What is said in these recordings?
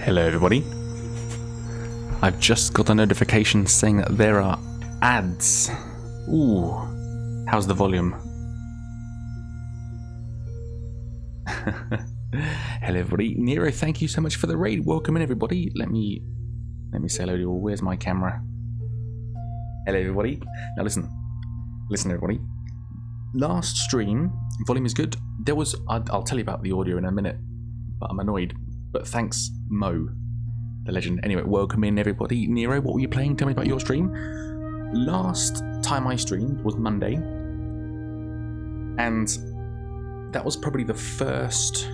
Hello everybody. I've just got a notification saying that there are ads. Ooh, how's the volume? Hello everybody. Nero, thank you so much for the raid. Welcome in everybody. Let me say hello to you all. Where's my camera? Hello everybody. Now listen everybody. Last stream, volume is good. There was, I'll tell you about the audio in a minute, but I'm annoyed. But thanks, Mo, the legend. Anyway, welcome in everybody. Nero, what were you playing? Tell me about your stream. Last time I streamed was Monday, and that was probably the first.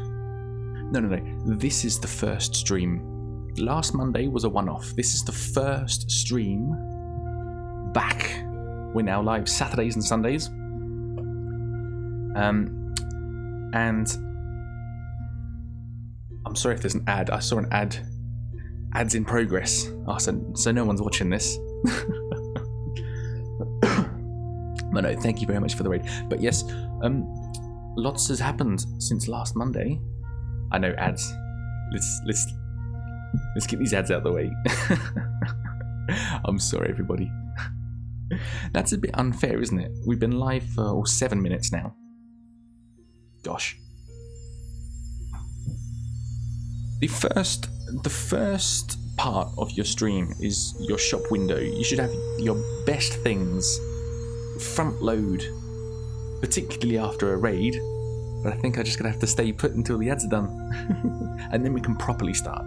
No. This is the first stream. Last Monday was a one-off. This is the first stream back. We're now live Saturdays and Sundays. And I'm sorry if there's an ad. I saw an ad. Ads in progress. Oh, so no one's watching this. But no, thank you very much for the raid. But yes, lots has happened since last Monday. I know ads. Let's get these ads out of the way. I'm sorry, everybody. That's a bit unfair, isn't it? We've been live for 7 minutes now. Gosh. The first part of your stream is your shop window. You should have your best things front load, particularly after a raid. But I think I'm just gonna have to stay put until the ads are done, and then we can properly start.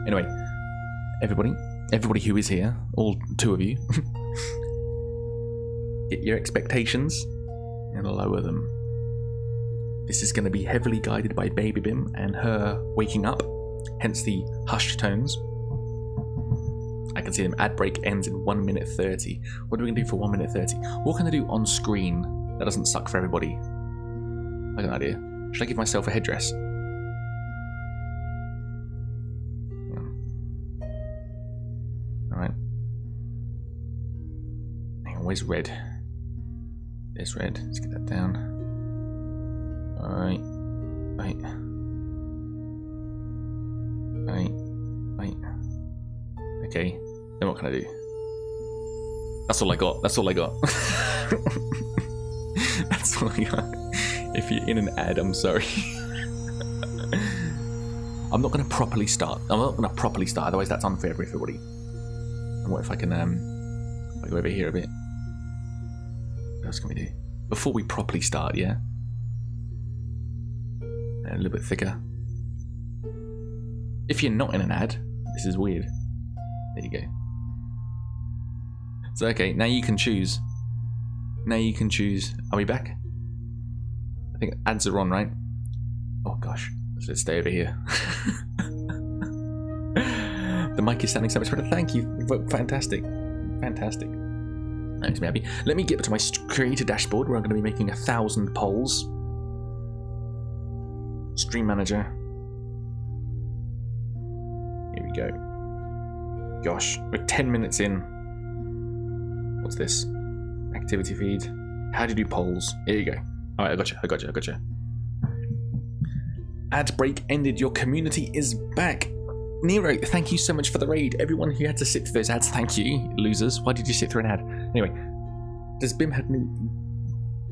Anyway, everybody who is here, all two of you, get your expectations and lower them. This is going to be heavily guided by Baby Bim and her waking up, hence the hushed tones. I can see them. Ad break ends in 1 minute 30. What are we going to do for 1 minute 30? What can I do on screen that doesn't suck for everybody? I got an idea. Should I give myself a headdress? Alright. Hang on, where's red? There's red. Let's get that down. Right. Okay, then what can I do? That's all I got. That's all I got. If you're in an ad, I'm sorry. I'm not going to properly start. Otherwise that's unfair for everybody. And what if I can, if I go over here a bit? What else can we do? Before we properly start, yeah? A little bit thicker. If you're not in an ad, this is weird. There you go. So okay, now you can choose. Are we back? I think ads are on, right? Oh gosh, let's stay over here. The mic is sounding so much better. Thank you. Fantastic. Makes me happy. Let me get to my creator dashboard where I'm going to be making 1,000 polls. Stream manager. Here we go. Gosh, we're 10 minutes in. What's this? Activity feed. How do you do polls? Here you go. Alright, I got you. Ad break ended. Your community is back. Nero, thank you so much for the raid. Everyone who had to sit through those ads, thank you. Losers, why did you sit through an ad? Anyway, does Bim have new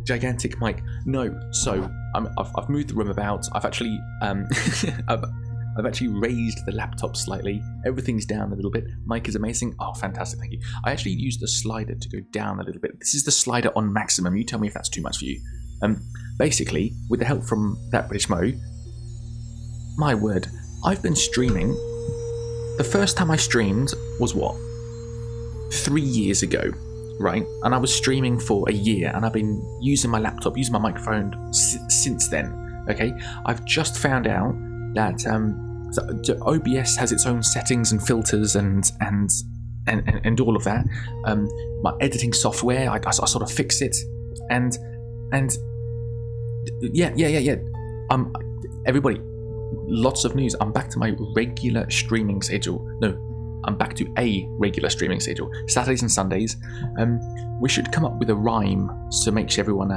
gigantic mic? No. So I've moved the room about. I've actually I've actually raised the laptop slightly. Everything's down a little bit. Mic is amazing. Oh, fantastic! Thank you. I actually used the slider to go down a little bit. This is the slider on maximum. You tell me if that's too much for you. Basically, with the help from that British Mo, my word, I've been streaming. The first time I streamed was what? 3 years ago. Right, and I was streaming for a year, and I've been using my laptop, using my microphone since then. Okay, I've just found out that OBS has its own settings and filters and all of that. My editing software, I sort of fix it, and yeah. Everybody, lots of news. I'm back to my regular streaming schedule. No. I'm back to a regular streaming schedule, Saturdays and Sundays. We should come up with a rhyme to make sure everyone.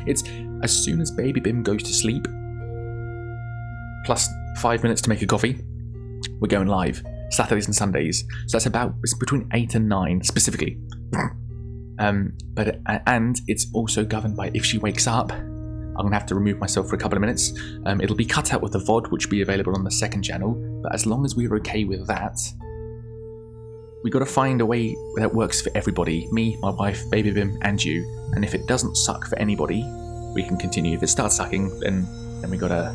It's as soon as Baby Bim goes to sleep, plus 5 minutes to make a coffee. We're going live Saturdays and Sundays. So it's between 8 and 9 specifically. And it's also governed by if she wakes up. I'm going to have to remove myself for a couple of minutes. It'll be cut out with the VOD, which will be available on the second channel. But as long as we're okay with that, we got to find a way that works for everybody. Me, my wife, Baby Bim, and you. And if it doesn't suck for anybody, we can continue. If it starts sucking, then we got to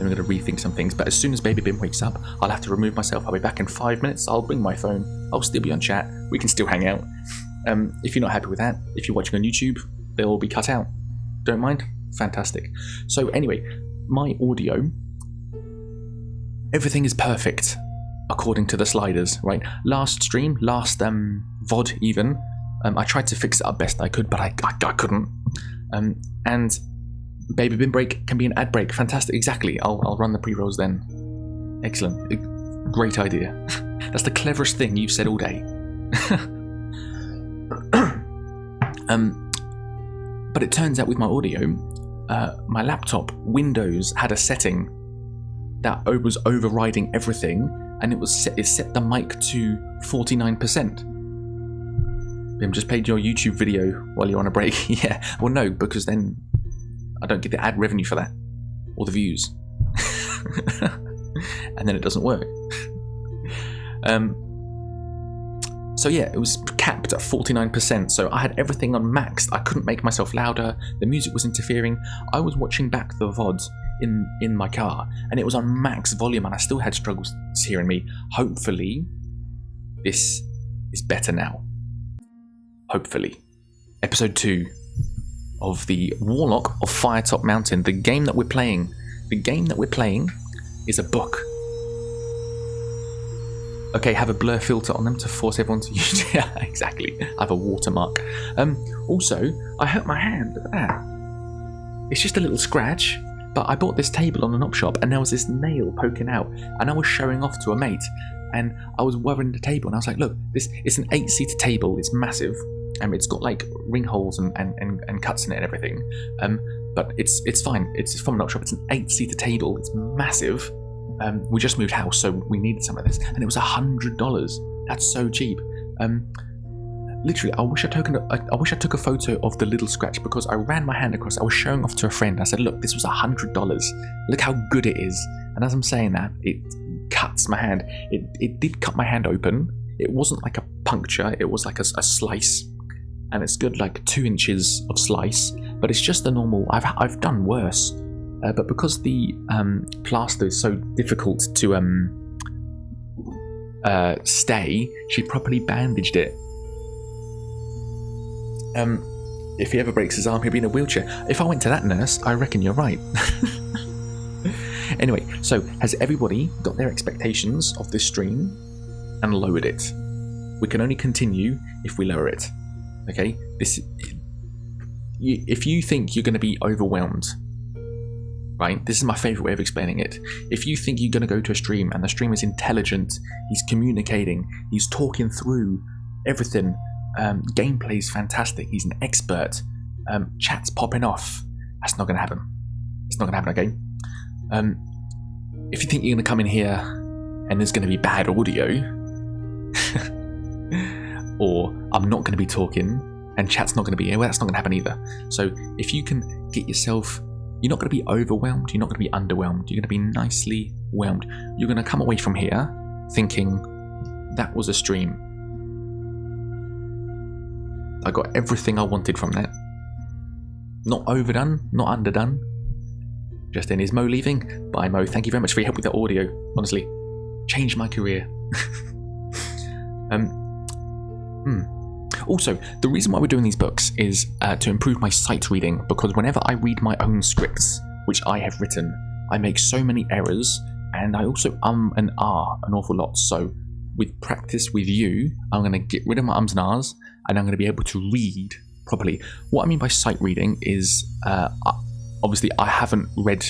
rethink some things. But as soon as Baby Bim wakes up, I'll have to remove myself. I'll be back in 5 minutes. I'll bring my phone. I'll still be on chat. We can still hang out. If you're not happy with that, if you're watching on YouTube, they'll all be cut out. Don't mind? Fantastic. So anyway, my audio, everything is perfect according to the sliders, right? Last stream, last VOD even, I tried to fix it up best I could, but I couldn't. And Baby Bin break can be an ad break. Fantastic. Exactly. I'll run the pre-rolls then. Excellent. Great idea. That's the cleverest thing you've said all day. But it turns out with my audio, my laptop Windows had a setting that was overriding everything, and it set the mic to 49%. Bim just played your YouTube video while you're on a break. Yeah, well no, because then I don't get the ad revenue for that, or the views. And then it doesn't work. So yeah, it was capped at 49%, so I had everything on maxed. I couldn't make myself louder, the music was interfering. I was watching back the VOD in my car, and it was on max volume, and I still had struggles hearing me. Hopefully, this is better now. Hopefully. Episode 2 of the Warlock of Firetop Mountain, the game that we're playing. The game that we're playing is a book. Okay, have a blur filter on them to force everyone to use it. Yeah, exactly. I have a watermark. Also, I hurt my hand. Look at that. It's just a little scratch, but I bought this table on an op shop, and there was this nail poking out, and I was showing off to a mate, and I was weathering the table, and I was like, look, it's an 8-seater table. It's massive. It's got like ring holes and cuts in it and everything. But it's fine. It's from an op shop. It's an 8-seater table. It's massive. We just moved house, so we needed some of this, and it was $100. That's so cheap. Literally, I wish I took a photo of the little scratch, because I ran my hand across. I was showing off to a friend. I said, "Look, this was $100. Look how good it is." And as I'm saying that, it cuts my hand. It did cut my hand open. It wasn't like a puncture. It was like a slice, and it's good, like 2 inches of slice. But it's just the normal. I've done worse. But because the plaster is so difficult to stay, she properly bandaged it. If he ever breaks his arm, he'll be in a wheelchair. If I went to that nurse, I reckon you're right. Anyway, so has everybody got their expectations of this stream and lowered it? We can only continue if we lower it. Okay? If you think you're going to be overwhelmed, right? This is my favourite way of explaining it. If you think you're going to go to a stream and the stream is intelligent, he's communicating, he's talking through everything, gameplay's fantastic, he's an expert, chat's popping off, that's not going to happen. It's not going to happen, okay? If you think you're going to come in here and there's going to be bad audio, or I'm not going to be talking and chat's not going to be here, well, that's not going to happen either. So if you can get yourself, you're not going to be overwhelmed, you're not going to be underwhelmed, you're going to be nicely whelmed. You're going to come away from here thinking, that was a stream. I got everything I wanted from that. Not overdone, not underdone. Just in. Is Mo leaving? Bye, Mo. Thank you very much for your help with the audio. Honestly, changed my career. Also, the reason why we're doing these books is to improve my sight reading, because whenever I read my own scripts, which I have written, I make so many errors, and I also and ah an awful lot. So with practice with you, I'm going to get rid of my ums and ahs, and I'm going to be able to read properly. What I mean by sight reading is, obviously I haven't read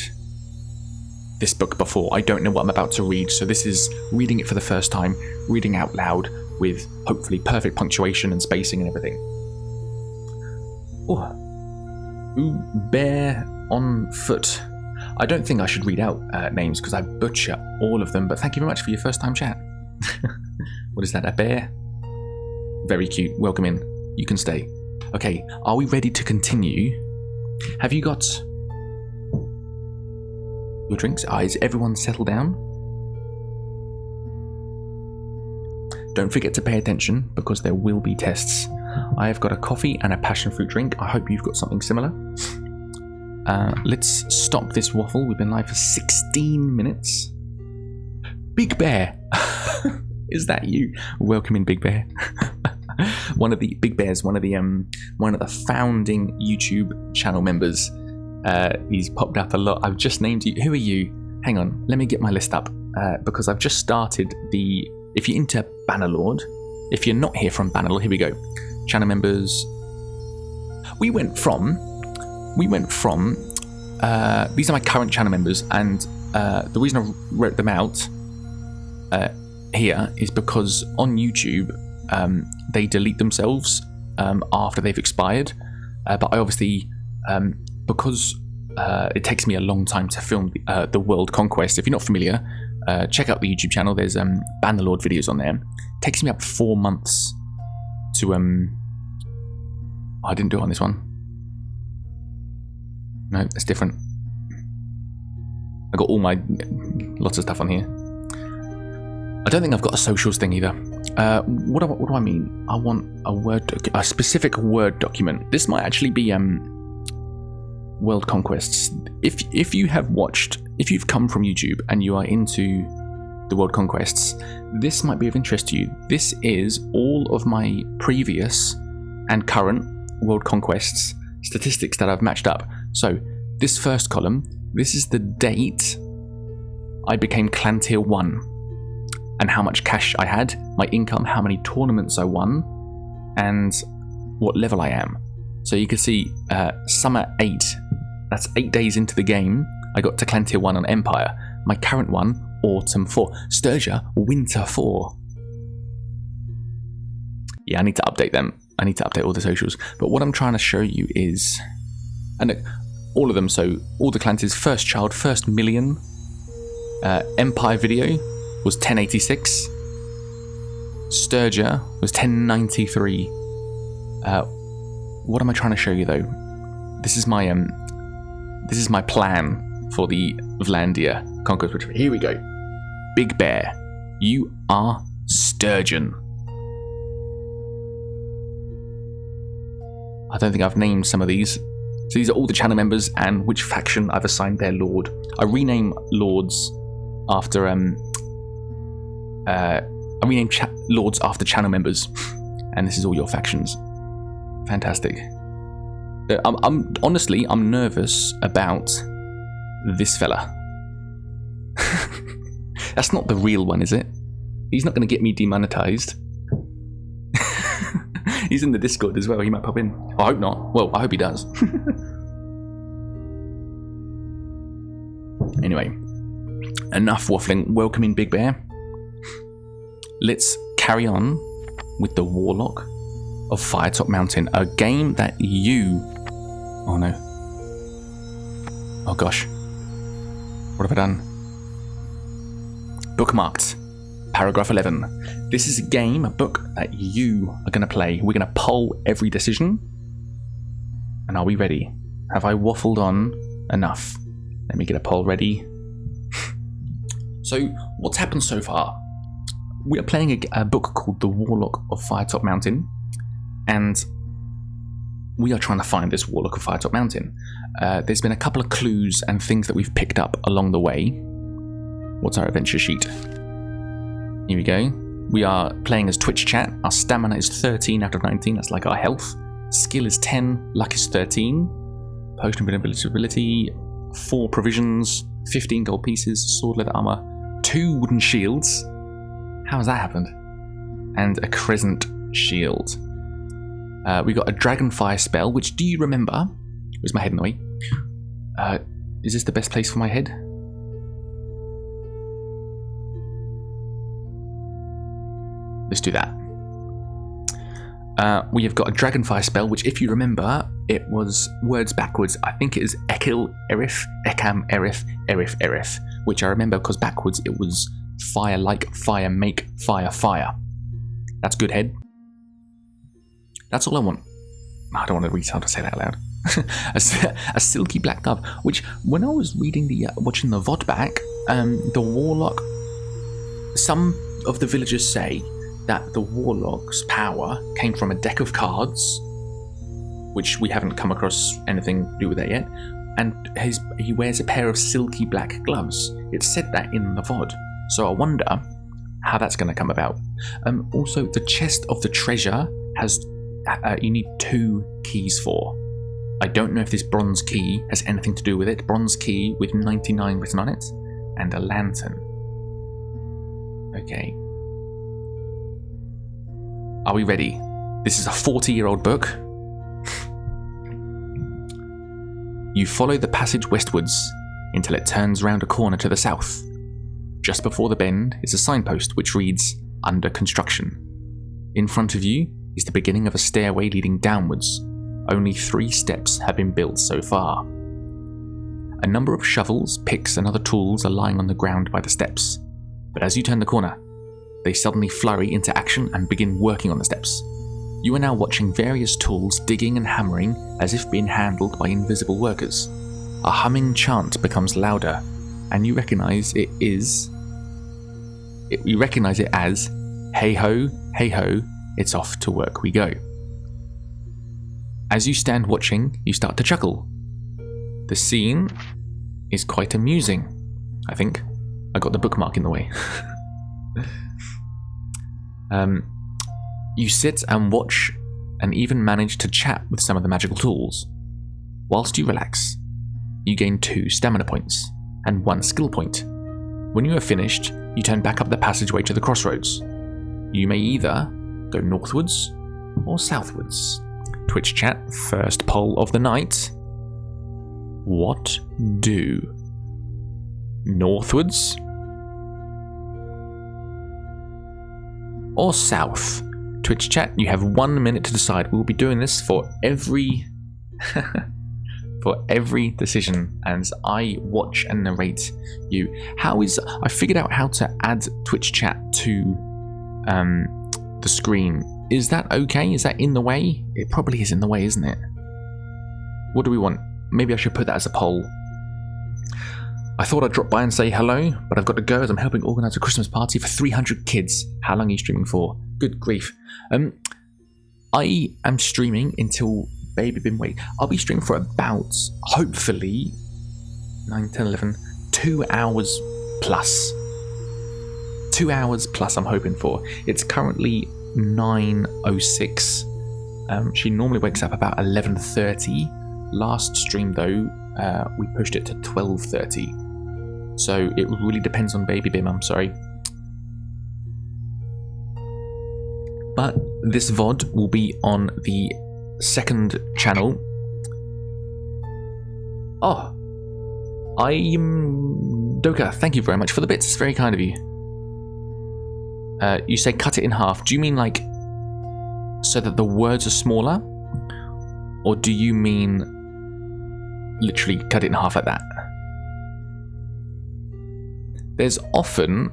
this book before. I don't know what I'm about to read, so this is reading it for the first time, reading out loud, with hopefully perfect punctuation and spacing and everything. Oh, ooh, bear on foot. I don't think I should read out names because I butcher all of them, but thank you very much for your first time chat. What is that, a bear? Very cute, welcome in. You can stay. Okay, are we ready to continue? Have you got your drinks? Is everyone settled down? Don't forget to pay attention because there will be tests. I have got a coffee and a passion fruit drink. I hope you've got something similar. Let's stop this waffle. We've been live for 16 minutes. Big Bear! Is that you? Welcome in, Big Bear. One of the Big Bears, one of the founding YouTube channel members. He's popped up a lot. I've just named you. Who are you? Hang on, let me get my list up because I've just started the. If you're into Bannerlord, if you're not here from Bannerlord, here we go. Channel members. We went from. These are my current channel members, and the reason I wrote them out here is because on YouTube they delete themselves after they've expired. But I obviously, because it takes me a long time to film the World Conquest. If you're not familiar, check out the YouTube channel. There's Bannerlord videos on there. It takes me up 4 months to I didn't do it on this one. No, it's different. I got all my lots of stuff on here. I don't think I've got a socials thing either. What do I mean? I want a specific Word document. This might actually be World Conquests. If you have watched, if you've come from YouTube and you are into the World Conquests, this might be of interest to you. This is all of my previous and current World Conquests statistics that I've matched up. So this first column, this is the date I became Clan Tier 1 and how much cash I had, my income, how many tournaments I won, and what level I am. So you can see Summer 8, that's 8 days into the game, I got to Clan Tier 1 on Empire. My current one, Autumn 4. Sturgia, Winter 4. Yeah, I need to update them. I need to update all the socials. But what I'm trying to show you is, and look, all of them, so all the clans is first child, first million. Empire video was 1086. Sturgia was 1093. What am I trying to show you though? This is my plan for the Vlandia Conquest Retreat. Here we go. Big Bear, you are Sturgeon. I don't think I've named some of these. So these are all the channel members and which faction I've assigned their lord. I rename lords after lords after channel members, and this is all your factions. Fantastic. I'm honestly nervous about this fella. That's not the real one, is it? He's not going to get me demonetized. He's in the Discord as well. He might pop in. I hope not. Well, I hope he does. Anyway, enough waffling. Welcome in, Big Bear. Let's carry on with the Warlock of Firetop Mountain, a game that you... Oh no. Oh gosh. What have I done? Bookmarked. Paragraph 11. This is a game, a book that you are going to play. We're going to poll every decision. And are we ready? Have I waffled on enough? Let me get a poll ready. So, what's happened so far? We are playing a book called The Warlock of Firetop Mountain. And we are trying to find this Warlock of Firetop Mountain. There's been a couple of clues and things that we've picked up along the way. What's our adventure sheet? Here we go. We are playing as Twitch chat. Our stamina is 13 out of 19. That's like our health. Skill is 10. Luck is 13. Potion ability, 4 provisions, 15 gold pieces, sword leather armor, 2 wooden shields. How has that happened? And a crescent shield. We got a dragonfire spell, which, do you remember? Where's my head in the way? Is this the best place for my head? Let's do that. We have got a Dragonfire spell, which, if you remember, it was words backwards. I think it is Ekil Erif, Ekam Erif, Erif Erif, which I remember because backwards it was fire like, fire make, fire fire. That's good, head. That's all I want. I don't want to read how to say that out loud. a silky black glove, which when I was reading watching the VOD back, the Warlock, some of the villagers say that the Warlock's power came from a deck of cards, which we haven't come across anything to do with that yet, and he wears a pair of silky black gloves. It said that in the VOD, so I wonder how that's going to come about. Also, the chest of the treasure has you need 2 keys for. I don't know if this bronze key has anything to do with it. Bronze key with 99 written on it, and a lantern. Okay. Are we ready? This is a 40-year-old book. You follow the passage westwards until it turns round a corner to the south. Just before the bend is a signpost which reads, "Under construction." In front of you is the beginning of a stairway leading downwards. Only 3 steps have been built so far. A number of shovels, picks and other tools are lying on the ground by the steps, but as you turn the corner, they suddenly flurry into action and begin working on the steps. You are now watching various tools digging and hammering as if being handled by invisible workers. A humming chant becomes louder, and you recognise it as, "Hey ho, it's off to work we go." As you stand watching, you start to chuckle. The scene is quite amusing, I think. I got the bookmark in the way. You sit and watch and even manage to chat with some of the magical tools. Whilst you relax, you gain 2 stamina points and 1 skill point. When you are finished, you turn back up the passageway to the crossroads. You may either go northwards or southwards. Twitch chat, first poll of the night. What do? Northwards or south? Twitch chat, you have 1 minute to decide. We'll be doing this for every decision as I watch and narrate you. I figured out how to add Twitch chat to the screen. Is that okay? Is that in the way? It probably is in the way, isn't it? What do we want? Maybe I should put that as a poll. I thought I'd drop by and say hello, but I've got to go as I'm helping organise a Christmas party for 300 kids. How long are you streaming for? Good grief. I am streaming until Baby Bim Wait. I'll be streaming for about, hopefully, 9, 10, 11, 2 hours plus. 2 hours plus I'm hoping for. It's currently 9:06. She normally wakes up about 11:30. Last stream though, we pushed it to 12:30. So it really depends on Baby Bim, I'm sorry. But this VOD will be on the 2nd channel. Oh, Doka, thank you very much for the bits. It's very kind of you. You say cut it in half. Do you mean like so that the words are smaller? Or do you mean literally cut it in half like that? There's often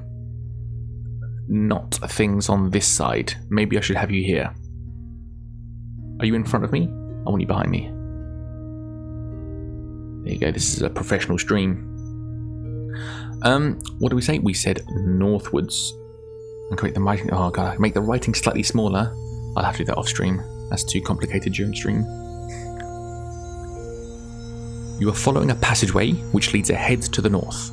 not things on this side. Maybe I should have you here. Are you in front of me? I want you behind me. There you go. This is a professional stream. What do we say? We said northwards. And create the writing. Oh god, make the writing slightly smaller. I'll have to do that off stream. That's too complicated during stream. You are following a passageway which leads ahead to the north.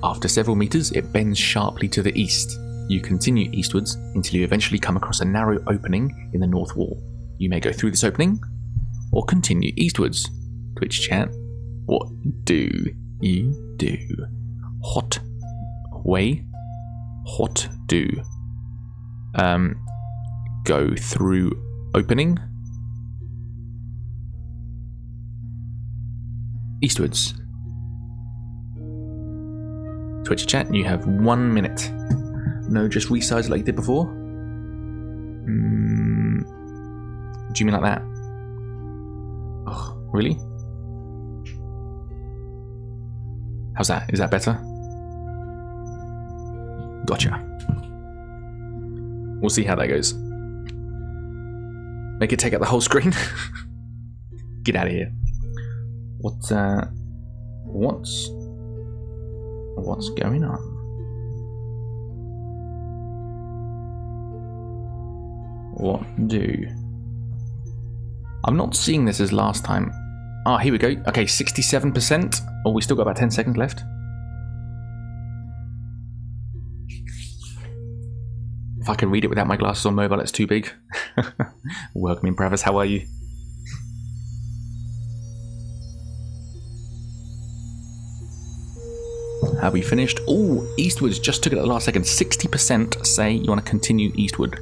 After several meters, it bends sharply to the east. You continue eastwards until you eventually come across a narrow opening in the north wall. You may go through this opening or continue eastwards. Twitch chat, what do you do? Hot way. What do? Go through opening. Eastwards. Twitch chat, you have 1 minute. No, just resize like you did before. Do you mean like that? Oh, really? How's that? Is that better? Gotcha. We'll see how that goes. Make it take out the whole screen. Get out of here. What's going on? What do? I'm not seeing this as last time. Ah, here we go. Okay, 67%. Oh, we still got about 10 seconds left. If I can read it without my glasses on mobile, it's too big. Welcome in, Bravis. How are you? Have we finished? Oh, eastwards. Just took it at the last second. 60% say you want to continue eastward.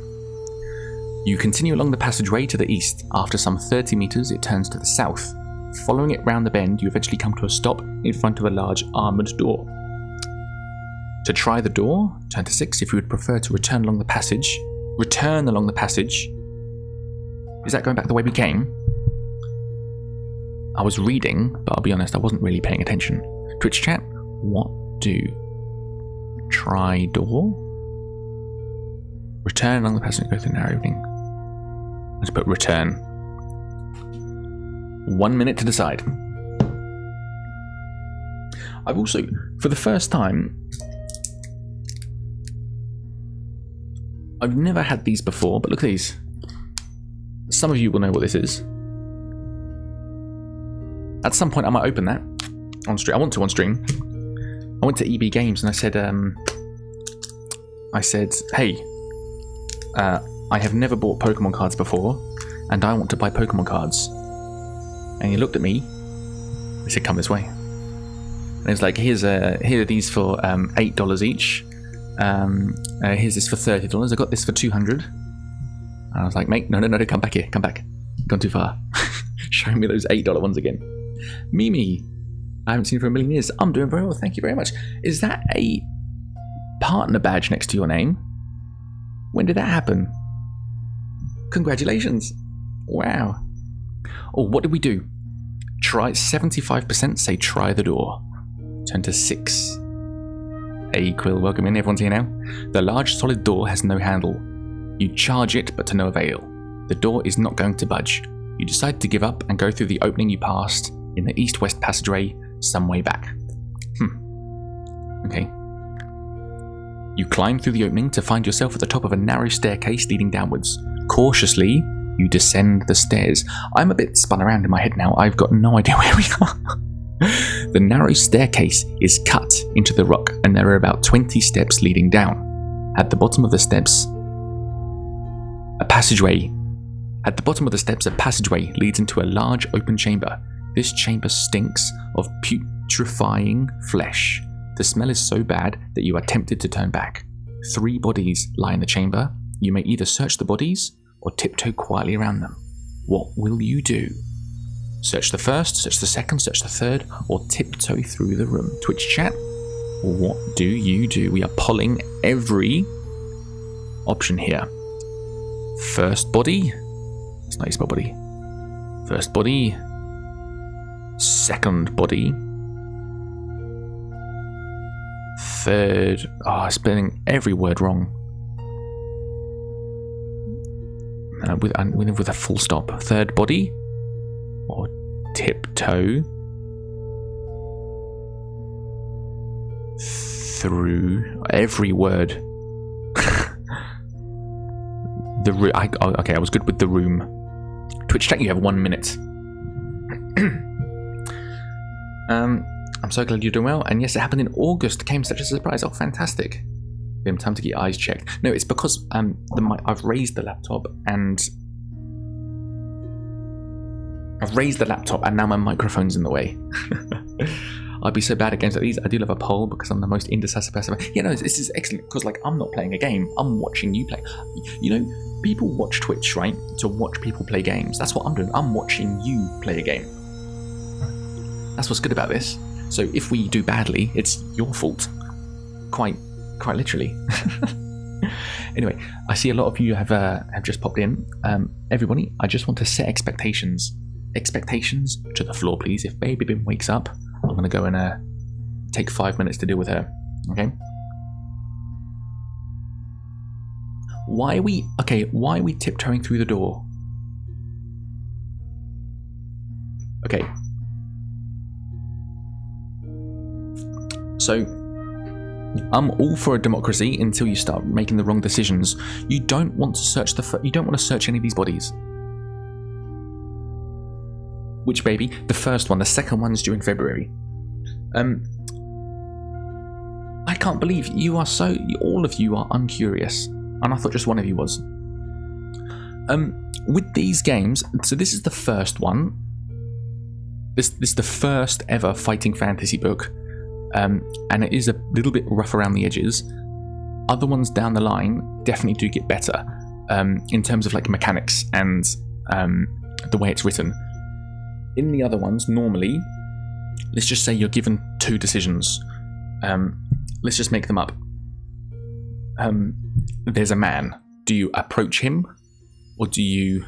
You continue along the passageway to the east. After some 30 meters, it turns to the south. Following it round the bend, you eventually come to a stop in front of a large armoured door. To try the door, turn to 6 if you would prefer to return along the passage. Return along the passage. Is that going back the way we came? I was reading, but I'll be honest, I wasn't really paying attention. Twitch chat, what do? Try door? Return along the passage and go through the narrow opening. Let's put return. 1 minute to decide. I've also, for the first time, I've never had these before, but look at these. Some of you will know what this is. At some point I might open that on stream. I want to on stream. I went to EB Games and I said, hey, I have never bought Pokemon cards before, and I want to buy Pokemon cards. And he looked at me. He said, "Come this way." And it was like, here are these for $8 each. Here's this for $30. I got this for $200. And I was like, mate, no, come back here, come back. You've gone too far. Show me those $8 ones again. Mimi, I haven't seen you for a million years. I'm doing very well, thank you very much. Is that a partner badge next to your name? When did that happen? Congratulations. Wow. Oh, what did we do? Try 75% say try the door. Turn to 6. Hey Quill, welcome in, everyone's here now. The large solid door has no handle. You charge it, but to no avail. The door is not going to budge. You decide to give up and go through the opening you passed in the east-west passageway some way back. Okay. You climb through the opening to find yourself at the top of a narrow staircase leading downwards. Cautiously, you descend the stairs. I'm a bit spun around in my head now. I've got no idea where we are. The narrow staircase is cut into the rock, and there are about 20 steps leading down. At the bottom of the steps, a passageway leads into a large open chamber. This chamber stinks of putrefying flesh. The smell is so bad that you are tempted to turn back. 3 bodies lie in the chamber. You may either search the bodies or tiptoe quietly around them. What will you do? Search the first, search the second, search the third, or tiptoe through the room. Twitch chat, what do you do? We are polling every option here. First body. It's not spell body. First body. Second body. Third. Oh, I'm spelling every word wrong. With a full stop. Third body. Or tiptoe through every word. The room. Okay, I was good with the room. Twitch chat, you have 1 minute. I'm so glad you're doing well. And yes, it happened in August. Came such a surprise. Oh, fantastic. Time to get your eyes checked. No, it's because I've raised the laptop and now my microphone's in the way. I'd be so bad at games like these. I do love a poll because I'm the most indecisive person. Yeah, no, this is excellent because I'm not playing a game. I'm watching you play. You know, people watch Twitch, right? To watch people play games. That's what I'm doing. I'm watching you play a game. That's what's good about this. So if we do badly, it's your fault. Quite literally. Anyway, I see a lot of you have just popped in. Everybody, I just want to set expectations. Expectations to the floor, please. If Baby Bim wakes up, I'm going to go and take 5 minutes to deal with her. Okay? Why are we tiptoeing through the door? Okay. So, I'm all for a democracy until you start making the wrong decisions. You don't want to search any of these bodies. Which baby? The first one. The second one's due in February. I can't believe you are all of you are uncurious, and I thought just one of you was. With these games, so this is the first one. This is the first ever fighting fantasy book. And it is a little bit rough around the edges. Other ones down the line definitely do get better in terms of like mechanics and the way it's written. In the other ones, normally, let's just say you're given 2 decisions. Let's just make them up. There's a man. Do you approach him, or do you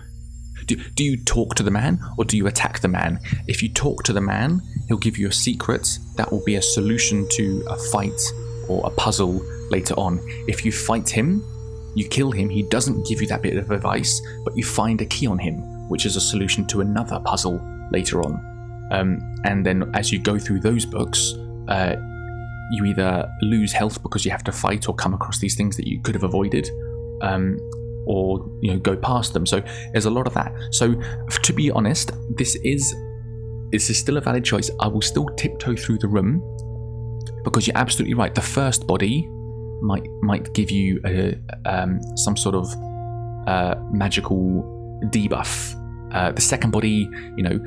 talk to the man, or do you attack the man? If you talk to the man, he'll give you a secret that will be a solution to a fight or a puzzle later on. If you fight him, you kill him, he doesn't give you that bit of advice, but you find a key on him, which is a solution to another puzzle later on. And then as you go through those books, you either lose health because you have to fight or come across these things that you could have avoided, or go past them. So there's a lot of that. So to be honest, this is still a valid choice. I will still tiptoe through the room, because you're absolutely right. The first body might give you some sort of magical debuff. The second body,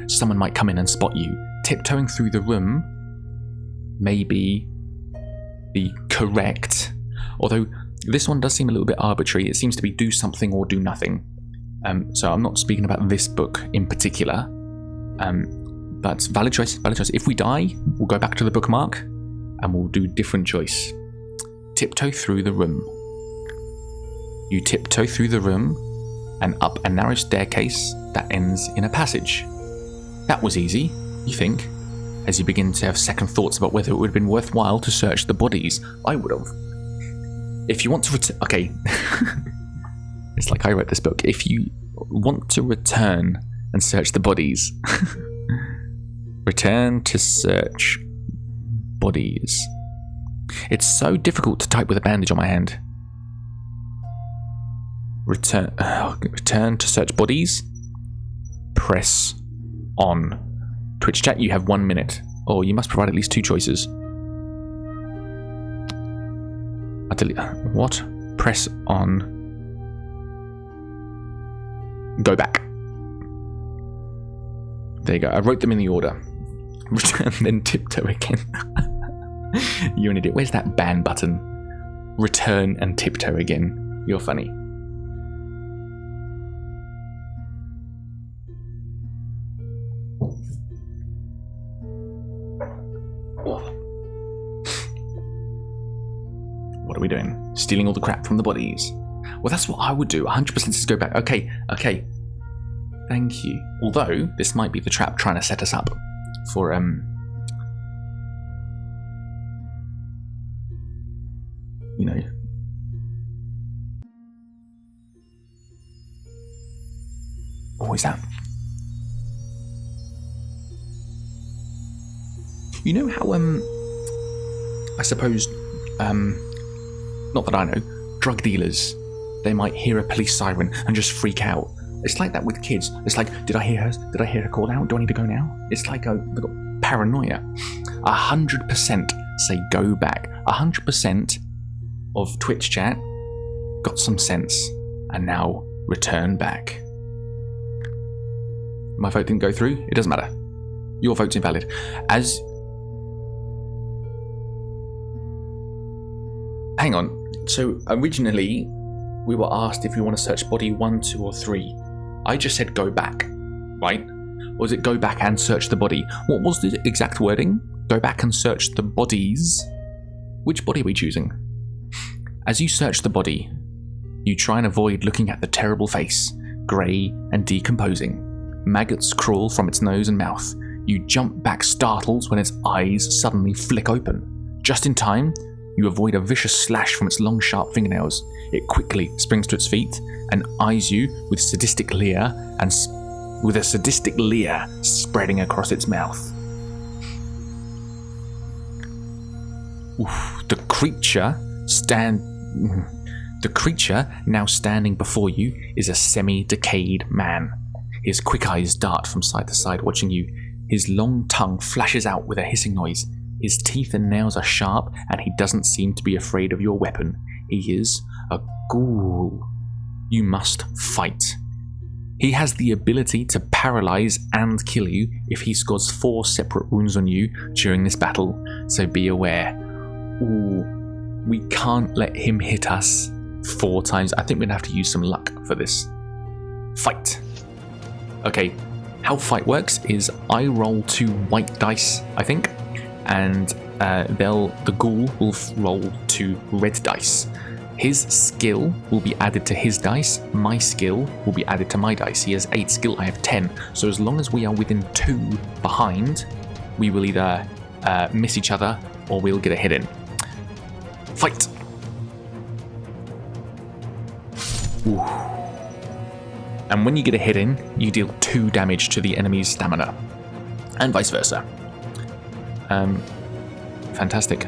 someone might come in and spot you. Tiptoeing through the room may be the correct, although this one does seem a little bit arbitrary. It seems to be do something or do nothing. So I'm not speaking about this book in particular. But valid choice. If we die, we'll go back to the bookmark and we'll do different choice. Tiptoe through the room. You tiptoe through the room and up a narrow staircase that ends in a passage. That was easy, you think, as you begin to have second thoughts about whether it would have been worthwhile to search the bodies. I would have. If you want to okay. It's like I wrote this book. If you want to return and search the bodies, return to search bodies. It's so difficult to type with a bandage on my hand. Return to search bodies. Press on. Twitch chat, you have 1 minute. Or you must provide at least 2 choices. I'll tell you what? Press on. Go back. There you go. I wrote them in the order. Return, then tiptoe again. You're an idiot. Where's that ban button? Return and tiptoe again. You're funny. What are we doing? Stealing all the crap from the bodies. Well, that's what I would do. 100% is go back. Okay. Thank you. Although, this might be the trap trying to set us up for, What is that? You know how, I suppose, not that I know, drug dealers, they might hear a police siren and just freak out. It's like that with kids. It's like, did I hear her call out? Do I need to go now? It's like they've got paranoia. 100% say go back. 100% of Twitch chat got some sense and now return back. My vote didn't go through. It doesn't matter. Your vote's invalid. Hang on. So originally, we were asked if we want to search body 1, 2, or 3. I just said go back, right? Or was it go back and search the body? What was the exact wording? Go back and search the bodies. Which body are we choosing? As you search the body, you try and avoid looking at the terrible face, grey and decomposing. Maggots crawl from its nose and mouth. You jump back startled when its eyes suddenly flick open. Just in time, you avoid a vicious slash from its long, sharp fingernails. It quickly springs to its feet and eyes you with sadistic leer with a sadistic leer spreading across its mouth. Oof. The creature now standing before you is a semi-decayed man. His quick eyes dart from side to side watching you. His long tongue flashes out with a hissing noise. His teeth and nails are sharp, and he doesn't seem to be afraid of your weapon. He is a ghoul. You must fight. He has the ability to paralyze and kill you if he scores 4 separate wounds on you during this battle, so be aware. Ooh, we can't let him hit us 4 times. I think we're gonna have to use some luck for this. Fight. Okay, how fight works is I roll 2 white dice, I think, and the ghoul will roll 2 red dice. His skill will be added to his dice, my skill will be added to my dice. He has 8 skill, I have 10, so as long as we are within 2 behind, we will either miss each other or we'll get a hit in. Fight! Ooh. And when you get a hit in, you deal 2 damage to the enemy's stamina, and vice versa. Fantastic.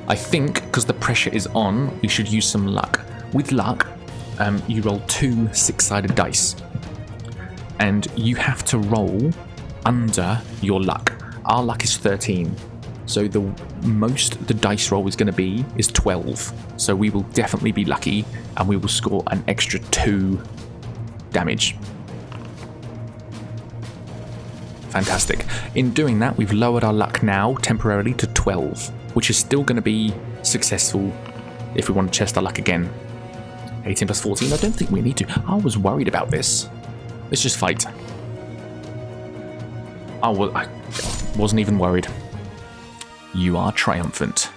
I think, because the pressure is on, we should use some luck. With luck, you roll 2 6-sided dice, and you have to roll under your luck. Our luck is 13, so the most the dice roll is going to be is 12. So we will definitely be lucky, and we will score an extra 2 damage. Fantastic. In doing that, we've lowered our luck now temporarily to 12, which is still going to be successful if we want to test our luck again. 18 plus 14, I don't think we need to. I was worried about this. Let's just fight. I wasn't even worried. You are triumphant.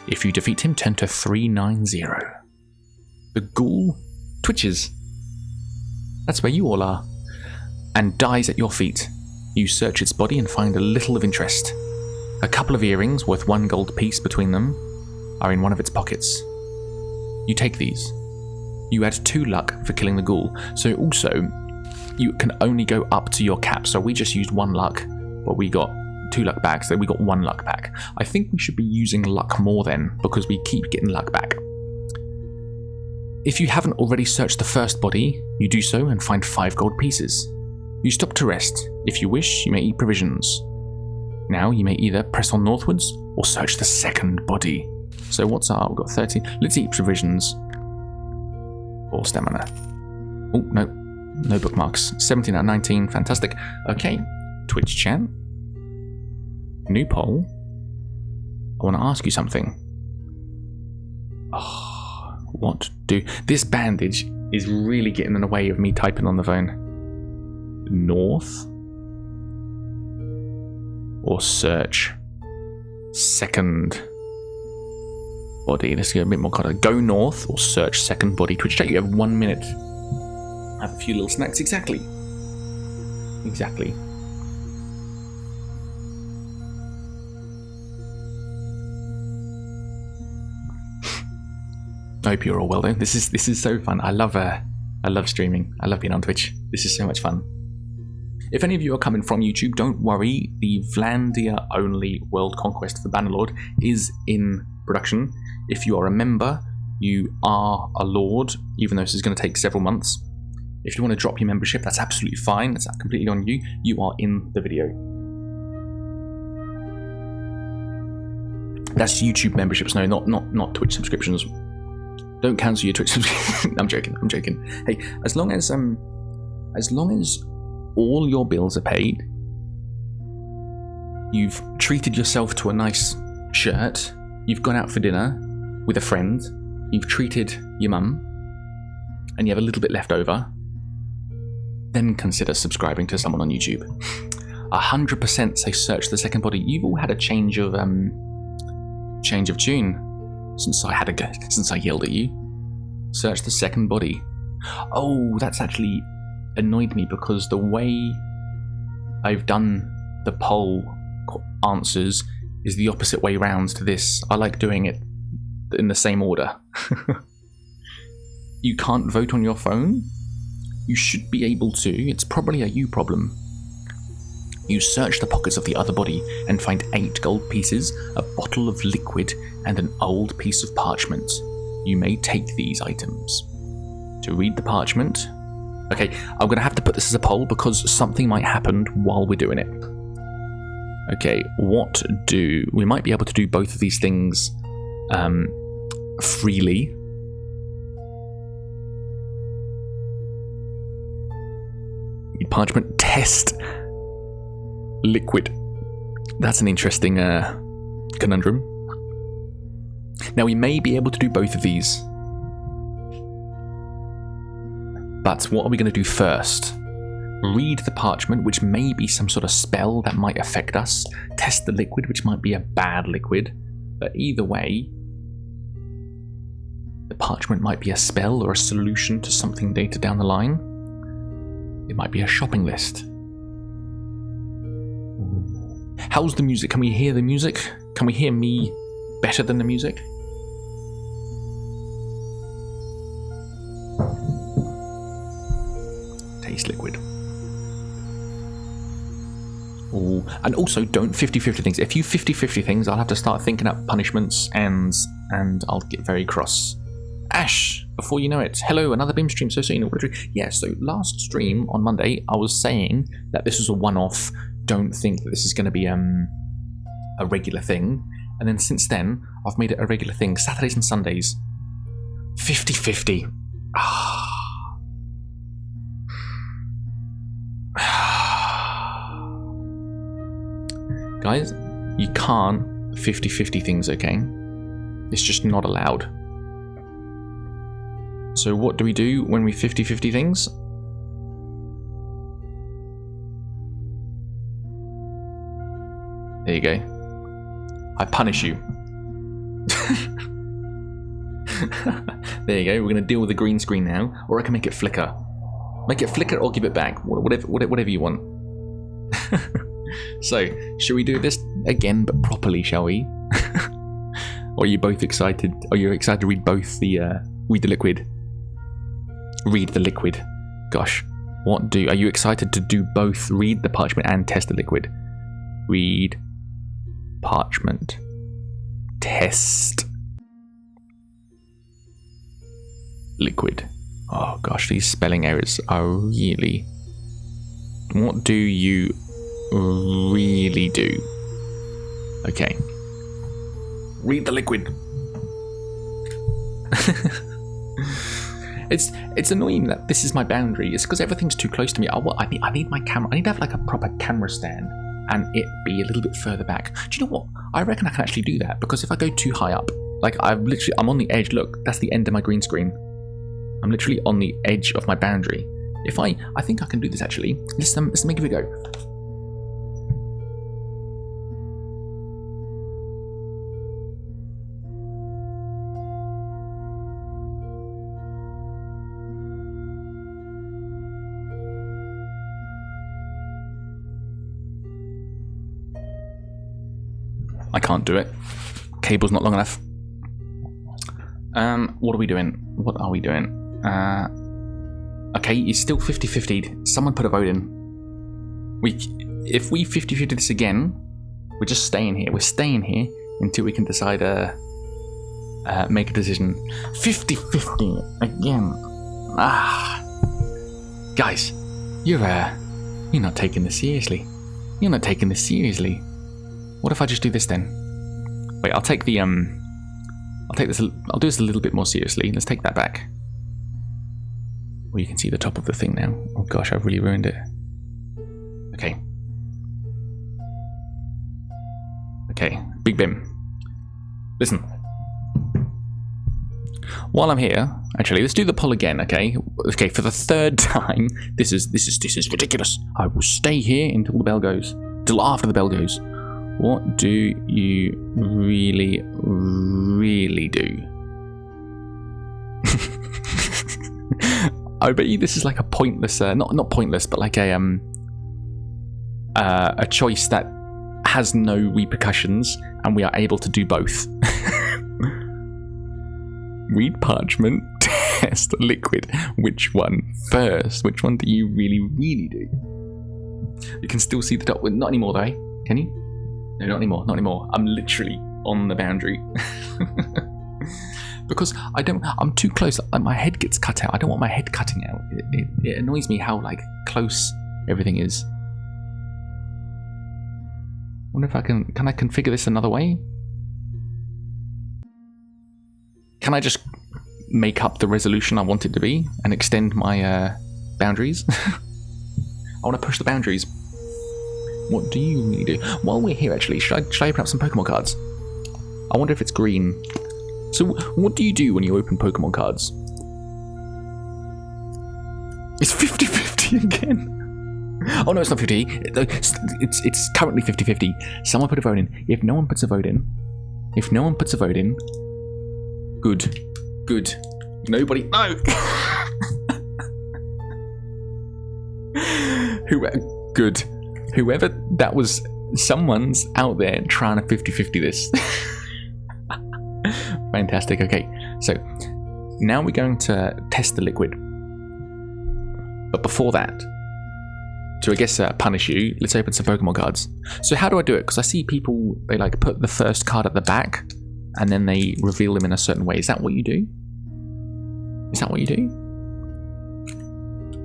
If you defeat him, turn to 390. The ghoul twitches. That's where you all are. And dies at your feet. You search its body and find a little of interest. A couple of earrings worth 1 gold piece between them are in one of its pockets. You take these. You add 2 luck for killing the ghoul, so also you can only go up to your cap. So we just used 1 luck, but we got 2 luck back, so we got 1 luck back. I think we should be using luck more then, because we keep getting luck back. If you haven't already searched the first body, you do so and find 5 gold pieces. You stop to rest. If you wish, you may eat provisions. Now you may either press on northwards or search the second body. So what's our? We've got 13. Let's eat provisions. Or stamina. Oh, no bookmarks. 17 out of 19. Fantastic. Okay, Twitch chat. New poll. I want to ask you something. Oh, what do... This bandage is really getting in the way of me typing on the phone. North or search second body. Let's get a bit more color. Go north or search second body. Twitch chat, you have 1 minute. Have a few little snacks. Exactly. I hope you're all well though. This is so fun. I love streaming. I love being on Twitch. This is so much fun. If any of you are coming from YouTube, don't worry. The Vlandia only World Conquest for Bannerlord is in production. If you are a member, you are a lord, even though this is going to take several months. If you want to drop your membership, that's absolutely fine. That's completely on you. You are in the video. That's YouTube memberships, no, not Twitch subscriptions. Don't cancel your Twitch subscription. I'm joking. Hey, as long as all your bills are paid, you've treated yourself to a nice shirt, you've gone out for dinner with a friend, you've treated your mum, and you have a little bit left over, then consider subscribing to someone on YouTube. 100% say search the second body. You've all had a change of tune since I yelled at you. Search the second body. Oh, that's actually annoyed me because the way I've done the poll answers is the opposite way round to this. I like doing it in the same order. You can't vote on your phone? You should be able to. It's probably a you problem. You search the pockets of the other body and find 8 gold pieces, a bottle of liquid, and an old piece of parchment. You may take these items. To read the parchment... Okay, I'm going to have to put this as a poll because something might happen while we're doing it. Okay, we might be able to do both of these things freely. Parchment, test, liquid. That's an interesting conundrum. Now we may be able to do both of these. But what are we going to do first? Read the parchment, which may be some sort of spell that might affect us. Test the liquid, which might be a bad liquid. But either way, the parchment might be a spell or a solution to something later down the line. It might be a shopping list. How's the music? Can we hear the music? Can we hear me better than the music? Taste liquid. Ooh. And also don't 50-50 things. If you 50-50 things, I'll have to start thinking up punishments and I'll get very cross. Ash, before you know it, hello, another BIM stream, so you know. Yeah, so last stream on Monday, I was saying that this was a one-off, don't think that this is going to be a regular thing, and then since then, I've made it a regular thing, Saturdays and Sundays, 50-50. Guys, you can't 50-50 things, okay? It's just not allowed. So what do we do when we 50-50 things? There you go. I punish you. There you go. We're going to deal with the green screen now. Or I can make it flicker. Make it flicker or give it back. Whatever you want. So, should we do this again but properly, shall we? Or are you both excited? Are you excited to read both the... read the liquid? Read the liquid. Gosh. Are you excited to do both? Read the parchment and test the liquid. Read. Parchment. Test. Liquid. Oh gosh, these spelling errors are really... What do you really do? Okay. Read the liquid. It's annoying that this is my boundary. It's because everything's too close to me. I need my camera. I need to have like a proper camera stand and it be a little bit further back. Do you know what? I reckon I can actually do that because if I go too high up, like I'm on the edge. Look, that's the end of my green screen. I'm literally on the edge of my boundary. I think I can do this actually. Let's make it a go. I can't do it. Cable's not long enough. What are we doing? What are we doing? Okay, it's still 50-50'd. Someone put a vote in. If we 50-50 this again, we're just staying here. We're staying here until we can decide make a decision. 50-50 again. Guys, you're not taking this seriously. You're not taking this seriously. What if I just do this then? Wait, I'll take the I'll do this a little bit more seriously. Let's take that back. Well, you can see the top of the thing now. Oh gosh, I've really ruined it. Okay. Okay, Big Bim. Listen. While I'm here, actually, let's do the poll again, okay? Okay, for the third time. This is ridiculous. I will stay here until the bell goes. Till after the bell goes. What do you really, really do? I bet you this is like a pointless, not pointless, but like a choice that has no repercussions, and we are able to do both. Read parchment, test liquid. Which one first? Which one do you really do? You can still see the dot. Not anymore, though. Can you? No, not anymore. Not anymore. I'm literally on the boundary. Because I'm too close. My head gets cut out. I don't want my head cutting out. It annoys me how like close everything is. Wonder if I can I configure this another way? Can I just make up the resolution I want it to be and extend my boundaries? I want to push the boundaries. What do you really do? While we're here, actually, should I open up some Pokemon cards? I wonder if it's green. So, what do you do when you open Pokemon cards? It's 50-50 again. Oh no, it's not 50. It's currently 50-50. Someone put a vote in. If no one puts a vote in, good. Nobody. No. Good. Whoever that was, someone's out there trying to 50-50 this. Fantastic. Okay, so now we're going to test the liquid. But before that, to I guess punish you, let's open some Pokemon cards. So how do I do it? Because I see people, they like put the first card at the back and then they reveal them in a certain way. Is that what you do?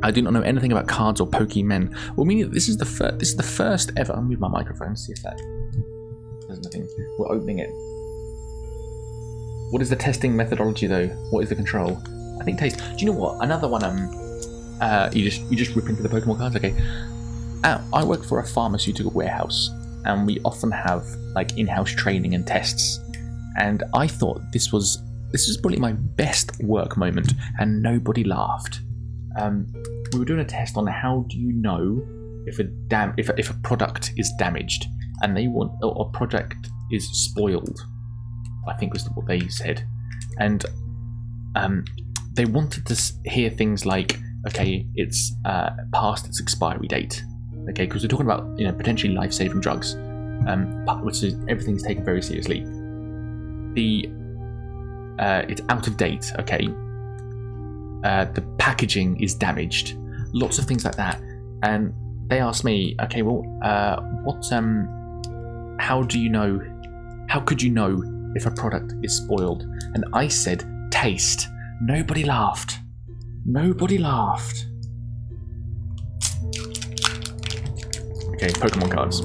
I do not know anything about cards or Pokemon. Well, meaning this is the first ever. I'll move my microphone, see if that does nothing. We're opening it. What is the testing methodology though? What is the control? I think taste. Do you know what? Another one. You just rip into the Pokemon cards. Okay. I work for a pharmaceutical warehouse, and we often have like in-house training and tests. And I thought this was probably my best work moment, and nobody laughed. We were doing a test on how do you know if a product is damaged, and they want or a product is spoiled. I think was what they said, and they wanted to hear things like, okay, it's past its expiry date, okay, because we're talking about potentially life-saving drugs, which is everything's taken very seriously. It's out of date, okay. The packaging is damaged, lots of things like that, and they asked me, okay, well, how could you know if a product is spoiled? And I said taste. Nobody laughed. Okay, Pokemon cards.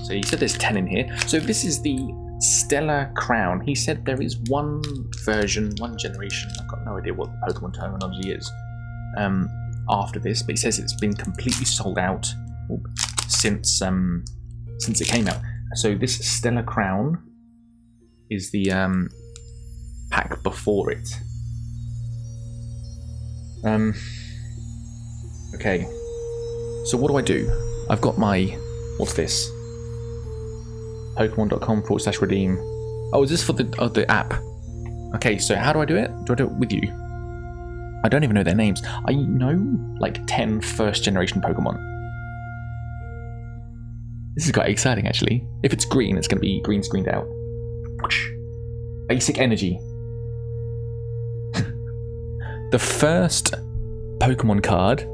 So he said there's 10 in here. So this is the Stellar Crown. He said there is one version, one generation. I've got no idea what the Pokemon terminology is after this, but he says it's been completely sold out since it came out. So this Stellar Crown is the pack before it. Okay. So what do? I've got my, what's this? Pokemon.com/redeem. Oh, is this for the app? Okay, so how do I do it? Do I do it with you? I don't even know their names. I know like 10 first generation Pokemon. This is quite exciting, actually. If it's green, it's going to be green screened out. Basic energy. The first Pokemon card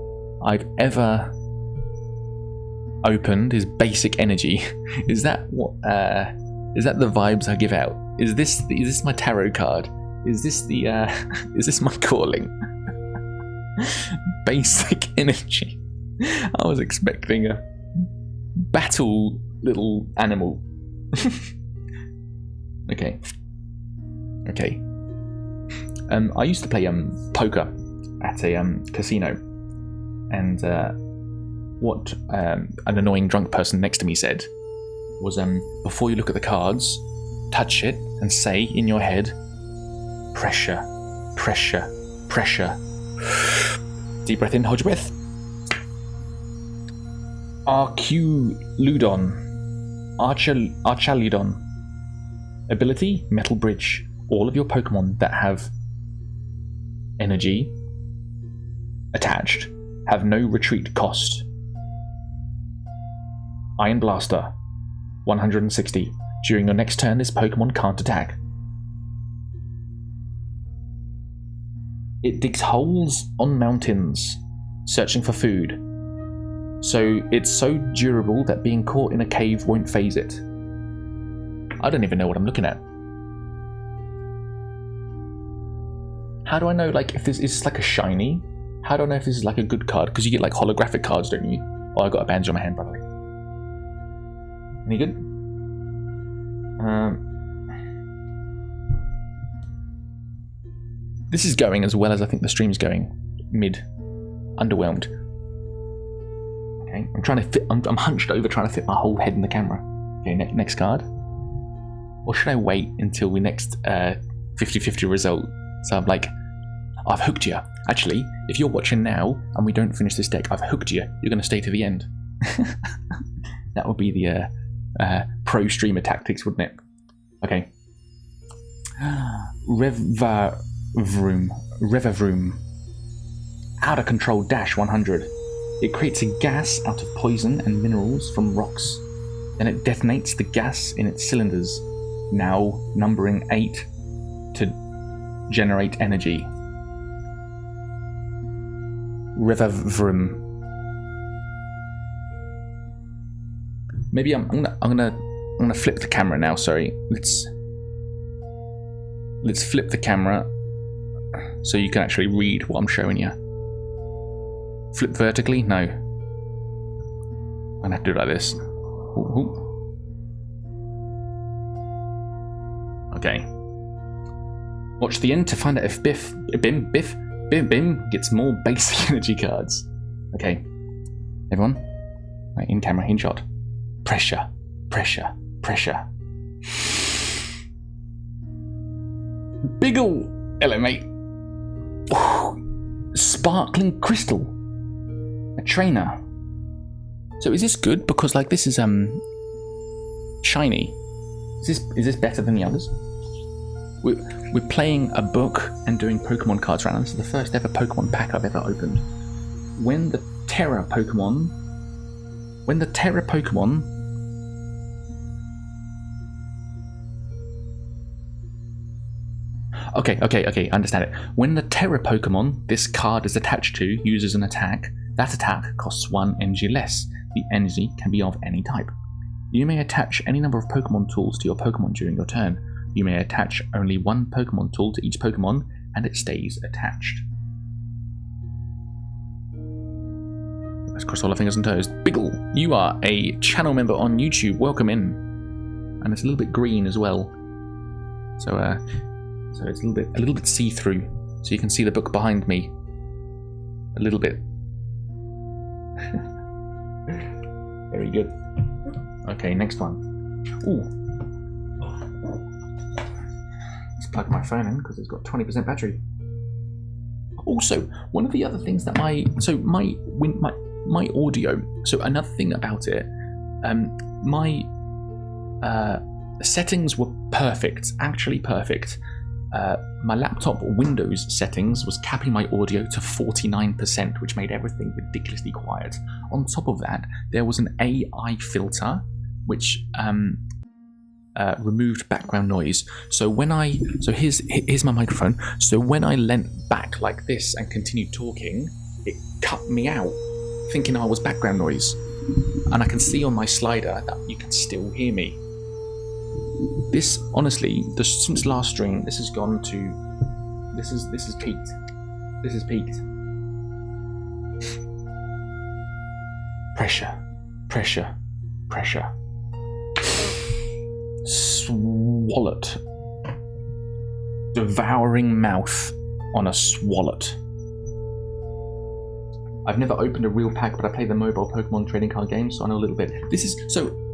I've ever opened is basic energy. Is that what? Is that the vibes I give out? Is this my tarot card? Is this the? Is this my calling? Basic energy. I was expecting a battle little animal. Okay. I used to play poker at a casino, and what an annoying drunk person next to me said was, before you look at the cards, touch it and say in your head, pressure, pressure, pressure. Deep breath in, hold your breath. Archaludon. Ability, Metal Bridge. all of your Pokemon that have energy attached have no retreat cost. Iron Blaster, 160. During your next turn, this Pokemon can't attack. It digs holes on mountains, searching for food. So it's so durable that being caught in a cave won't phase it. I don't even know what I'm looking at. How do I know, like, if this is like a shiny? How do I know if this is like a good card? Because you get like holographic cards, don't you? Oh, I got a bandage on my hand, by the way. Any good? This is going as well as I think the stream's going. Mid. Underwhelmed. Okay, I'm trying to fit. I'm hunched over trying to fit my whole head in the camera. Okay, next card. Or should I wait until we next 50-50 result? So I'm like, I've hooked you. Actually, if you're watching now and we don't finish this deck, I've hooked you. You're going to stay to the end. That would be the pro streamer tactics, wouldn't it? Okay. Revavroom. Out of control dash 100. It creates a gas out of poison and minerals from rocks. Then it detonates the gas in its cylinders, now numbering 8 to generate energy. Revavroom. Maybe I'm gonna flip the camera now. Sorry, let's flip the camera so you can actually read what I'm showing you. Flip vertically? No. I'm gonna have to do it like this. Ooh. Okay. Watch the end to find out if Bim gets more basic energy cards. Okay. Everyone? Right, in camera, in shot. Pressure. Biggle! Hello, mate. Ooh. Sparkling crystal. A trainer. So is this good? Because like this is shiny. Is this better than the others? We're playing a book and doing Pokemon cards right now. This is the first ever Pokemon pack I've ever opened. When the Terra Pokemon. Okay, understand it. When the Terra Pokemon this card is attached to uses an attack, that attack costs 1 energy less. The energy can be of any type. You may attach any number of Pokemon tools to your Pokemon during your turn. You may attach only 1 Pokemon tool to each Pokemon, and it stays attached. Let's cross all our fingers and toes. Biggle, you are a channel member on YouTube. Welcome in. And it's a little bit green as well. So it's a little bit see-through, so you can see the book behind me. A little bit. Very good. Okay, next one. Ooh. Let's plug my phone in because it's got 20% battery. Also, one of the other things that my audio. So another thing about it, my settings were perfect, actually perfect. My laptop Windows settings was capping my audio to 49%, which made everything ridiculously quiet. On top of that, there was an AI filter which removed background noise. So here's my microphone. So when I leant back like this and continued talking, it cut me out, thinking I was background noise. And I can see on my slider that you can still hear me. This, honestly, since last stream, this has gone to... This is peaked. This is peaked. Pressure. Swalot. Devouring mouth on a swalot. I've never opened a real pack, but I play the mobile Pokemon trading card game, so I know a little bit.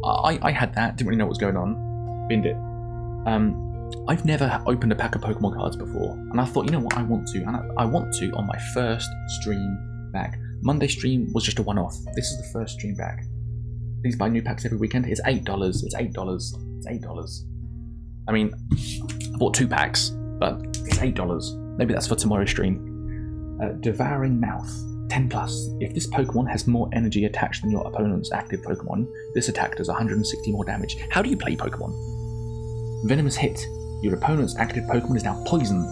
I had that, didn't really know what was going on. Binned it. I've never opened a pack of Pokemon cards before, and I thought, you know what, I want to, and I want to on my first stream back. Monday stream was just a one-off. This is the first stream back. Please buy new packs every weekend. It's $8. It's $8. I mean, I bought 2 packs, but it's $8. Maybe that's for tomorrow's stream. Devouring Mouth, 10 plus. If this Pokemon has more energy attached than your opponent's active Pokemon, this attack does 160 more damage. How do you play Pokemon? Venomous Hit. Your opponent's active Pokemon is now poisoned.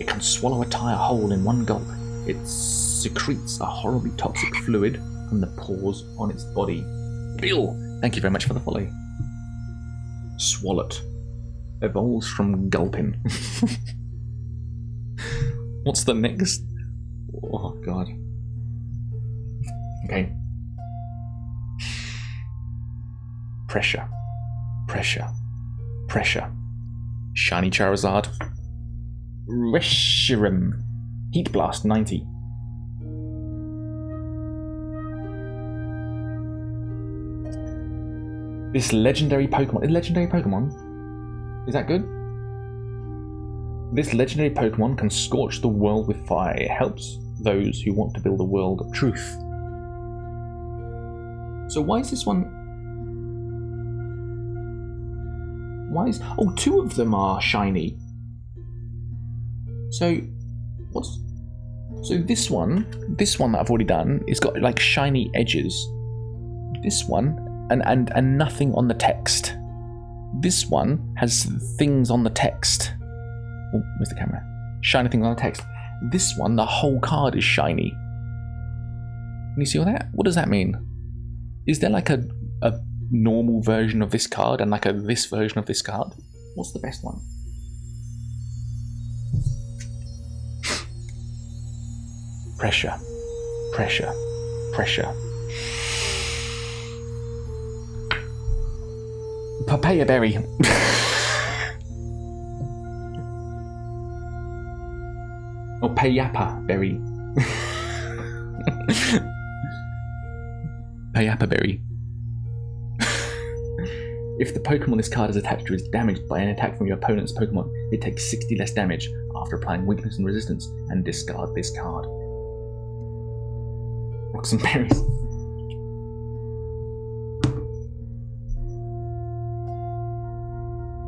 It can swallow a tire whole in one gulp. It secretes a horribly toxic fluid from the pores on its body. Bill, thank you very much for the follow. Swallowed. Evolves from gulping. What's the next? Oh god. Okay. Pressure. Pressure. Pressure. Shiny Charizard. Reshiram. Heat Blast 90. This legendary Pokemon. Legendary Pokemon? Is that good? This legendary Pokemon can scorch the world with fire. It helps those who want to build a world of truth. So why is this one... Why is... Oh, 2 of them are shiny. So, what's... So this one that I've already done, is got like shiny edges. This one, and nothing on the text. This one has things on the text. Oh, where's the camera? Shiny things on the text. This one, the whole card is shiny. Can you see all that? What does that mean? Is there like a normal version of this card and like this version of this card? What's the best one? Pressure. Pressure. Pressure. Papaya Berry. Or Payapa Berry. Payapa Berry. If the Pokemon this card is attached to is damaged by an attack from your opponent's Pokemon, it takes 60 less damage after applying weakness and resistance, and discard this card. Rocks and berries.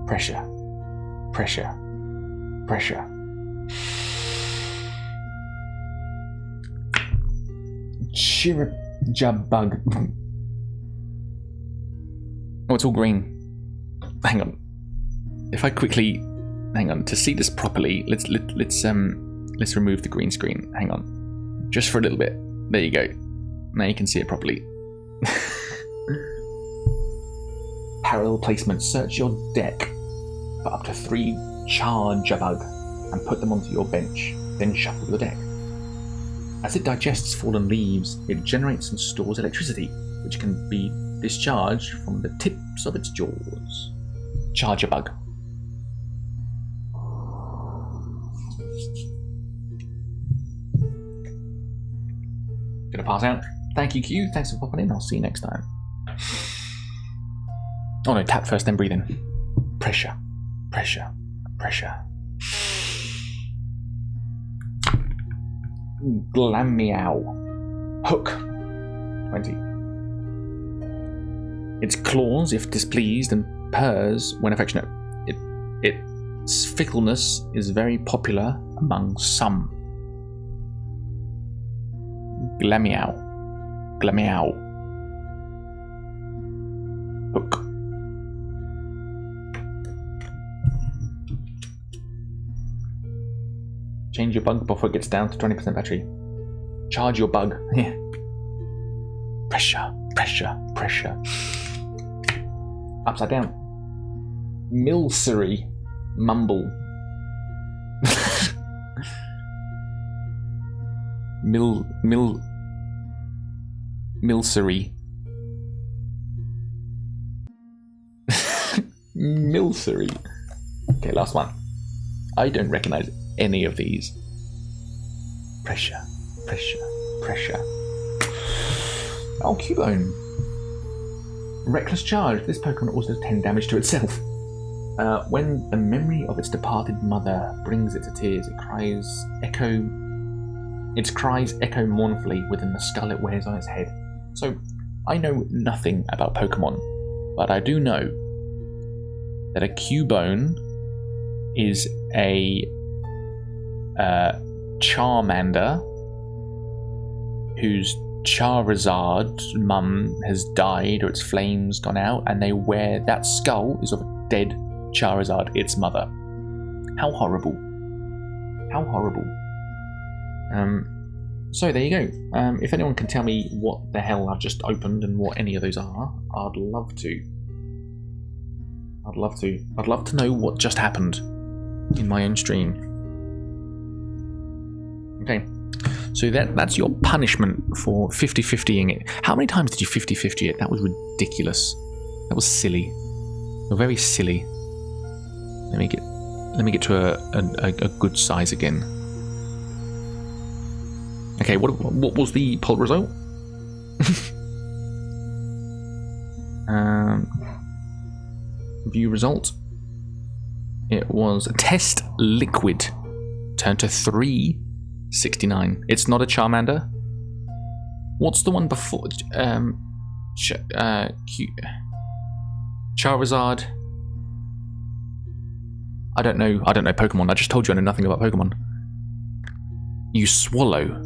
Pressure. Pressure. Pressure. Chirrupjabug. Oh, it's all green. Hang on. If I quickly... Hang on. To see this properly, let's remove the green screen. Hang on. Just for a little bit. There you go. Now you can see it properly. Parallel placement. Search your deck for up to 3 Charjabug and put them onto your bench. Then shuffle your deck. As it digests fallen leaves, it generates and stores electricity, which can be discharged from the tips of its jaws. Charjabug. Gonna pass out. Thank you, Q. Thanks for popping in. I'll see you next time. Oh no, tap first, then breathe in. Pressure. Pressure. Pressure. Glameow. Hook. 20. Its claws, if displeased, and purrs when affectionate. Its fickleness is very popular among some. Glameow. Glameow. Hook. Change your bug before it gets down to 20% battery. Charge your bug. Pressure, pressure, pressure. Upside down. Milcery. Mumble. Milcery. Milcery. Okay, last one. I don't recognize any of these. Pressure, pressure, pressure. Oh, Cubone. Reckless Charge. This Pokemon also does 10 damage to itself. When the memory of its departed mother brings it to tears, its cries echo mournfully within the skull it wears on its head. So, I know nothing about Pokemon, but I do know that a Cubone is a Charmander whose Charizard's mum has died or its flame's gone out, and they wear that skull is of a dead Charizard, its mother. How horrible. How horrible. So there you go. If anyone can tell me what the hell I've just opened and what any of those are, I'd love to. I'd love to know what just happened in my own stream. Okay. So that's your punishment for 50-50ing it. How many times did you 50-50 it? That was ridiculous. That was silly. You're very silly. Let me get to a good size again. Okay, what was the poll result? View result. It was test liquid. Turned to 369. It's not a Charmander. What's the one before? Charizard. I don't know Pokemon. I just told you I know nothing about Pokemon. You swallow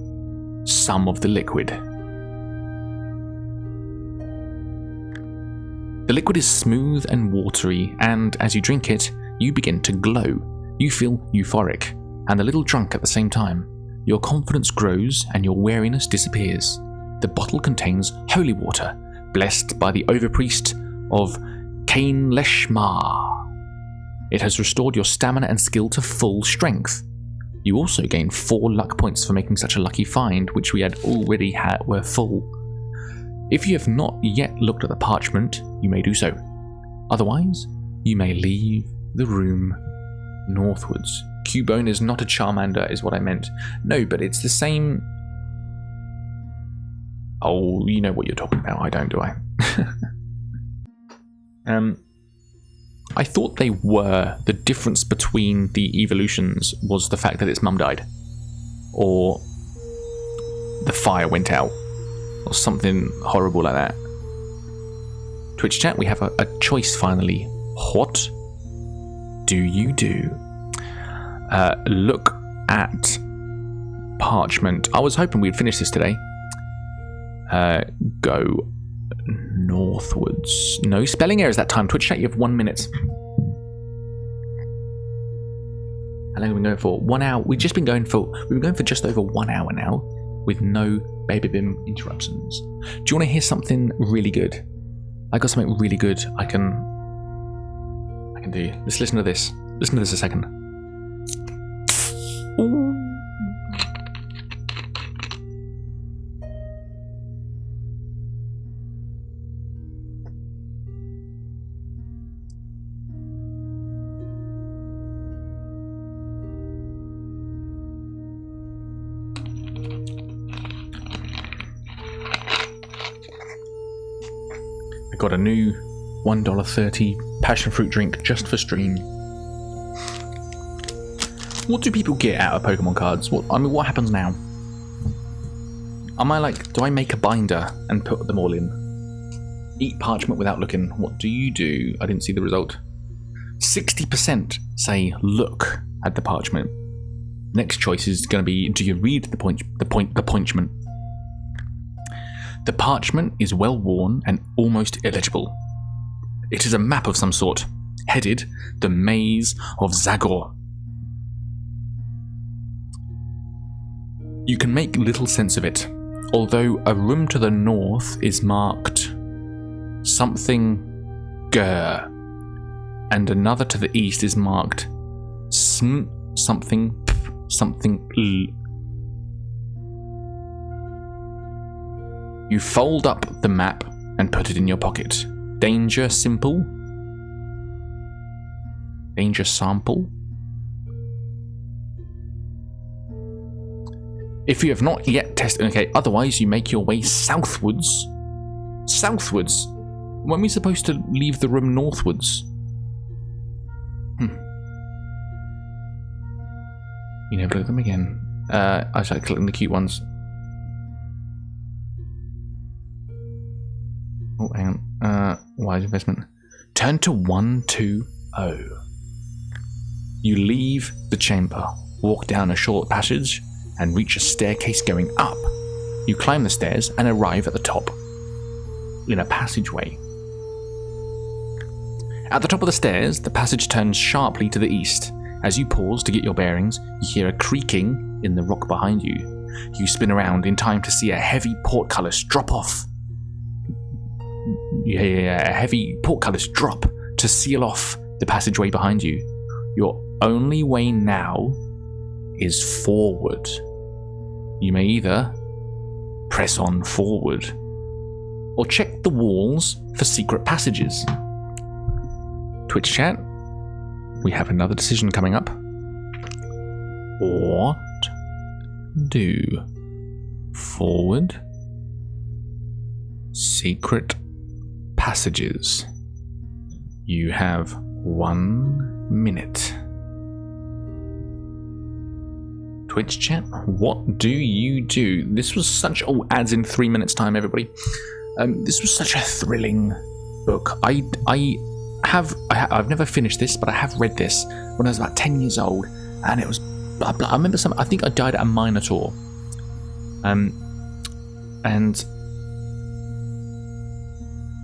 some of the liquid. The liquid is smooth and watery, and as you drink it, you begin to glow. You feel euphoric, and a little drunk at the same time. Your confidence grows, and your wariness disappears. The bottle contains holy water, blessed by the overpriest of Cain Leshmar. It has restored your stamina and skill to full strength. You also gain 4 luck points for making such a lucky find, which we had already were full. If you have not yet looked at the parchment, you may do so. Otherwise, you may leave the room northwards. Cubone is not a Charmander, is what I meant. No, but it's the same... Oh, you know what you're talking about. I don't, do I? I thought they were. The difference between the evolutions was the fact that its mum died. Or the fire went out. Or something horrible like that. Twitch chat, we have a choice finally. What do you do? Look at parchment. I was hoping we'd finish this today. Go northwards. No spelling errors that time. Twitch chat, you have 1 minute. How long have we been going for? 1 hour. We've been going for just over 1 hour now, with no baby bim interruptions. Do you want to hear something really good? I got something really good I can do. Let's listen to this. Listen to this a second. Ooh. Got a new $1.30 passion fruit drink just for stream. What do people get out of Pokemon cards? What happens now? Am I like, do I make a binder and put them all in? Eat parchment without looking. What do you do? I didn't see the result. 60% say look at the parchment. Next choice is going to be, do you read the parchment? The parchment is well worn and almost illegible. It is a map of some sort, headed the Maze of Zagor. You can make little sense of it, although a room to the north is marked something Gur, and another to the east is marked something L. You fold up the map and put it in your pocket. Danger simple? Danger sample? If you have not yet tested... Okay, otherwise you make your way southwards. Southwards? When are we supposed to leave the room northwards? You never look at them again. I started clicking the cute ones. Oh, hang on. Wise investment. Turn to 1, 2, Oh. You leave the chamber, walk down a short passage, and reach a staircase going up. You climb the stairs and arrive at the top, in a passageway. At the top of the stairs, the passage turns sharply to the east. As you pause to get your bearings, you hear a creaking in the rock behind you. You spin around in time to see a heavy portcullis drop off. You hear a heavy portcullis drop to seal off the passageway behind you. Your only way now is forward. You may either press on forward or check the walls for secret passages. Twitch chat, we have another decision coming up. What do? Forward, secret passages. You have 1 minute. Twitch chat, what do you do? This was such... Oh, ads in 3 minutes time, everybody. This was such a thrilling book. I've never finished this, but I have read this when I was about 10 years old, and it was... I remember I think I died at a Minotaur. And...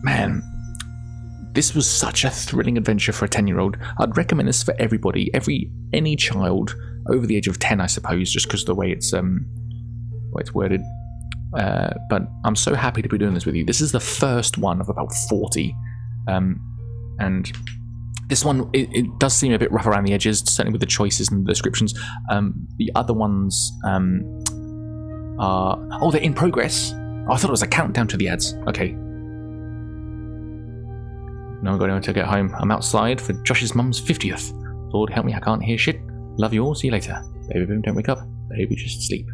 Man, this was such a thrilling adventure for a 10-year-old. I'd recommend this for everybody, any child over the age of 10, I suppose, just because of the way it's worded. But I'm so happy to be doing this with you. This is the first one of about 40, and this one it does seem a bit rough around the edges, certainly with the choices and the descriptions. The other ones are they're in progress. Oh, I thought it was a countdown to the ads. Okay. No, I've got anyone to get home. I'm outside for Josh's mum's 50th. Lord help me, I can't hear shit. Love you all. See you later. Baby boom, don't wake up. Baby, just sleep.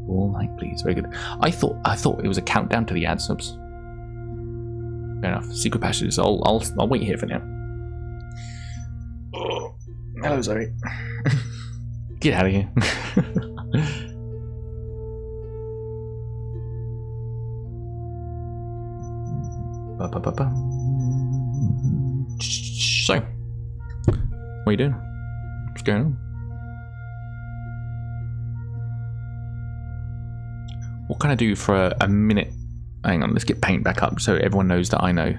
All night, please. Very good. I thought it was a countdown to the ads. Oops. Fair enough. Secret passages. I'll wait here for now. Oh. Hello, Zoe. Get out of here. So, what are you doing? What's going on? What can I do for a minute? Hang on, let's get paint back up so everyone knows that I know.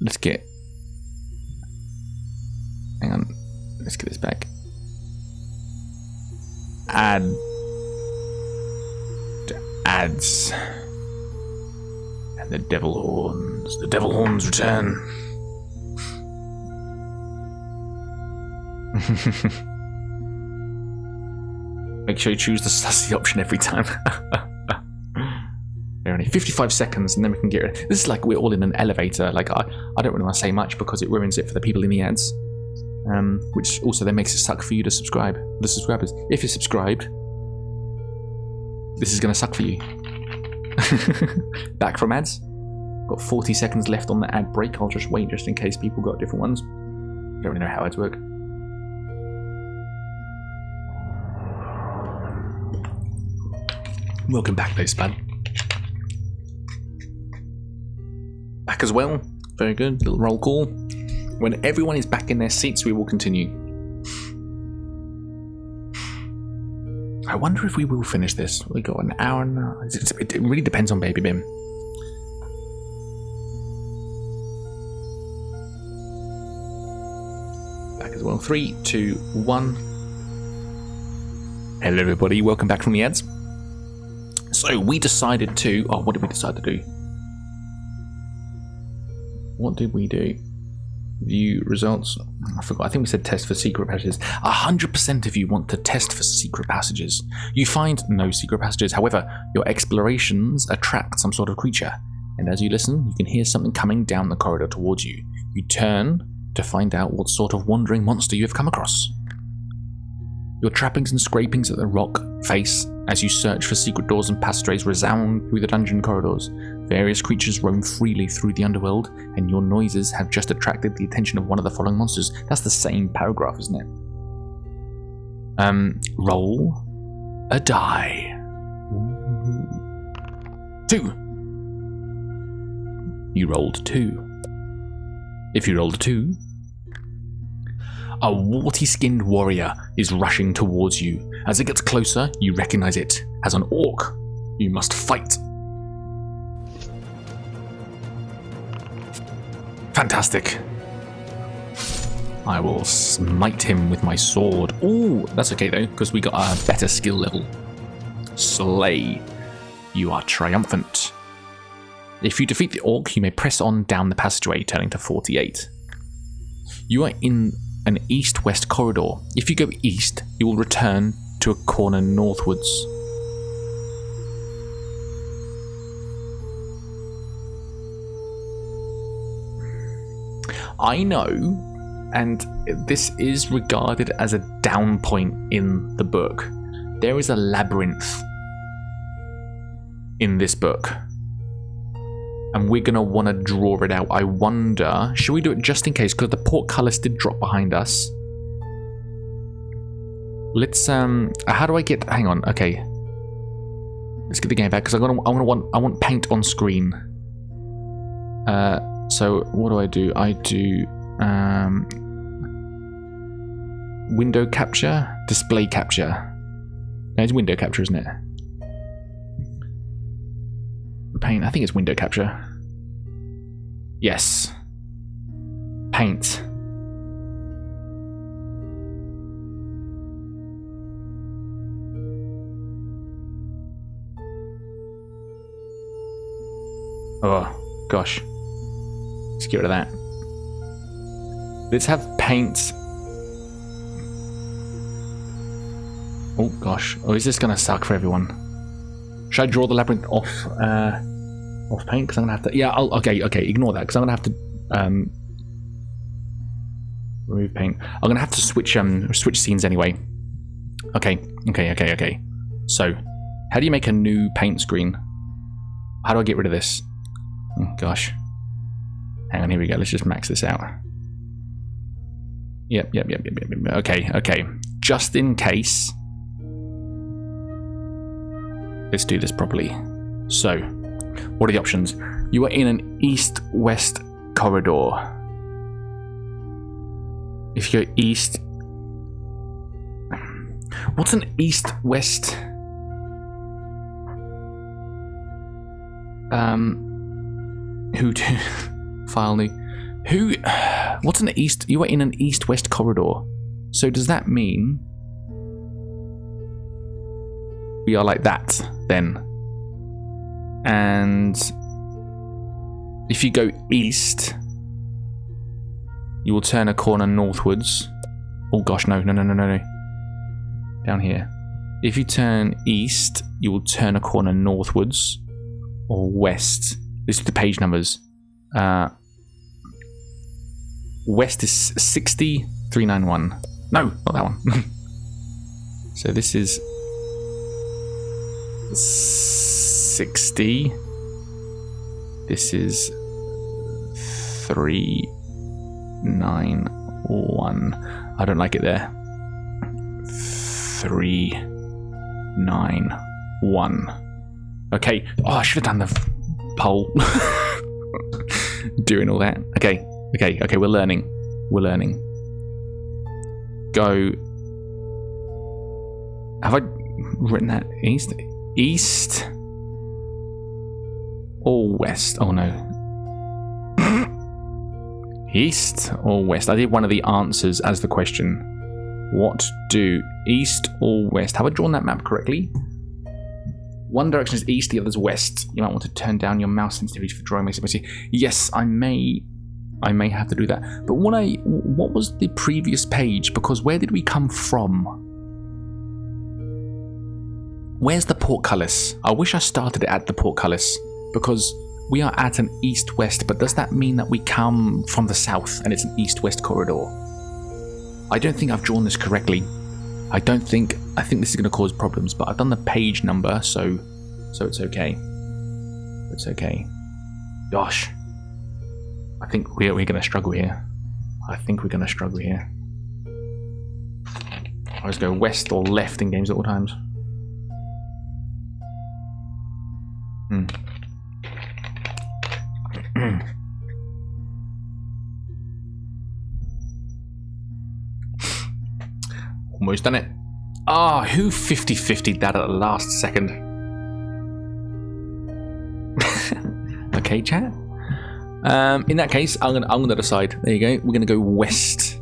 Let's get... Hang on, let's get this back. Ads. And the devil horns. The devil horns return. Make sure you choose the sussy option every time. There are only 55 seconds and then we can get rid. This is like we're all in an elevator. Like I don't really want to say much because it ruins it for the people in the ads. Which also then makes it suck for you to subscribe. The subscribers. If you're subscribed, this is going to suck for you. Back from ads. Got 40 seconds left on the ad break. I'll just wait just in case people got different ones. Don't really know how ads work. Welcome back, though, Spud. Back as well. Very good. Little roll call. When everyone is back in their seats, we will continue. I wonder if we will finish this. We got an hour and it really depends on Baby Bim. Back as well. 3, 2, 1. Hello, everybody. Welcome back from the ads. So we decided to... Oh, what did we decide to do? What did we do? View results. I forgot. I think we said test for secret passages. 100% of you want to test for secret passages. You find no secret passages. However, your explorations attract some sort of creature. And as you listen, you can hear something coming down the corridor towards you. You turn to find out what sort of wandering monster you have come across. Your trappings and scrapings at the rock face as you search for secret doors and passageways resound through the dungeon corridors. Various creatures roam freely through the underworld, and your noises have just attracted the attention of one of the following monsters. That's the same paragraph, isn't it? Roll a die. 2. You rolled 2. If you rolled a 2, a warty-skinned warrior is rushing towards you. As it gets closer, you recognize it as an orc. You must fight. Fantastic. I will smite him with my sword. Ooh, that's okay though, because we got a better skill level. Slay. You are triumphant. If you defeat the orc, you may press on down the passageway, turning to 48. You are in an east-west corridor. If you go east, you will return to a corner northwards. I know, and this is regarded as a down point in the book. There is a labyrinth in this book, and we're going to want to draw it out. I wonder, should we do it just in case? Because the portcullis did drop behind us. Let's, how do I get, hang on, okay. Let's get the game back, because I want paint on screen. So what do? I do window capture, display capture. No, it's window capture, isn't it? Paint, I think it's window capture. Yes. Paint. Oh, gosh. Let's get rid of that. Let's have paint. Oh gosh. Oh, is this gonna suck for everyone? Should I draw the labyrinth off paint? Because I'm gonna have to. Yeah. Okay. Ignore that. Because I'm gonna have to remove paint. I'm gonna have to switch scenes anyway. Okay. So, how do you make a new paint screen? How do I get rid of this? Oh, gosh. Hang on, here we go. Let's just max this out. Yep. Okay. Just in case. Let's do this properly. So, what are the options? You are in an east-west corridor. If you go east... What's an east-west... File new. What's an east? You are in an east-west corridor. So does that mean we are like that then? And if you go east, you will turn a corner northwards. Oh gosh, no. Down here. If you turn east, you will turn a corner northwards or west. This is the page numbers. West is 60391. No, not that one. So this is 60. This is 391. I don't like it there. 391. Okay. Oh, I should have done the poll. Doing all that. Okay. We're learning. Go. Have I written that east? East or west? Oh no. East or west? I did one of the answers as the question. What do east or west? Have I drawn that map correctly? One direction is east, the other is west. You might want to turn down your mouse sensitivity for drawing. Yes, I may have to do that. But what was the previous page? Because where did we come from? Where's the portcullis? I wish I started at the portcullis, because we are at an east-west, but does that mean that we come from the south and it's an east-west corridor? I don't think I've drawn this correctly. I think this is going to cause problems, but I've done the page number, so it's okay. It's okay. Gosh. I think we're going to struggle here. I always go west or left in games at all times. Almost done it. Ah, who 50-50'd that at the last second? Okay, chat. In that case, I'm gonna decide. There you go. We're gonna go west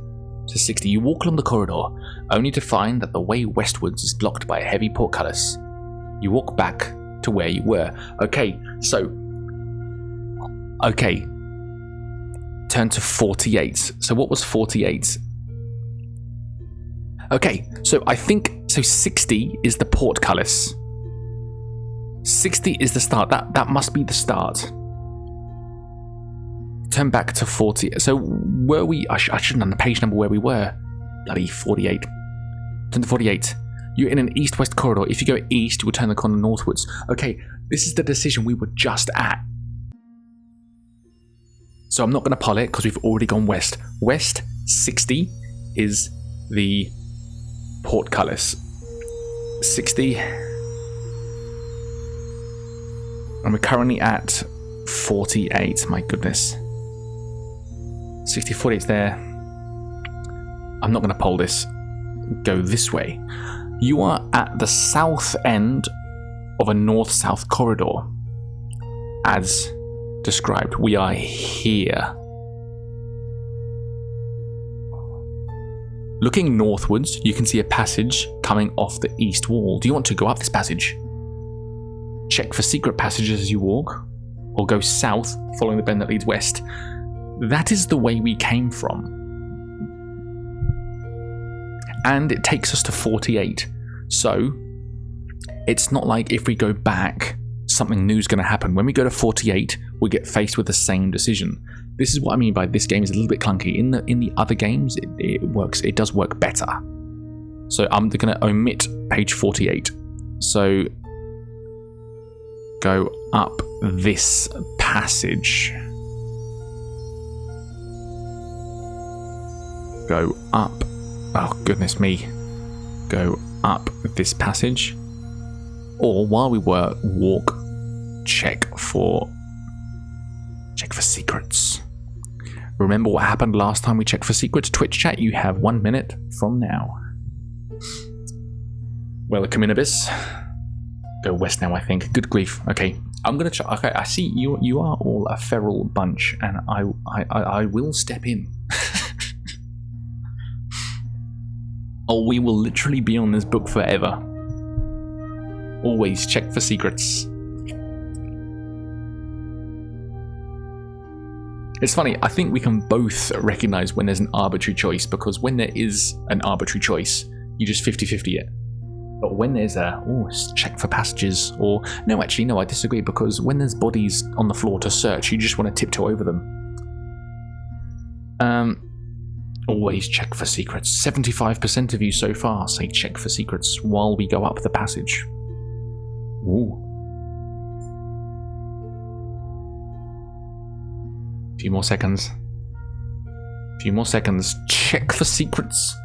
to 60. You walk along the corridor, only to find that the way westwards is blocked by a heavy portcullis. You walk back to where you were. Okay, so... Okay. Turn to 48. So what was 48? Okay, so I think... So 60 is the portcullis. 60 is the start. That must be the start. Turn back to 40. So were we... I shouldn't have the page number where we were. Bloody 48. Turn to 48. You're in an east-west corridor. If you go east, you will turn the corner northwards. Okay, this is the decision we were just at. So I'm not going to pull it because we've already gone west. West 60 is the portcullis. 60. And we're currently at 48. My goodness. 60, 48 there. I'm not going to pull this. Go this way. You are at the south end of a north-south corridor. As described, we are here. Looking northwards, you can see a passage coming off the east wall. Do you want to go up this passage? Check for secret passages as you walk, or go south, following the bend that leads west. That is the way we came from. And it takes us to 48. So, it's not like if we go back, something new is going to happen. When we go to 48, we get faced with the same decision. This is what I mean by this game is a little bit clunky. In the other games, it works. It does work better. So I'm going to omit page 48. So go up this passage. Go up. Oh, goodness me. Go up this passage. Or while we walk, check for secrets. Remember what happened last time we checked for secrets? Twitch chat, you have 1 minute from now. Welcome in, Abyss. Go west now, I think. Good grief. Okay, I'm gonna try. Okay, I see you are all a feral bunch, and I will step in. Oh, we will literally be on this book forever. Always check for secrets. It's funny, I think we can both recognize when there's an arbitrary choice, because when there is an arbitrary choice, you just 50-50 it. But when there's check for passages, or no, actually, no, I disagree, because when there's bodies on the floor to search, you just want to tiptoe over them. Always check for secrets. 75% of you so far say check for secrets while we go up the passage. Ooh. Few more seconds. Few more seconds. Check for secrets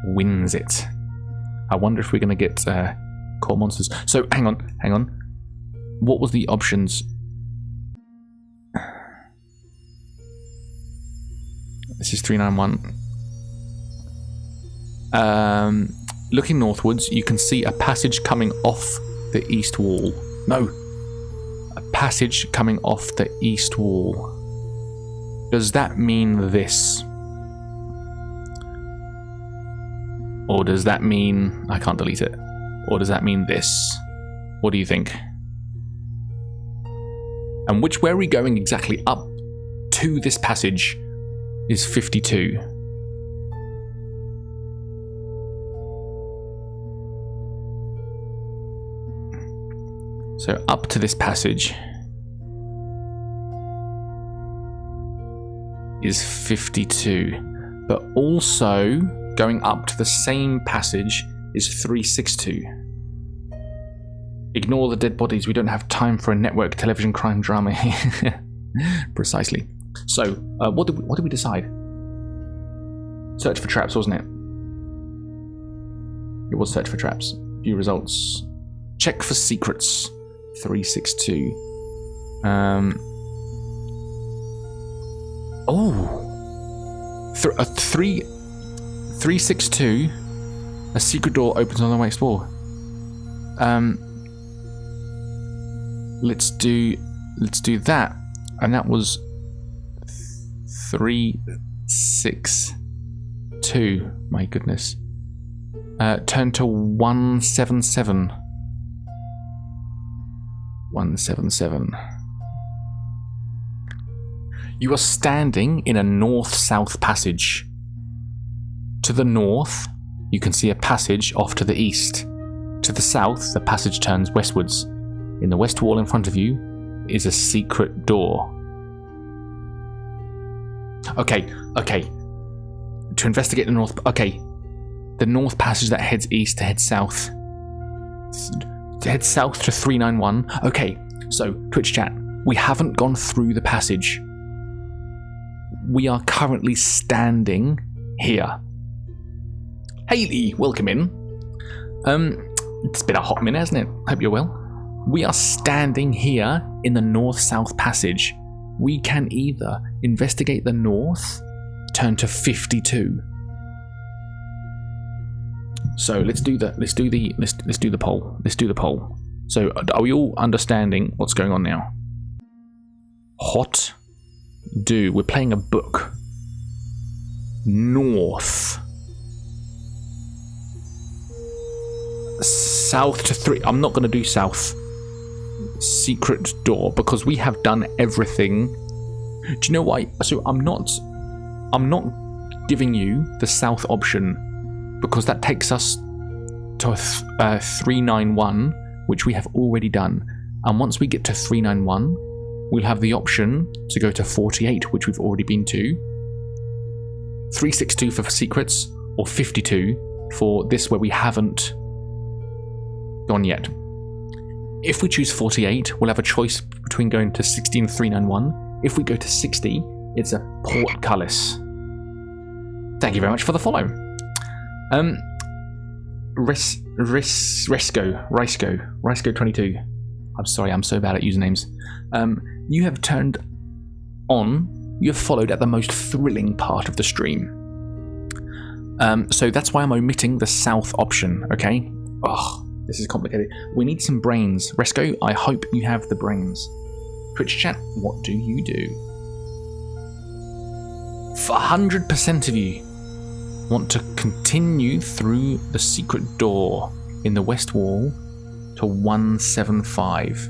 wins it. I wonder if we're going to get core monsters. So, hang on. What was the options? This is 391. Looking northwards, you can see a passage coming off the east wall. No. A passage coming off the east wall. Does that mean this? Or does that mean... I can't delete it. Or does that mean this? What do you think? And where are we going exactly up to this passage is 52. So up to this passage is 52. But also going up to the same passage is 362. Ignore the dead bodies. We don't have time for a network television crime drama. Precisely. So, what did we decide? Search for traps, wasn't it? It was search for traps. View results. Check for secrets. 362. 362. A secret door opens on the next wall. Let's do that. And that was 362. My goodness. Turn to 177. 177. You are standing in a north-south passage. To the north, you can see a passage off to the east. To the south, the passage turns westwards. In the west wall in front of you is a secret door. Okay. To investigate the north... Okay. The north passage that heads east to head south. To head south to 391. Okay, so, Twitch chat. We haven't gone through the passage. We are currently standing here. Hayley, welcome in. It's been a hot minute, hasn't it? Hope you're well. We are standing here in the north-south passage. We can either investigate the north, turn to 52. So let's do the poll. Let's do the poll. So are we all understanding what's going on now? We're playing a book. North. South to 3. I'm not going to do south. Secret door, because we have done everything. Do you know why? So I'm not giving you the south option because that takes us to 391, which we have already done. And once we get to 391, we'll have the option to go to 48, which we've already been to. 362 for secrets, or 52 for this where we haven't gone yet. If we choose 48, we'll have a choice between going to 60 and 391. If we go to 60, it's a portcullis. Thank you very much for the follow. Risco 22. I'm sorry, I'm so bad at usernames. You have followed at the most thrilling part of the stream. So that's why I'm omitting the south option, okay? Oh, this is complicated. We need some brains. Resco, I hope you have the brains. Twitch chat, what do you do? 100% of you want to continue through the secret door in the west wall to 175.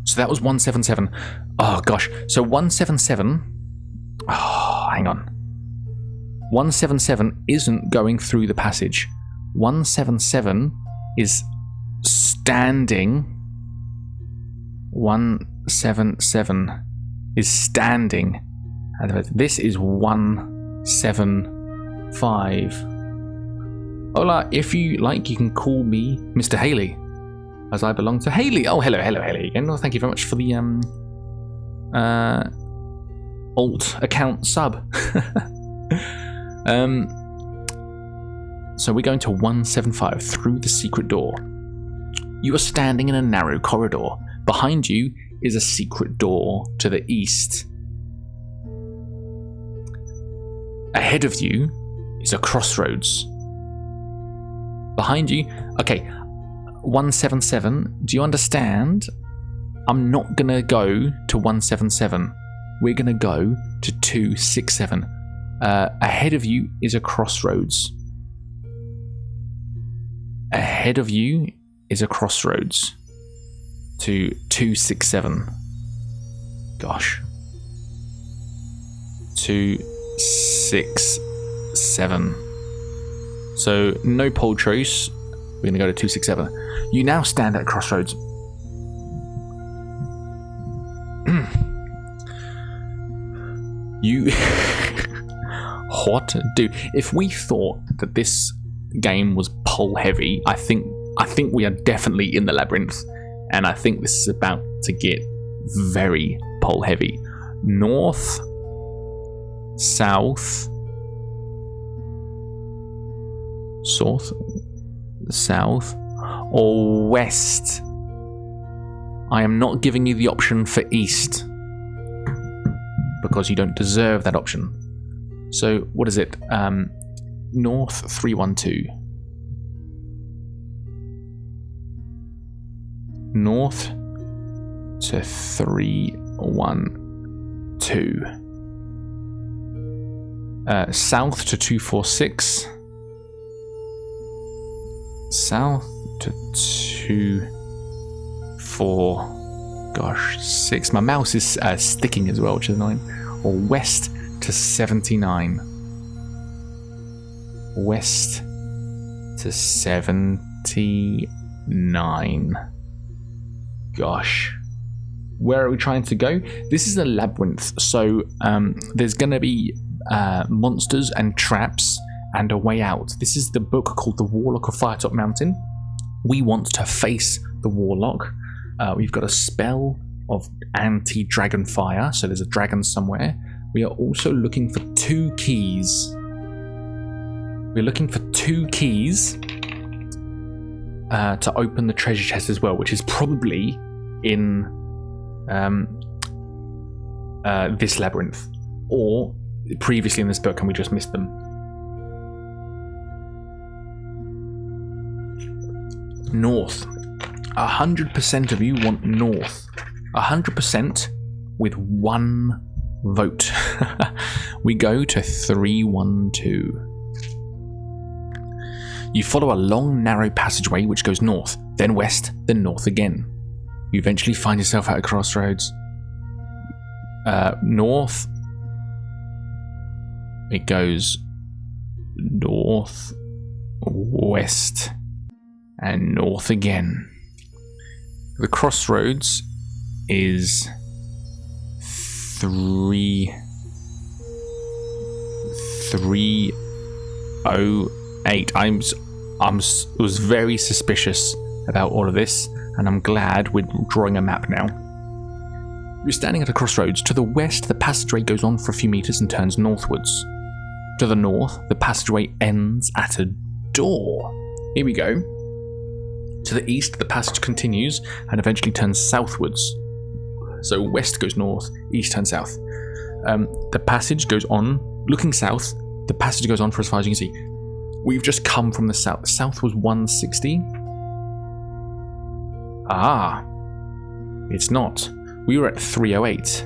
So that was 177. Oh gosh. So 177. Oh, hang on. 177 isn't going through the passage. 177 is standing. 177 is standing. This is 175. Hola, if you like, you can call me Mr. Haley, as I belong to Haley. Oh, hello, Haley again. Well, thank you very much for the alt account sub. So we're going to 175 through the secret door. You are standing in a narrow corridor. Behind you is a secret door to the east. Ahead of you is a crossroads. Behind you, okay, 177, do you understand? I'm not gonna go to 177. We're gonna go to 267. Ahead of you is a crossroads. Ahead of you is a crossroads to 267. Gosh. 267. So no poll choice. We're going to go to 267. You now stand at a crossroads. You... What? Dude, if we thought that this game was poll heavy, I think we are definitely in the labyrinth. And I think this is about to get very poll heavy. North, south, south, or west. I am not giving you the option for east because you don't deserve that option. So what is it? North 312. North to 312. South to 246. South to 246. My mouse is sticking as well, which is annoying. Or west to 79. West to 79. Gosh. Where are we trying to go? This is a labyrinth, so there's going to be monsters and traps and a way out. This is the book called The Warlock of Firetop Mountain. We want to face the Warlock. We've got a spell of anti-dragon fire, so there's a dragon somewhere. We are also looking for 2 keys. We're looking for 2 keys to open the treasure chest as well, which is probably in this labyrinth, or previously in this book and we just missed them. North. 100% of you want north. 100% with 1 vote. We go to 312. You follow a long, narrow passageway which goes north, then west, then north again. You eventually find yourself at a crossroads. North. It goes north, west, and north again. The crossroads is 308. I was very suspicious about all of this, and I'm glad we're drawing a map now. You're standing at a crossroads. To the west, the passageway goes on for a few meters and turns northwards. To the north, the passageway ends at a door. Here we go. To the east, the passage continues and eventually turns southwards. So west goes north, east turns south. The passage goes on, looking south, the passage goes on for as far as you can see. We've just come from the south. South was 160. Ah, it's not. We were at 308.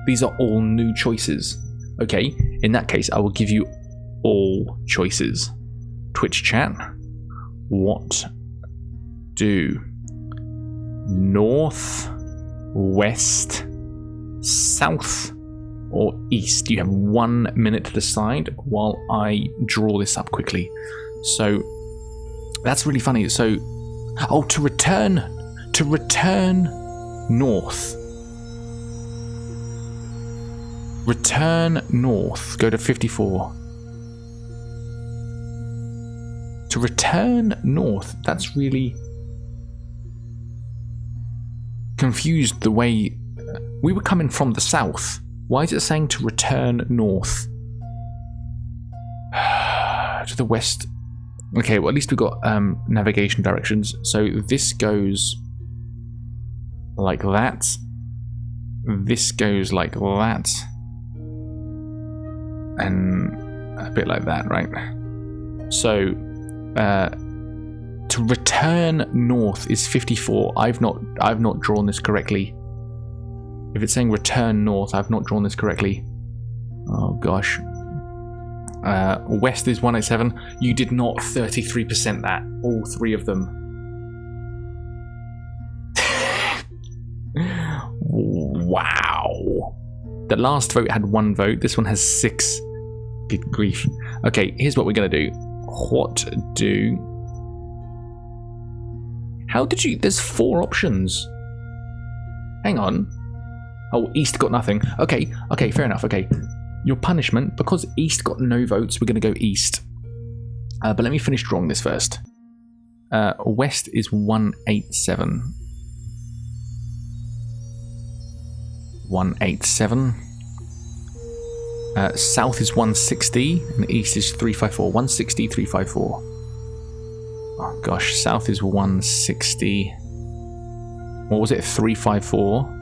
These are all new choices. Okay, in that case, I will give you all choices. Twitch chat. What do north, west, south, or east? You have 1 minute to decide while I draw this up quickly. So that's really funny. So, oh, to return north. Return north. Go to 54. To return north. That's really confused the way we were coming from the south. Why is it saying to return north? To the west. Okay, well at least we've got navigation directions. So this goes like that. This goes like that. And a bit like that, right? So to return north is 54. I've not drawn this correctly. If it's saying return north, I've not drawn this correctly. Oh gosh. West is 187. You did not 33% that. All 3 of them. Wow. The last vote had 1 vote. This one has 6. Good grief. Okay, here's what we're going to do. How did you... There's 4 options. Hang on. Oh, East got nothing. Okay, fair enough. Okay. Your punishment, because East got no votes, we're going to go East. But let me finish drawing this first. West is 187. 187. South is 160, and East is 354. 160, 354. Oh gosh, South is 160. What was it? 354.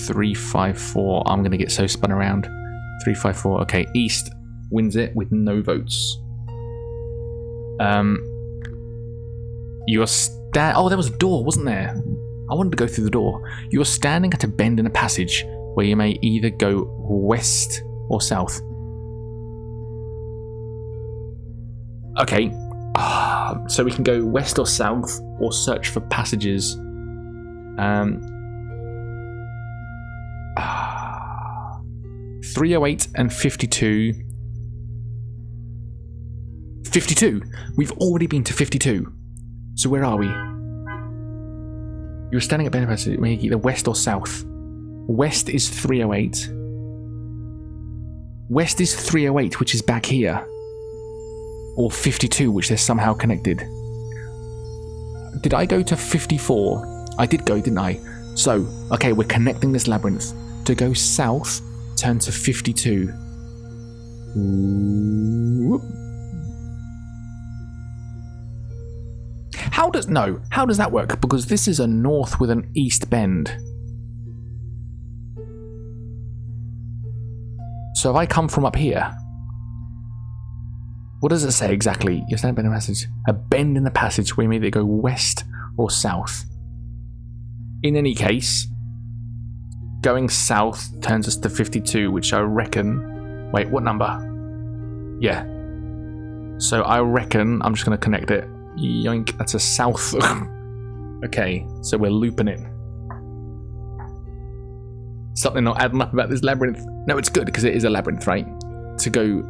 354. I'm going to get so spun around. 354. Okay, East wins it with no votes. You're oh, there was a door, wasn't there? I wanted to go through the door. You're standing at a bend in a passage where you may either go west or south. Okay, so we can go west or south or search for passages. 308 and 52. 52. We've already been to 52. So where are we? You're standing at bend in a passage, either west or south. West is 308. West is 308, which is back here. Or 52, which they're somehow connected. Did I go to 54? I did go, didn't I? So, okay, we're connecting this labyrinth. To go south, turn to 52. Whoop. How does that work? Because this is a north with an east bend. So if I come from up here, what does it say exactly? You're standing in a passage. A bend in the passage where you may either go west or south. In any case, going south turns us to 52, which I reckon... Wait, what number? Yeah. So I reckon I'm just going to connect it. Yoink, that's a south. Okay, so we're looping it. Something not adding up about this labyrinth. No, it's good because it is a labyrinth, right? To go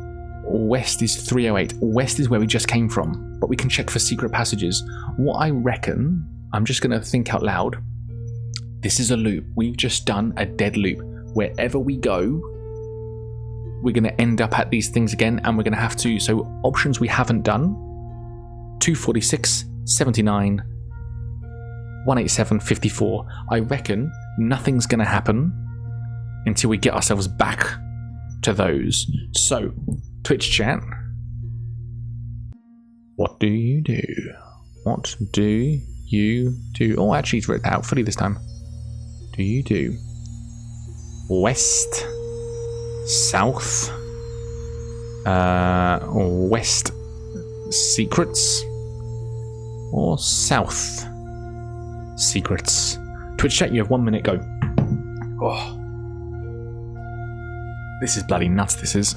west is 308. West is where we just came from, but we can check for secret passages. What I reckon, I'm just going to think out loud. This is a loop. We've just done a dead loop. Wherever we go, we're going to end up at these things again, and we're going to have to... So options we haven't done. 246, 79, 187, 54. I reckon nothing's going to happen until we get ourselves back to those. So, Twitch chat. What do you do? What do you do? Oh, actually, it's written out fully this time. Do you do west, south, west secrets, or south secrets? Twitch chat, you have 1 minute, go. Oh. This is bloody nuts, this is.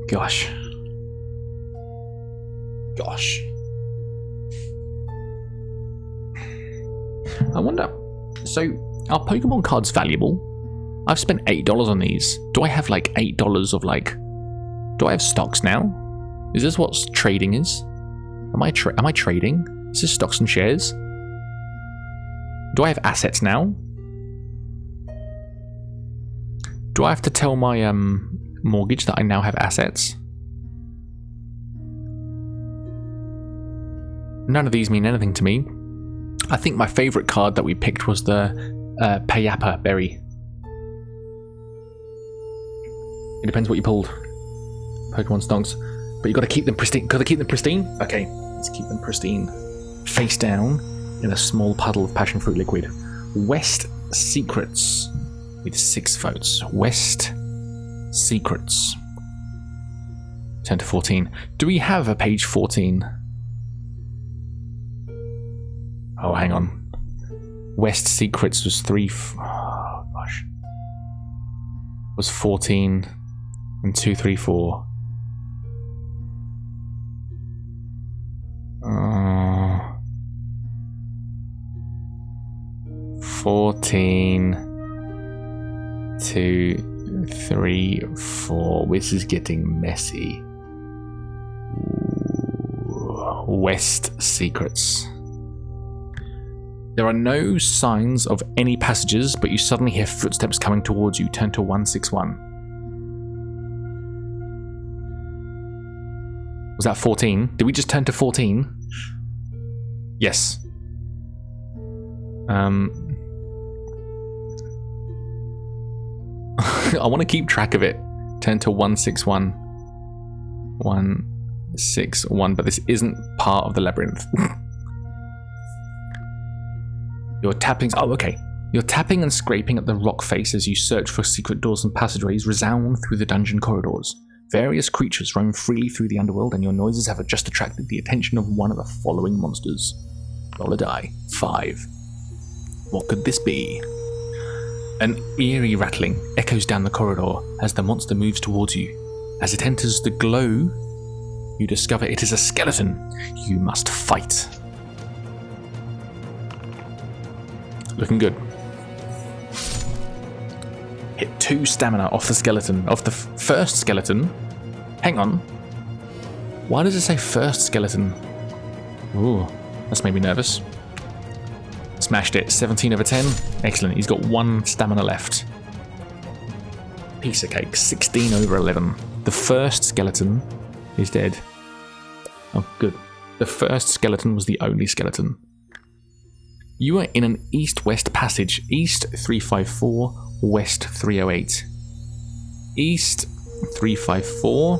Gosh. I wonder, so are Pokemon cards valuable? I've spent $8 on these. Do I have like $8 of like, do I have stocks now? Is this what trading is? Am I trading? Is this stocks and shares? Do I have assets now? Do I have to tell my mortgage that I now have assets? None of these mean anything to me. I think my favourite card that we picked was the Payappa berry. It depends what you pulled. Pokemon stonks. But you got to keep them pristine. Got to keep them pristine? Okay, let's keep them pristine. Face down in a small puddle of passion fruit liquid. West Secrets with 6 votes. West Secrets. Turn to 14. Do we have a page 14? Oh, hang on. West Secrets was 3... Oh, gosh. Was 14 and 2, 3, 4. 14, 2, 3, 4. This is getting messy. Ooh. West Secrets. There are no signs of any passages, but you suddenly hear footsteps coming towards you. Turn to 161. Was that 14? Did we just turn to 14? Yes. I want to keep track of it. Turn to 161. 161, but this isn't part of the labyrinth. Your tappings. Oh, okay. Your tapping and scraping at the rock face as you search for secret doors and passageways resound through the dungeon corridors. Various creatures roam freely through the underworld, and your noises have just attracted the attention of one of the following monsters. Roll a die. 5. What could this be? An eerie rattling echoes down the corridor as the monster moves towards you. As it enters the glow, you discover it is a skeleton. You must fight. Looking good. Hit 2 stamina off the skeleton. Off the first skeleton. Hang on. Why does it say first skeleton? Ooh, that's made me nervous. Smashed it. 17 over 10. Excellent. He's got 1 stamina left. Piece of cake. 16 over 11. The first skeleton is dead. Oh, good. The first skeleton was the only skeleton. You are in an east-west passage. East 354, west 308. East 354,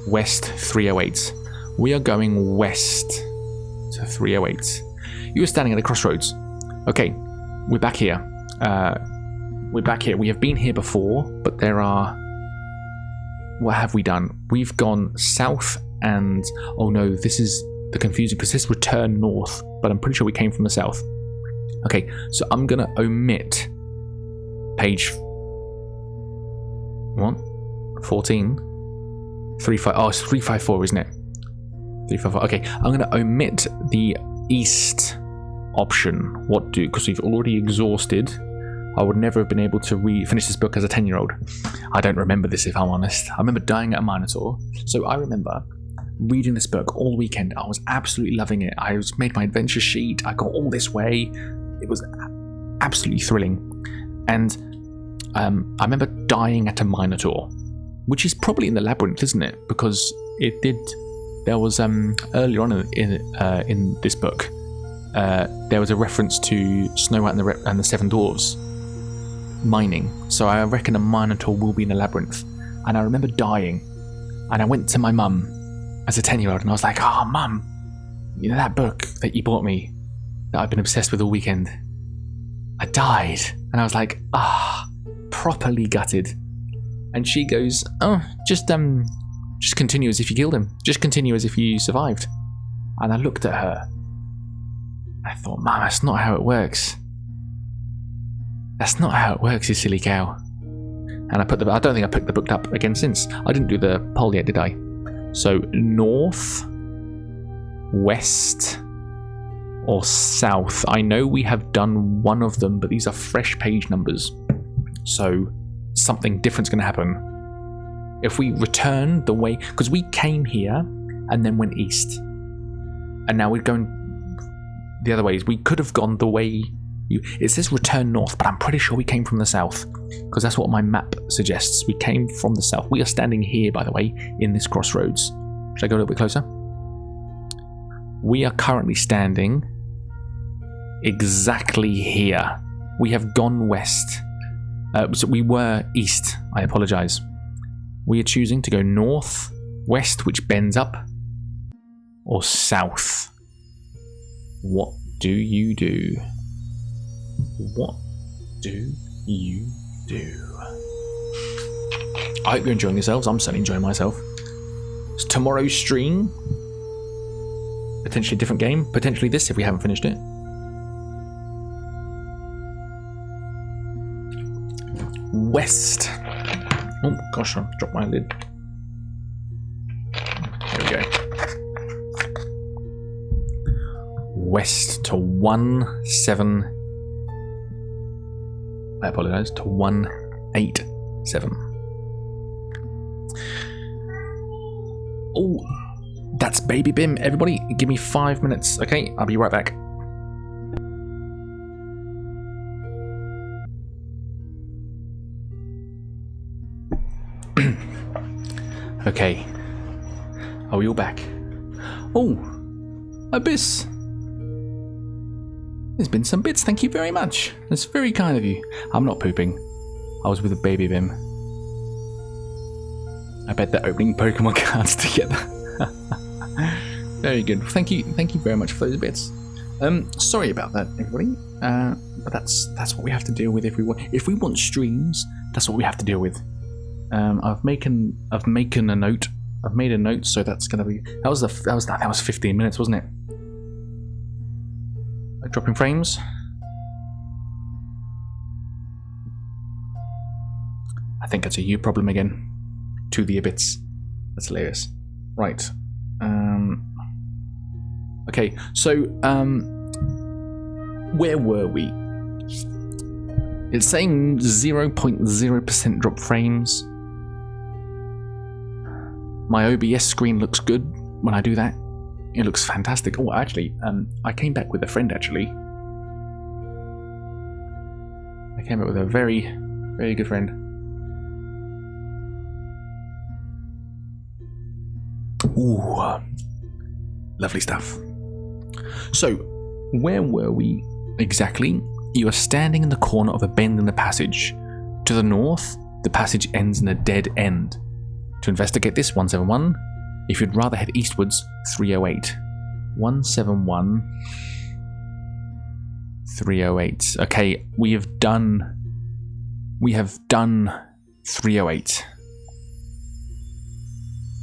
west 308. We are going west to 308. You are standing at a crossroads. Okay, we're back here. We have been here before, but there are... What have we done? We've gone south and... Oh no, this is the confusing because this return north, but I'm pretty sure we came from the south. Okay, so I'm going to omit page... What? 14? 35... Oh, it's 354, isn't it? 354. Okay, I'm going to omit the east option. What do? Because we've already exhausted... I would never have been able to finish this book as a 10-year-old. I don't remember this, if I'm honest. I remember dying at a Minotaur. So I remember reading this book all weekend. I was absolutely loving it. I made my adventure sheet. I got all this way. It was absolutely thrilling. And I remember dying at a Minotaur, which is probably in the labyrinth, isn't it? Because it did... There was earlier on in this book, there was a reference to Snow White and the Seven Dwarfs mining, so I reckon a Minotaur will be in a labyrinth. And I remember dying, and I went to my mum as a 10-year-old, and I was like, "Oh, mum, you know that book that you bought me that I've been obsessed with all weekend? I died," and I was like, properly gutted. And she goes, "Oh, just continue as if you killed him. Just continue as if you survived." And I looked at her. I thought, "Mum, that's not how it works. That's not how it works, you silly cow." And I don't think I picked the book up again since. I didn't do the poll yet, did I? So north, west, or south. I know we have done one of them, but these are fresh page numbers. So something different's going to happen. If we return the way, because we came here and then went east, and now we're going the other ways. We could have gone the way it says return north, but I'm pretty sure we came from the south, because that's what my map suggests. We came from the south. We are standing here, by the way, in this crossroads. Should I go a little bit closer? We are currently standing exactly here. We have gone west. So we were east. I apologize. We are choosing to go north, west, which bends up, or south. What do you do? What do you do? I hope you're enjoying yourselves. I'm certainly enjoying myself. It's tomorrow's stream. Potentially a different game. Potentially this if we haven't finished it. West. Oh gosh, I dropped my lid. There we go. West to 17. I apologise, to 187. Oh, that's Baby Bim. Everybody, give me 5 minutes, okay? I'll be right back. Okay. Are we all back? Oh, Abyss. There's been some bits, thank you very much. That's very kind of you. I'm not pooping. I was with a Baby Bim. I bet they're opening Pokemon cards together. Very good. Thank you very much for those bits. Sorry about that, everybody. But that's what we have to deal with if we want streams. That's what we have to deal with. I've made a note. So that's gonna be that was 15 minutes, wasn't it? Dropping frames. I think it's a you problem again. To the bits. That's hilarious. Right. Okay, so where were we? It's saying 0.0% drop frames. My OBS screen looks good when I do that. It looks fantastic. Oh, actually, I came back with a friend, actually. I came back with a very, very good friend. Ooh, lovely stuff. So, where were we exactly? You are standing in the corner of a bend in the passage. To the north, the passage ends in a dead end. To investigate this, 171. If you'd rather head eastwards, 308. 171. 308. Okay, we have done 308.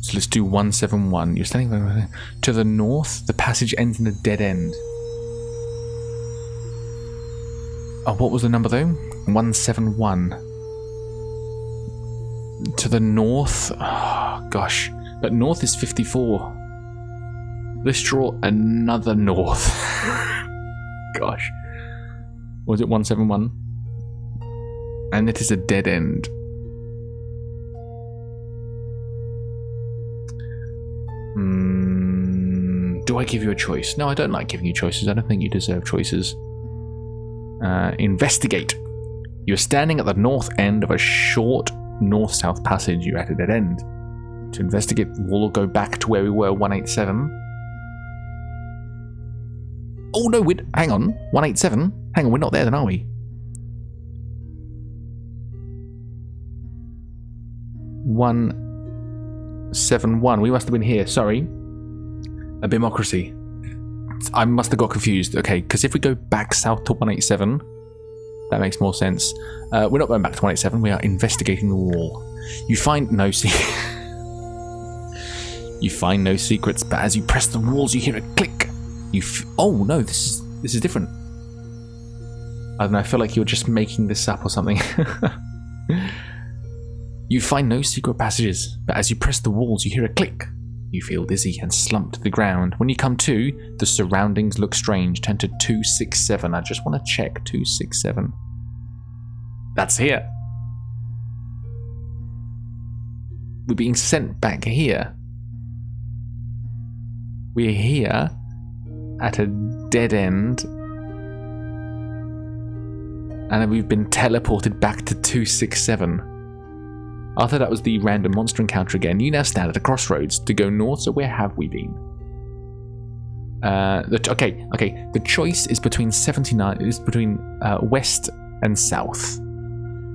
So let's do 171. You're standing to the north. The passage ends in a dead end. Oh, what was the number though? 171. To the north. Oh, gosh. But north is 54. Let's draw another north. Gosh. Was it 171? And it is a dead end. Do I give you a choice? No, I don't like giving you choices. I don't think you deserve choices. Investigate. You're standing at the north end of a short north-south passage. You're at a dead end. To investigate, we'll go back to where we were, 187. Oh no, hang on. 187? Hang on, we're not there then, are we? 171. We must have been here, sorry. A democracy. I must have got confused. Okay, because if we go back south to 187, that makes more sense. We're not going back to 187. We are investigating the wall. You find no secrets, but as you press the walls, you hear a click. Oh no, this is different. I don't know. I feel like you're just making this up or something. You find no secret passages, but as you press the walls, you hear a click. You feel dizzy and slump to the ground. When you come to, the surroundings look strange. Turn to 267. I just want to check 267. That's here. We're being sent back here. We're here at a dead end. And we've been teleported back to 267. After that was the random monster encounter again, you now stand at a crossroads. To go north, so where have we been? Okay. The choice is between 79. It is between west and south.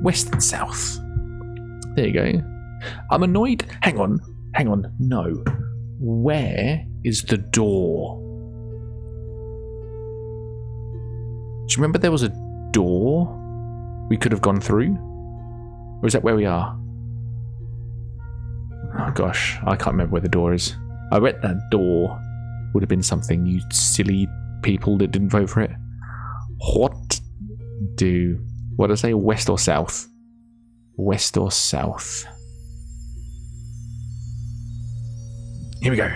West and south. There you go. I'm annoyed. Hang on. No. Where is the door? Do you remember there was a door we could have gone through? Or is that where we are? Oh gosh, I can't remember where the door is. I bet that door would have been something, you silly people that didn't vote for it. What did I say? West or south? West or south? Here we go.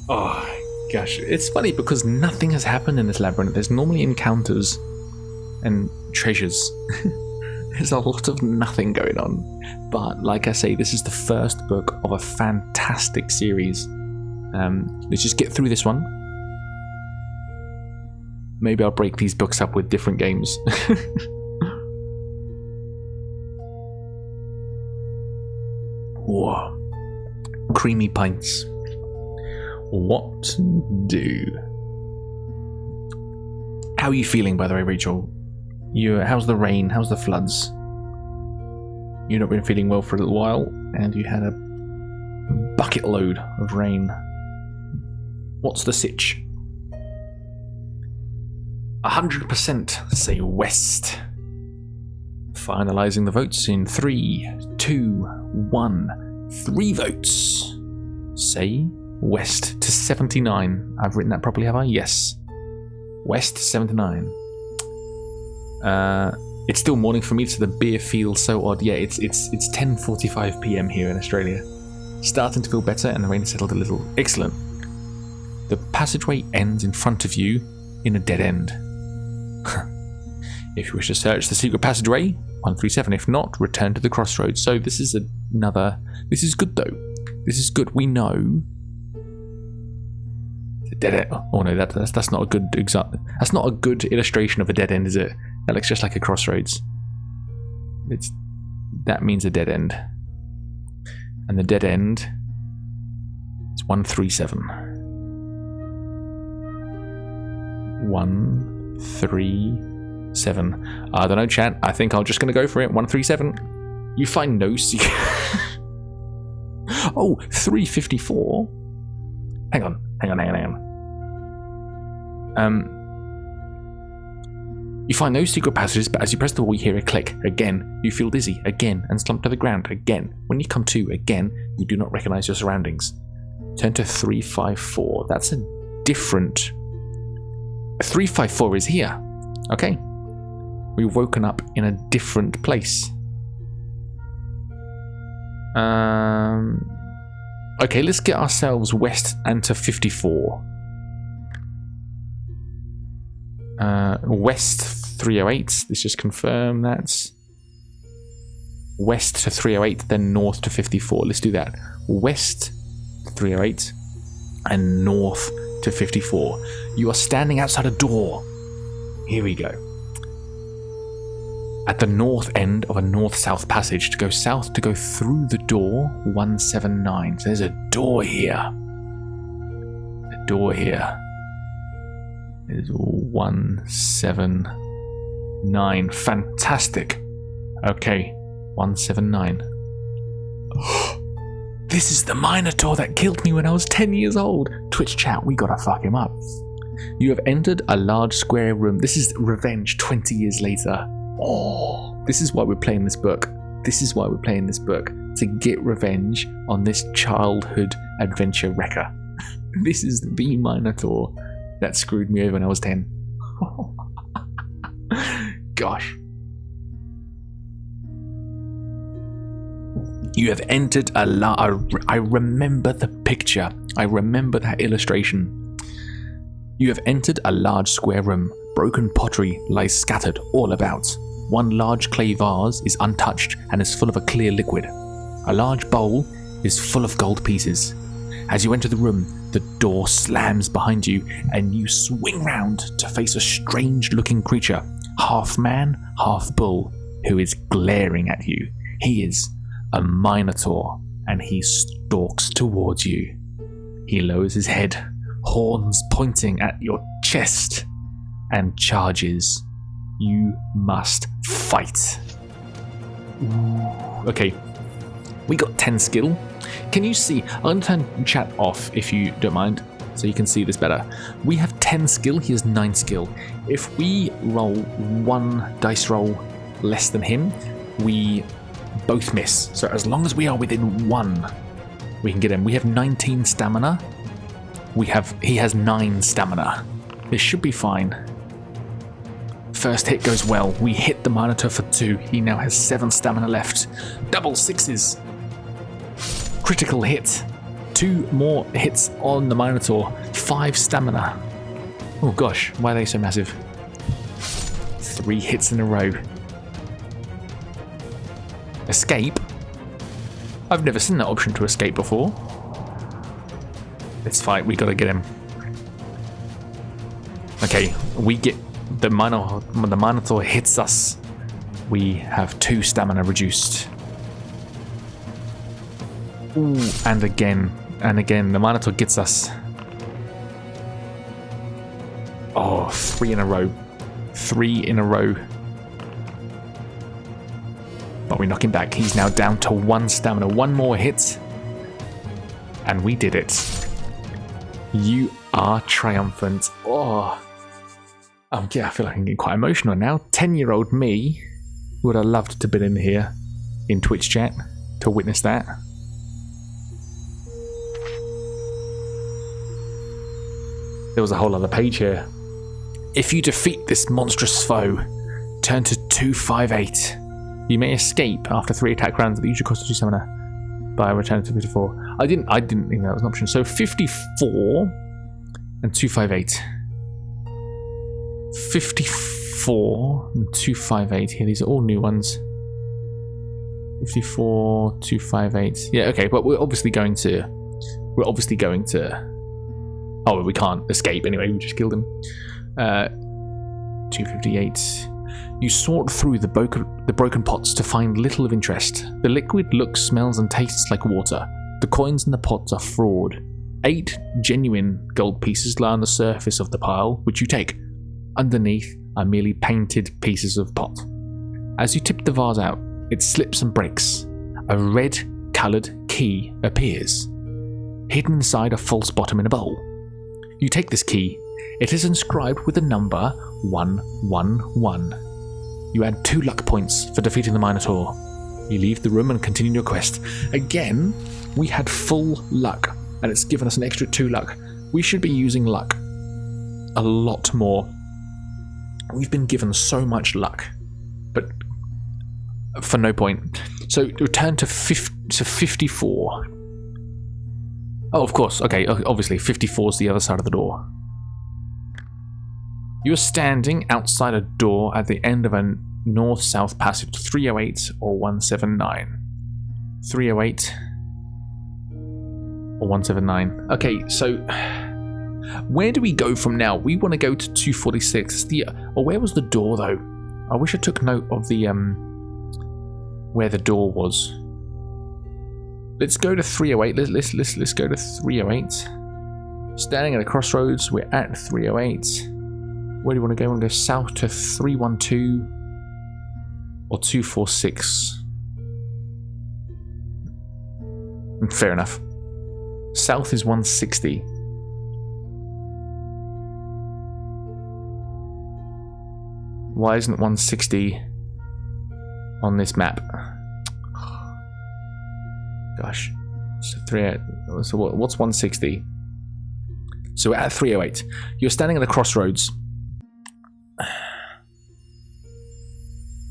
Oh gosh, it's funny because nothing has happened in this labyrinth. There's normally encounters and treasures. There's a lot of nothing going on. But like I say, this is the first book of a fantastic series. Let's just get through this one. Maybe I'll break these books up with different games. Whoa. Creamy pints. What do? How are you feeling, by the way, Rachel? How's the rain? How's the floods? You've not been feeling well for a little while, and you had a bucket load of rain. What's the sitch? 100% say west. Finalizing the votes in 3, 2, 1. 3 votes. Say west to 79. I've written that properly, have I? Yes. West 79. It's still morning for me, so the beer feels so odd. Yeah, it's 10:45 p.m. here in Australia. Starting to feel better, and the rain has settled a little. Excellent. The passageway ends in front of you in a dead end. If you wish to search the secret passageway, 137. If not, return to the crossroads. So this is another. This is good though. This is good. We know. It's a dead end. Oh no, that's not a good That's not a good illustration of a dead end, is it? That looks just like a crossroads. That means a dead end. And the dead end is 137. 137. I don't know, chat. I think I'm just going to go for it. 137. You find no secret. Oh, 354. Hang on. You find no secret passages, but as you press the wall, you hear a click. Again, you feel dizzy. Again, and slump to the ground. Again. When you come to, again, you do not recognize your surroundings. Turn to 354. That's a different... 354 is here. Okay. We've woken up in a different place. Okay, let's get ourselves west and to 54. West 308. Let's just confirm that's west to 308, then north to 54. Let's do that. West 308 and north to 54. You are standing outside a door. Here we go. At the north end of a north-south passage. To go south, to go through the door, 179. So there's a door here. A door here. Is 179. Fantastic. Okay, 179. This is the Minotaur that killed me when I was 10 years old. Twitch chat, we gotta fuck him up. You have entered a large square room. This is revenge 20 years later. Oh, this is why we're playing this book. This is why we're playing this book. To get revenge on this childhood adventure wrecker. This is the Minotaur that screwed me over when I was 10. Gosh. You have entered I remember the picture. I remember that illustration. You have entered a large square room. Broken pottery lies scattered all about. One large clay vase is untouched and is full of a clear liquid. A large bowl is full of gold pieces. As you enter the room, the door slams behind you and you swing round to face a strange-looking creature, half man, half bull, who is glaring at you. He is a Minotaur, and he stalks towards you. He lowers his head, horns pointing at your chest, and charges. You must fight. Ooh. Okay, we got 10 skill. Can you see? I'm going to turn chat off if you don't mind, so you can see this better. We have 10 skill, he has 9 skill. If we roll 1 dice roll less than him, we both miss. So as long as we are within 1, we can get him. We have 19 stamina. He has 9 stamina. This should be fine. First hit goes well. We hit the Minotaur for 2. He now has 7 stamina left. Double 6s. Critical hit. 2 more hits on the Minotaur. 5 stamina. Oh gosh, why are they so massive? 3 hits in a row. Escape? I've never seen that option to escape before. Let's fight, we gotta get him. Okay, we get the Minotaur hits us. We have 2 stamina reduced. Ooh, and again, the Minotaur gets us. Oh, 3 in a row. 3 in a row. But we knock him back. He's now down to 1 stamina. 1 more hit. And we did it. You are triumphant. Oh. Yeah, I feel like I'm getting quite emotional now. 10-year-old me would have loved to have been in here in Twitch chat to witness that. There was a whole other page here. If you defeat this monstrous foe, turn to 258. You may escape after 3 attack rounds at the usual cost of 2 summoner by returning to 54. I didn't think that was an option. So 54 and 258. 54 and 258. Here, these are all new ones. 54, 258. Yeah, okay, but we're obviously going to. Oh, we can't escape anyway. We just killed him. 258. You sort through the broken pots to find little of interest. The liquid looks, smells, and tastes like water. The coins in the pots are fraud. 8 genuine gold pieces lie on the surface of the pile, which you take. Underneath are merely painted pieces of pot. As you tip the vase out, it slips and breaks. A red-coloured key appears, hidden inside a false bottom in a bowl. You take this key. It is inscribed with the number 111. You add 2 luck points for defeating the Minotaur. You leave the room and continue your quest. Again, we had full luck, and it's given us an extra 2 luck. We should be using luck a lot more. We've been given so much luck, but for no point. So return to 54. Oh, of course. Okay, obviously 54 is the other side of the door. You're standing outside a door at the end of a north-south passage, 308 or 179. 308 or 179. Okay, so where do we go from now? We want to go to 246. Or where was the door, though? I wish I took note of the where the door was. Let's go to 308. Let's go to 308. Standing at a crossroads, we're at 308. Where do you want to go? We want to go south to 312 or 246. Fair enough. South is 160. Why isn't 160 on this map? Gosh. So what's 160? So we're at 308. You're standing at a crossroads.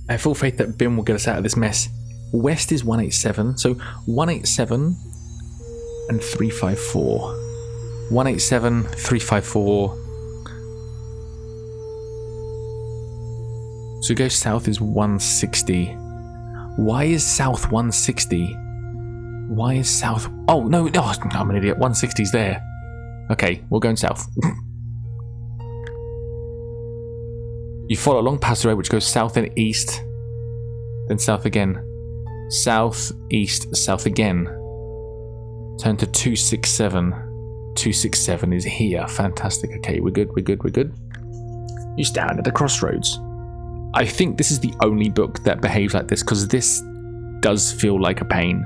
I have full faith that Bim will get us out of this mess. West is 187, so 187 and 354. 187, 354. So go south is 160. Why is south 160? Why is south... Oh, no, I'm an idiot. 160's there. Okay, we're going south. You follow a long passageway which goes south and east, then south again. South, east, south again. Turn to 267. 267 is here. Fantastic. Okay, we're good. You stand at the crossroads. I think this is the only book that behaves like this, because this does feel like a pain.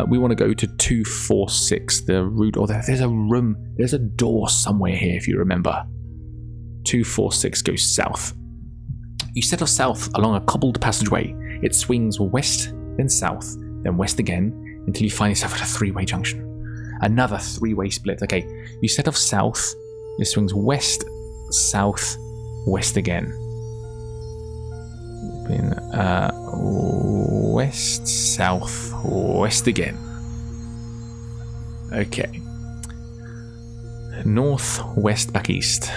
We want to go to 246. The route, or there's a room, there's a door somewhere here, if you remember. 246 goes south. You set off south along a cobbled passageway. It swings west, then south, then west again, until you find yourself at a 3-way junction. Another 3-way split. Okay, you set off south. It swings west, south, west again. West, south, west again. Okay. North, west, back east.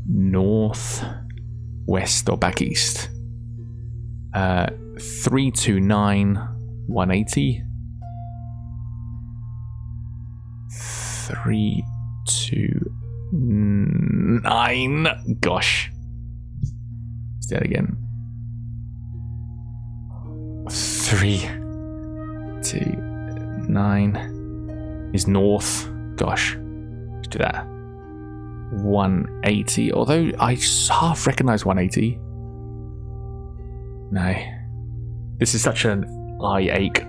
North, west, or back east. 329, 180. 329. Gosh. Let's do that again. 329 is north. Gosh. Let's do that. 180. Although I half recognize 180. No. This is such an eye ache.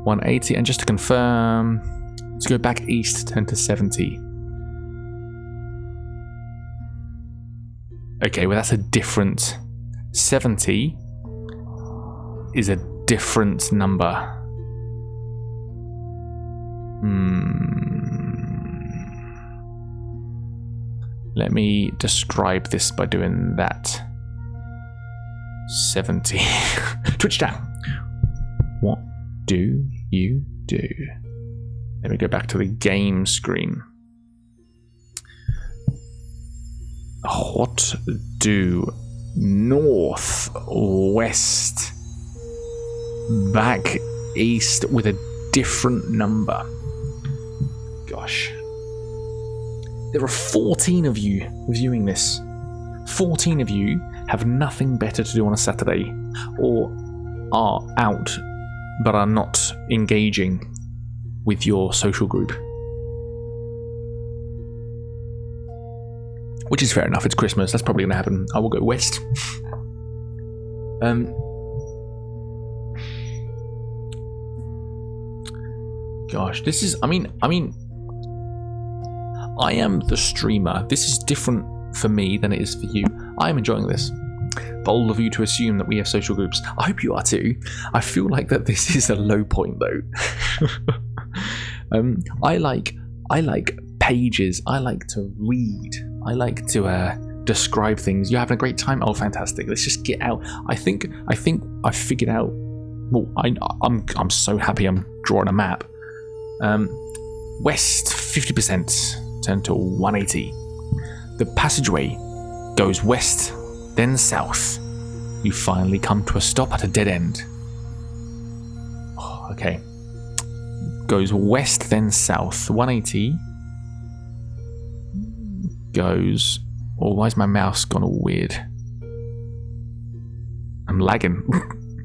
180. And just to confirm, let's go back east, turn to 70. Okay, well that's a different... 70 is a different number. Let me describe this by doing that. 70. Twitch chat. What do you do? Let me go back to the game screen. What do north, west, back, east with a different number? Gosh. There are 14 of you viewing this. 14 of you have nothing better to do on a Saturday, or are out but are not engaging with your social group. Which is fair enough, it's Christmas, that's probably going to happen. I will go west. Gosh, this is, I am the streamer. This is different for me than it is for you. I am enjoying this. Bold of you to assume that we have social groups. I hope you are too. I feel like that this is a low point though. I like pages. I like to read. I like to describe things. You're having a great time? Oh, fantastic. Let's just get out. I think I figured out. Well, I'm so happy I'm drawing a map. West 50%. Turn to 180. The passageway goes west, then south. You finally come to a stop at a dead end. Oh, okay. Goes west, then south. 180 goes... Oh, why is my mouse gone all weird? I'm lagging.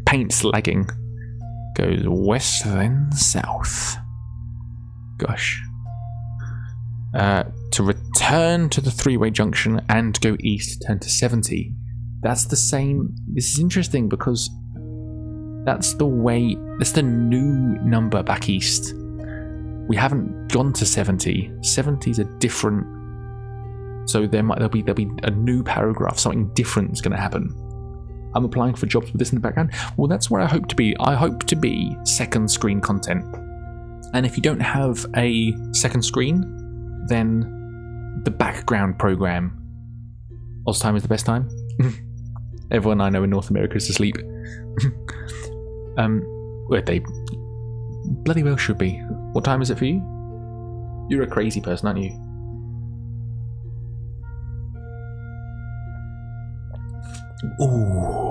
Paint's lagging. Goes west, then south. Gosh. To return to the three-way junction and go east, turn to 70. That's the same. This is interesting because that's the way. That's the new number back east. We haven't gone to 70. 70 is a different. So there'll be a new paragraph. Something different is going to happen. I'm applying for jobs with this in the background. Well, that's where I hope to be. I hope to be second screen content. And if you don't have a second screen, then the background program. Oz time is the best time. Everyone I know in North America is asleep. Where they bloody well should be. What time is it for you? You're a crazy person, aren't you? Ooh.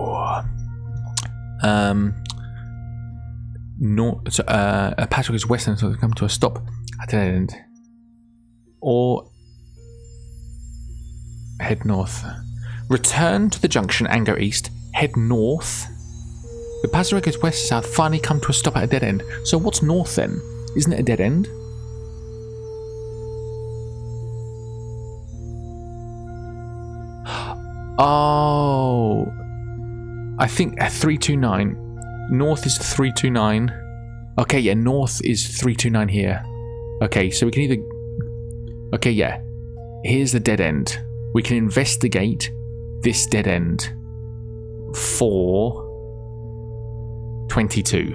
A passage goes west until they come to a stop at an end. Or head north. Return to the junction and go east. Head north. The passageway goes west to south. Finally come to a stop at a dead end. So what's north then? Isn't it a dead end? Oh. I think 329. North is 329. Okay, yeah, north is 329 here. Okay, so we can either... Okay, yeah. Here's the dead end. We can investigate this dead end for 22.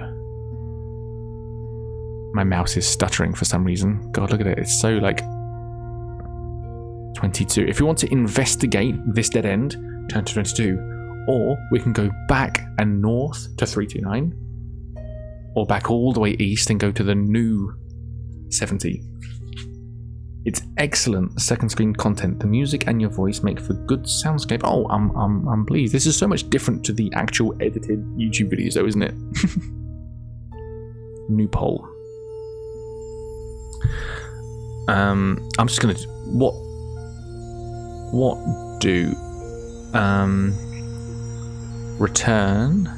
My mouse is stuttering for some reason. God, look at it. It's so like 22. If we want to investigate this dead end, turn to 22. Or we can go back and north to 329. Or back all the way east and go to the new 70. It's excellent second screen content. The music and your voice make for good soundscape. Oh, I'm pleased. This is so much different to the actual edited YouTube videos, though, isn't it? New poll. I'm just gonna what do return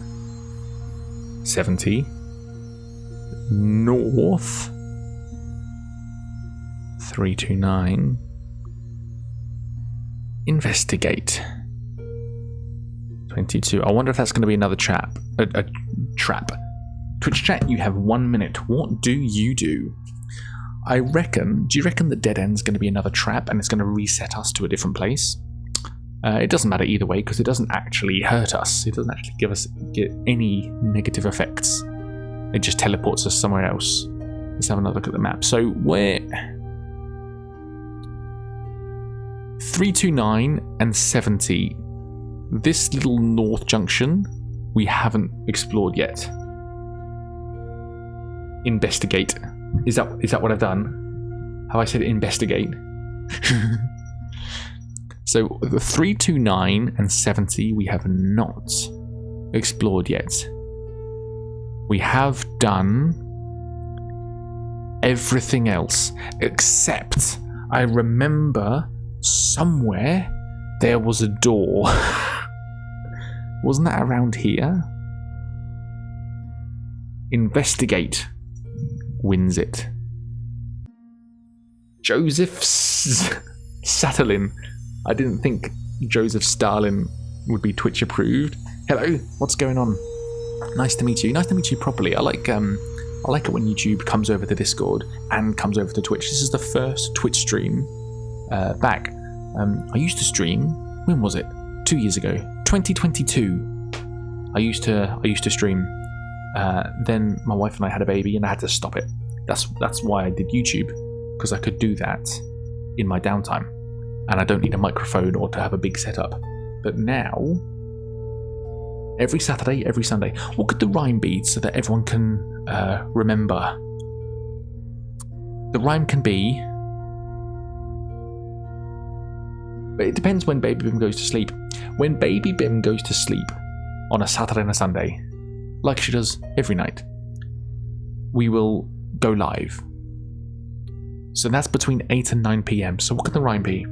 70 north 329 investigate 22. I wonder if that's going to be another trap. A trap. Twitch chat, you have 1 minute. What do you do? I reckon. Do you reckon the dead end's going to be another trap and it's going to reset us to a different place? It doesn't matter either way because it doesn't actually hurt us. It doesn't actually get any negative effects. It just teleports us somewhere else. Let's have another look at the map. So we're 329 and 70. This little north junction we haven't explored yet. Investigate. Is that what I've done? Have I said investigate? So the 329 and 70 we have not explored yet. We have done everything else except I remember somewhere there was a door. Wasn't that around here? Investigate wins it. Joseph Satterlin. I didn't think Joseph Stalin would be Twitch approved. Hello, what's going on? Nice to meet you. Nice to meet you properly. I like it when YouTube comes over to Discord and comes over to Twitch. This is the first Twitch stream back. I used to stream. When was it? 2 years ago. 2022. I used to stream. Then my wife and I had a baby, and I had to stop it. That's why I did YouTube, because I could do that in my downtime, and I don't need a microphone or to have a big setup. But now, every Saturday, every Sunday, what could the rhyme be so that everyone can remember? The rhyme can be, but it depends when Baby Bim goes to sleep. When Baby Bim goes to sleep on a Saturday and a Sunday, like she does every night, we will go live. So that's between 8 and 9 p.m. So what can the rhyme be?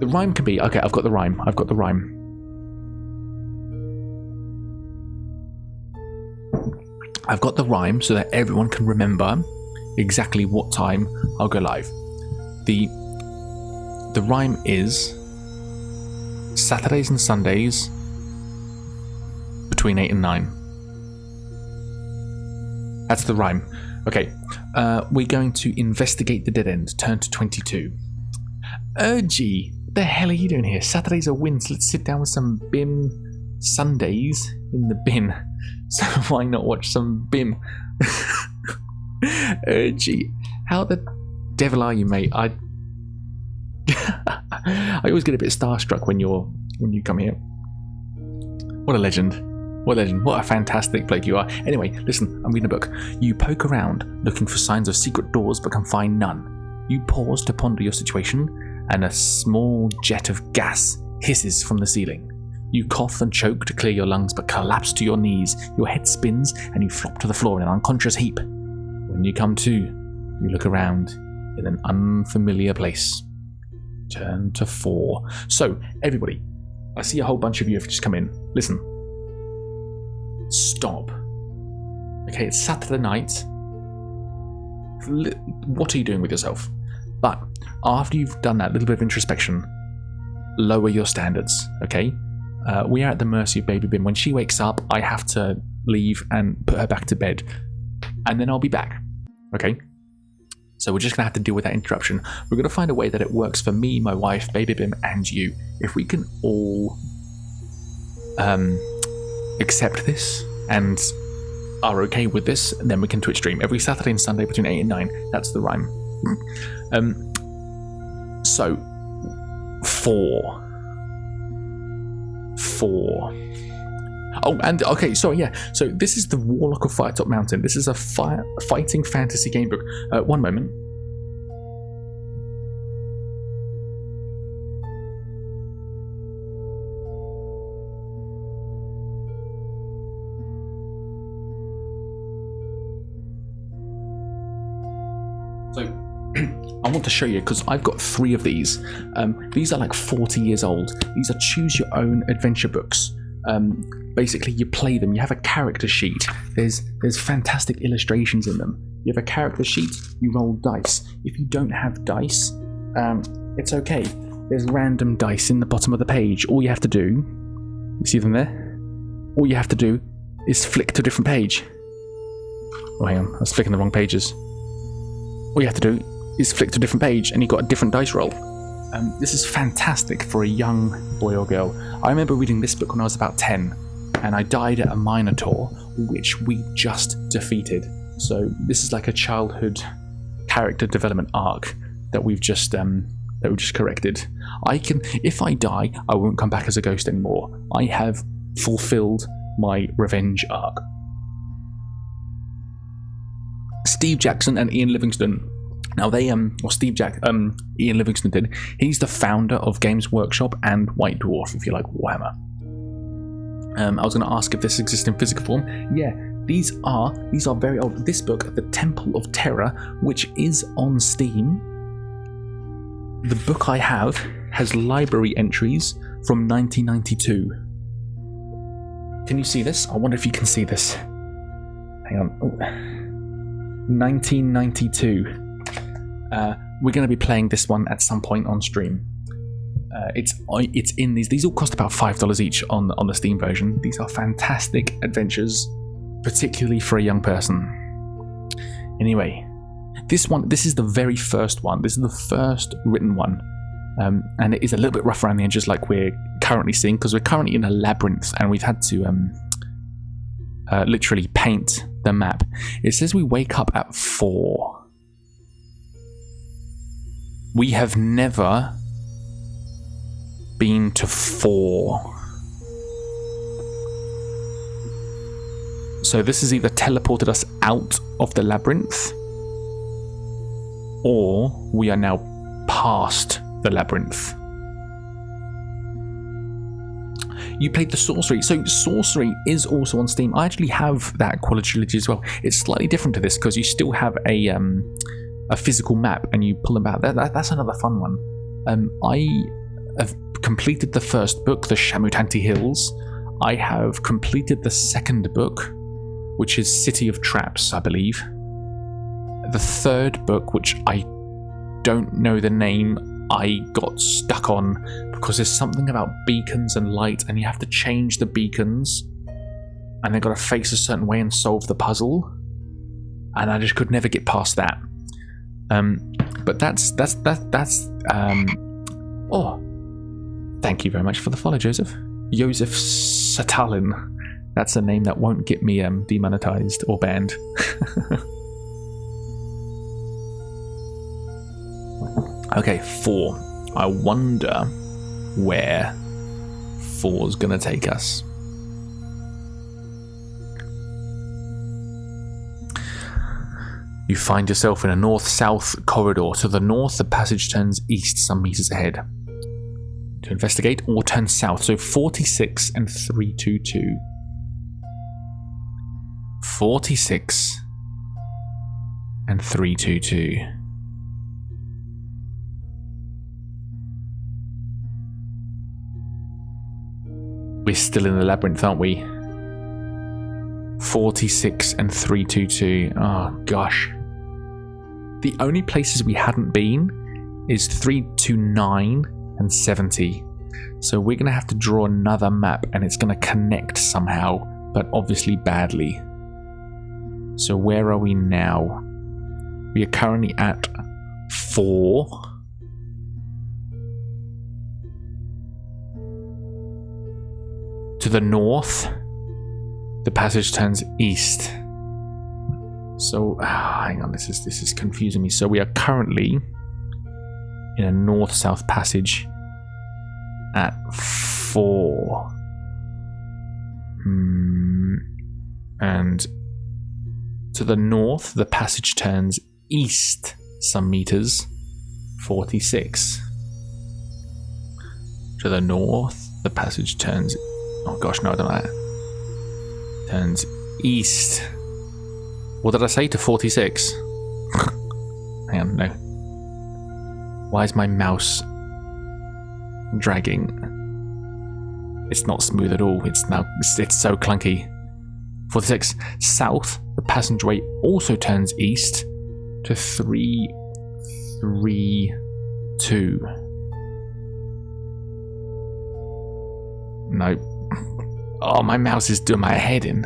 The rhyme can be, okay, I've got the rhyme. I've got the rhyme so that everyone can remember exactly what time I'll go live. The rhyme is Saturdays and Sundays between 8 and 9. That's the rhyme. Okay, we're going to investigate the dead end. Turn to 22. Urgy, what the hell are you doing here? Saturdays are wins. Let's sit down with some BIM. Sundays in the bin. So why not watch some BIM? Urgy, how the devil are you, mate? I always get a bit starstruck when you come here. What a legend. What a legend. What a fantastic bloke you are. Anyway, listen, I'm reading a book. You poke around looking for signs of secret doors but can find none. You pause to ponder your situation and a small jet of gas hisses from the ceiling. You cough and choke to clear your lungs but collapse to your knees. Your head spins and you flop to the floor in an unconscious heap. When you come to, you look around in an unfamiliar place. Turn to 4. So, everybody, I see a whole bunch of you have just come in. Listen. Stop. Okay, it's Saturday night. What are you doing with yourself? But after you've done that little bit of introspection, lower your standards, okay? We are at the mercy of Baby Bim. When she wakes up, I have to leave and put her back to bed. And then I'll be back, okay? So we're just going to have to deal with that interruption. We're going to find a way that it works for me, my wife, Baby Bim, and you. If we can all accept this and are okay with this, then we can Twitch stream every Saturday and Sunday between 8 and 9. That's the rhyme. So, 4. Oh, and okay, sorry, yeah. So this is the Warlock of Firetop Mountain. This is a fighting fantasy game book. One moment. So I want to show you because I've got 3 of these. These are like 40 years old. These are choose your own adventure books. Basically, you play them. You have a character sheet. There's fantastic illustrations in them. You have a character sheet. You roll dice. If you don't have dice, it's okay. There's random dice in the bottom of the page. All you have to do, you see them there? All you have to do is flick to a different page. Oh, hang on. I was flicking the wrong pages. All you have to do is flick to a different page, and you've got a different dice roll. This is fantastic for a young boy or girl. I remember reading this book when I was about 10, and I died at a Minotaur, which we just defeated. So this is like a childhood character development arc that we've just corrected. If I die, I won't come back as a ghost anymore. I have fulfilled my revenge arc. Steve Jackson and Ian Livingstone. Now Ian Livingstone did. He's the founder of Games Workshop and White Dwarf, if you like Warhammer. I was going to ask if this exists in physical form. Yeah, these are very old. This book, The Temple of Terror, which is on Steam. The book I have has library entries from 1992. Can you see this? I wonder if you can see this. Hang on. Oh. 1992. We're going to be playing this one at some point on stream. It's in these. These all cost about $5 each on the Steam version. These are fantastic adventures, particularly for a young person. Anyway, this is the very first one. This is the first written one, and it is a little bit rough around the edges, like we're currently seeing, because we're currently in a labyrinth, and we've had to literally paint the map. It says we wake up at 4. We have never been to 4. So this has either teleported us out of the labyrinth, or we are now past the labyrinth. You played the Sorcery. So Sorcery is also on Steam. I actually have that quadrilogy as well. It's slightly different to this because you still have a physical map and you pull them out. That's another fun one. I have completed the first book, The Shamutanti Hills. I have completed the second book, which is City of Traps, I believe. The third book, which I don't know the name, I got stuck on because there's something about beacons and light, and you have to change the beacons, and they've got to face a certain way and solve the puzzle, and I just could never get past that. But that's oh, thank you very much for the follow, Joseph Satalin. That's a name that won't get me demonetized or banned. Okay, 4. I wonder where 4's gonna take us. You find yourself in a north-south corridor. To the north, the passage turns east some meters ahead. To investigate, or turn south. So 46 and 322. 46 and 322. We're still in the labyrinth, aren't we? 46 and 322. Oh, gosh. The only places we hadn't been is 329 and 70. So we're going to have to draw another map, and it's going to connect somehow, but obviously badly. So where are we now? We are currently at 4. To the north, the passage turns east. So, hang on, this is confusing me. So we are currently in a north-south passage at 4. And to the north, the passage turns east some meters, 46. To the north, the passage turns... Oh gosh, no, I don't know that. Turns east. What did I say, to 46? Hang on, no. Why is my mouse dragging? It's not smooth at all. It's so clunky. 46. South, the passageway also turns east to 332. Nope. Oh, my mouse is doing my head in.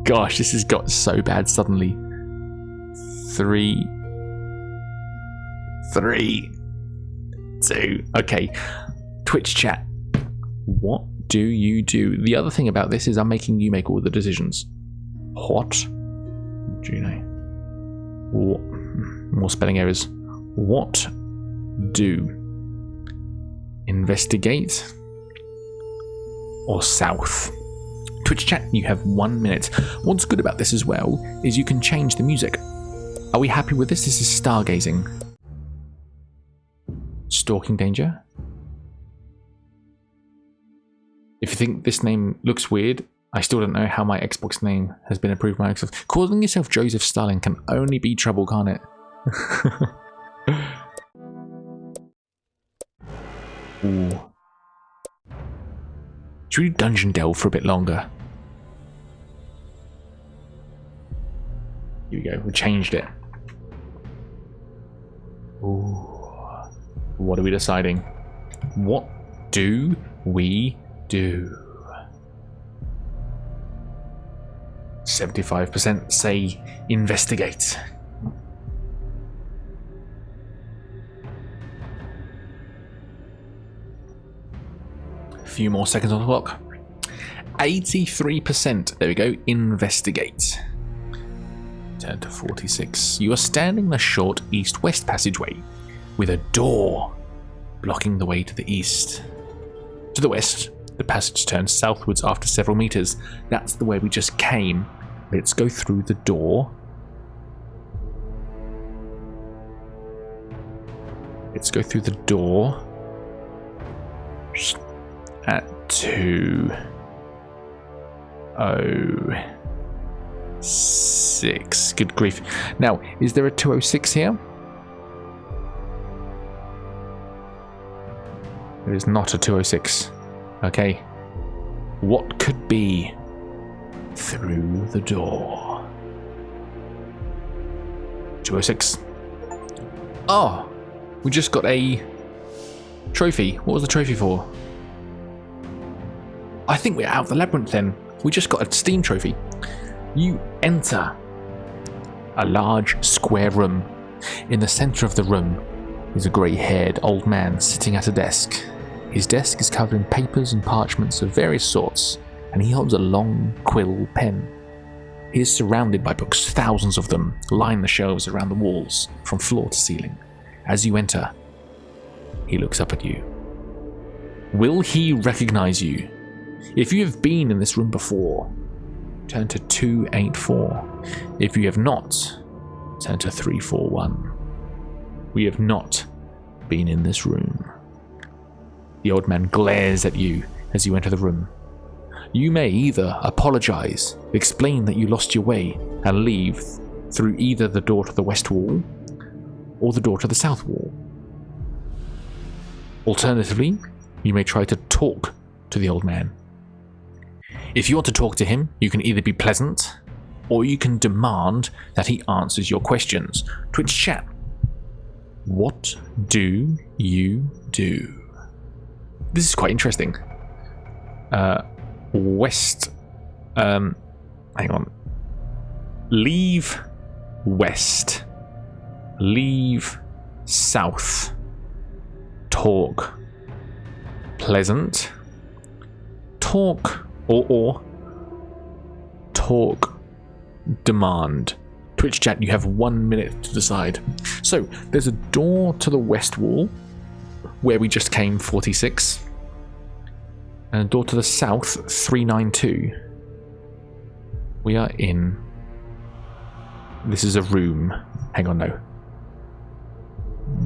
Gosh, this has got so bad suddenly. 3, 2. Okay. Twitch chat. What do you do? The other thing about this is I'm making you make all the decisions. What do you know? What? More spelling errors. What do? Investigate or south? Twitch chat, you have 1 minute. What's good about this as well is you can change the music. Are we happy with this? This is stargazing. Stalking danger. If you think this name looks weird, I still don't know how my Xbox name has been approved by Microsoft. Calling yourself Joseph Stalin can only be trouble, can't it? Ooh. Should we dungeon delve for a bit longer? Here we go, we changed it. Ooh. What are we deciding? What do we do? 75% say investigate. A few more seconds on the clock. 83%. There we go. Investigate. Turn to 46. You are standing in a short east-west passageway with a door blocking the way to the east. To the west, the passage turns southwards after several meters. That's the way we just came. Let's go through the door. Let's go through the door. At 2:06. Good grief. Now, is there a 2:06 here? There is not a 2:06. Okay. What could be through the door? 2:06. Oh, we just got a trophy. What was the trophy for? I think we're out of the labyrinth then. We just got a Steam trophy. You enter a large square room. In the center of the room is a grey-haired old man sitting at a desk. His desk is covered in papers and parchments of various sorts, and he holds a long quill pen. He is surrounded by books. Thousands of them line the shelves around the walls, from floor to ceiling. As you enter, he looks up at you. Will he recognize you? If you have been in this room before, turn to 284. If you have not, turn to 341. We have not been in this room. The old man glares at you as you enter the room. You may either apologize, explain that you lost your way, and leave through either the door to the west wall or the door to the south wall. Alternatively, you may try to talk to the old man. If you want to talk to him, you can either be pleasant or you can demand that he answers your questions. Twitch chat. What do you do? This is quite interesting. West. Hang on. Leave west. Leave south. Talk. Pleasant. Talk. Or talk, demand. Twitch chat, you have 1 minute to decide. So, there's a door to the west wall, where we just came, 46. And a door to the south, 392. We are in... This is a room. Hang on, no.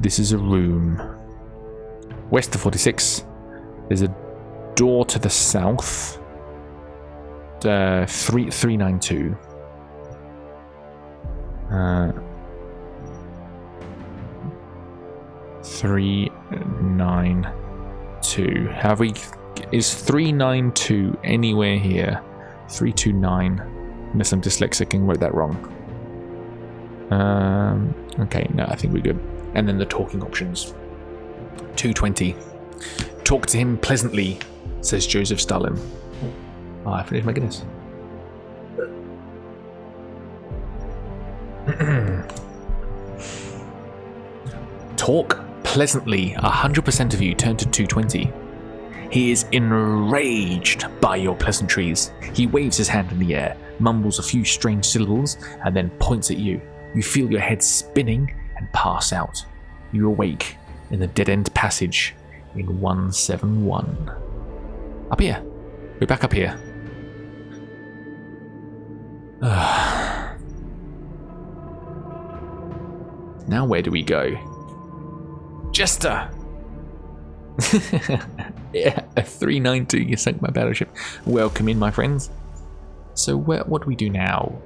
This is a room. West of 46. There's a door to the south. 392. 392. Have we? Is 392 anywhere here? 329. Unless I'm dyslexic and wrote that wrong. Okay, no, I think we're good. And then the talking options. 220. Talk to him pleasantly, says Joseph Stalin. Oh, I finished my Guinness. Talk pleasantly. 100% of you turn to 220. He is enraged by your pleasantries. He waves his hand in the air, mumbles a few strange syllables, and then points at you. You feel your head spinning and pass out. You awake in the dead-end passage in 171. Up here. We're back up here. Now where do we go? Jester! Yeah, a 390. You sunk my battleship. Welcome in, my friends. So what do we do now?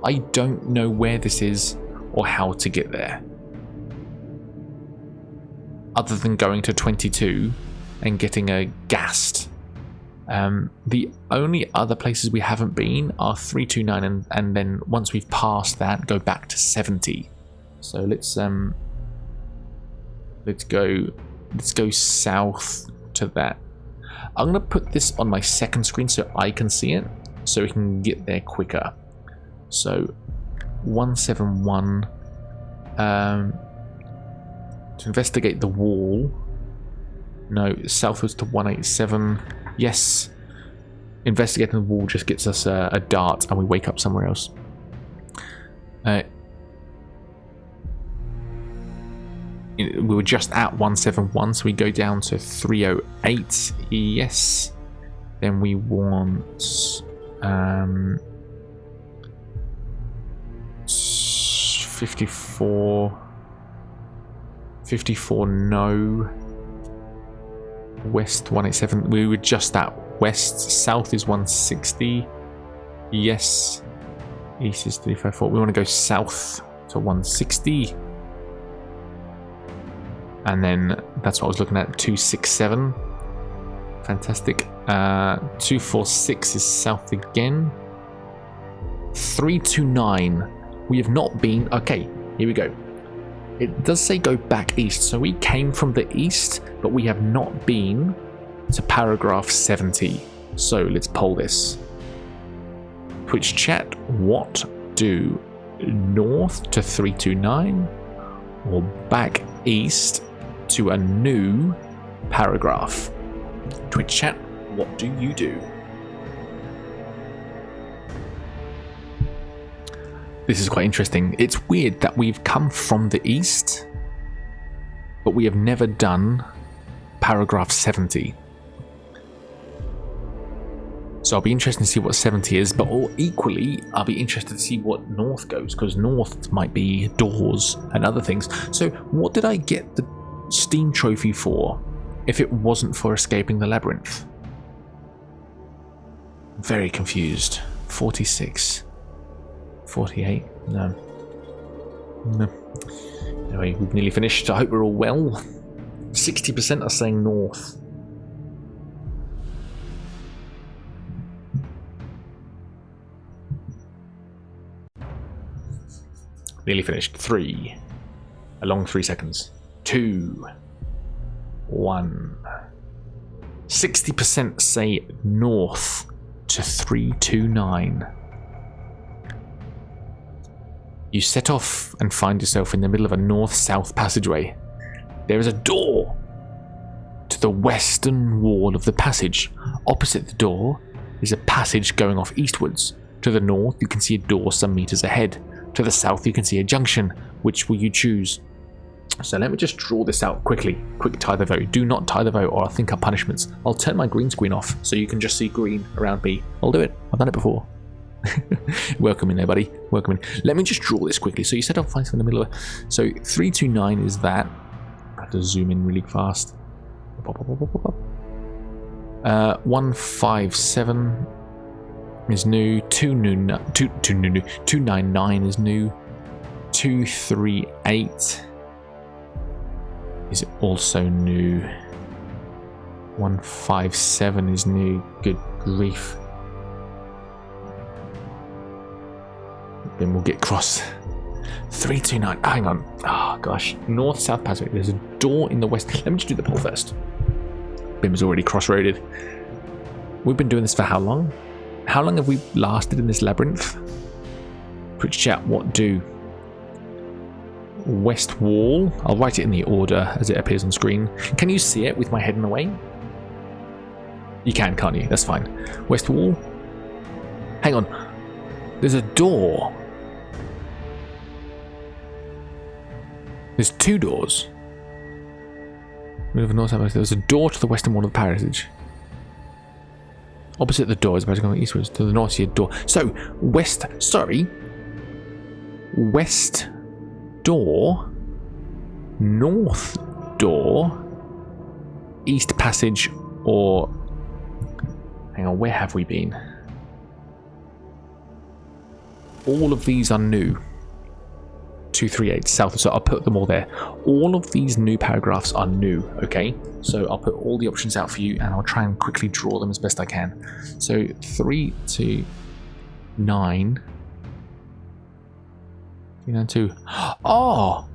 I don't know where this is or how to get there. Other than going to 22 and getting a gassed. The only other places we haven't been are 329 and then once we've passed that, go back to 70. So let's go south to that. I'm gonna put this on my second screen so I can see it, so we can get there quicker. So 171 to investigate the wall. No, southwards to 187. Yes, investigating the wall just gets us a dart and we wake up somewhere else. We were just at 171, so we go down to 308. Yes. Then we want 54. 54, no. West 187. We were just at west. South is 160. Yes. East is 354. We want to go south to 160. And then that's what I was looking at, 267. Fantastic. 246 is south again. 329. We have not been. Okay, here we go. It does say go back east. So we came from the east, but we have not been to paragraph 70. So let's poll this. Twitch chat, what do north to 329 or back east to a new paragraph? Twitch chat, what do you do? This is quite interesting. It's weird that we've come from the east, but we have never done paragraph 70. So I'll be interested to see what 70 is, but equally, I'll be interested to see what north goes, because north might be doors and other things. So what did I get the Steam trophy for if it wasn't for escaping the labyrinth? Very confused. 46. 48? No. Anyway, we've nearly finished. I hope we're all well. 60% are saying north. Nearly finished. 3. A long 3 seconds. 2. 1. 60% say north to 329. You set off and find yourself in the middle of a north-south passageway. There is a door to the western wall of the passage. Opposite the door is a passage going off eastwards. To the north, you can see a door some meters ahead. To the south, you can see a junction. Which will you choose? So let me just draw this out quickly. Quick tie the vote. Do not tie the vote or I'll think up punishments. I'll turn my green screen off so you can just see green around me. I'll do it. I've done it before. Welcome in there, buddy. Welcome in. Let me just draw this quickly. So you said I'll find something in the middle of it. So 329 is that. I have to zoom in really fast. 157 is new. 299 is new. 238 is also new. 157 is new. Good grief. Then we'll get cross. 329. Hang on. Oh gosh. North South Passage. There's a door in the west. Let me just do the poll first. Bim's already crossroaded. We've been doing this for how long? How long have we lasted in this labyrinth? Twitch chat, what do? west wall. I'll write it in the order as it appears on screen. Can you see it with my head in the way? You can, can't you? That's fine. West wall. Hang on. There's a door. There's 2 doors. There's a door to the western wall of the passage. Opposite the door is about to go eastwards. To the north, see a door. So, west door, north door, east passage, or... Hang on, where have we been? All of these are new. 238 south, so I'll put them all there. All of these new paragraphs are new, okay? So I'll put all the options out for you and I'll try and quickly draw them as best I can. So 3 to 9. 392. Oh,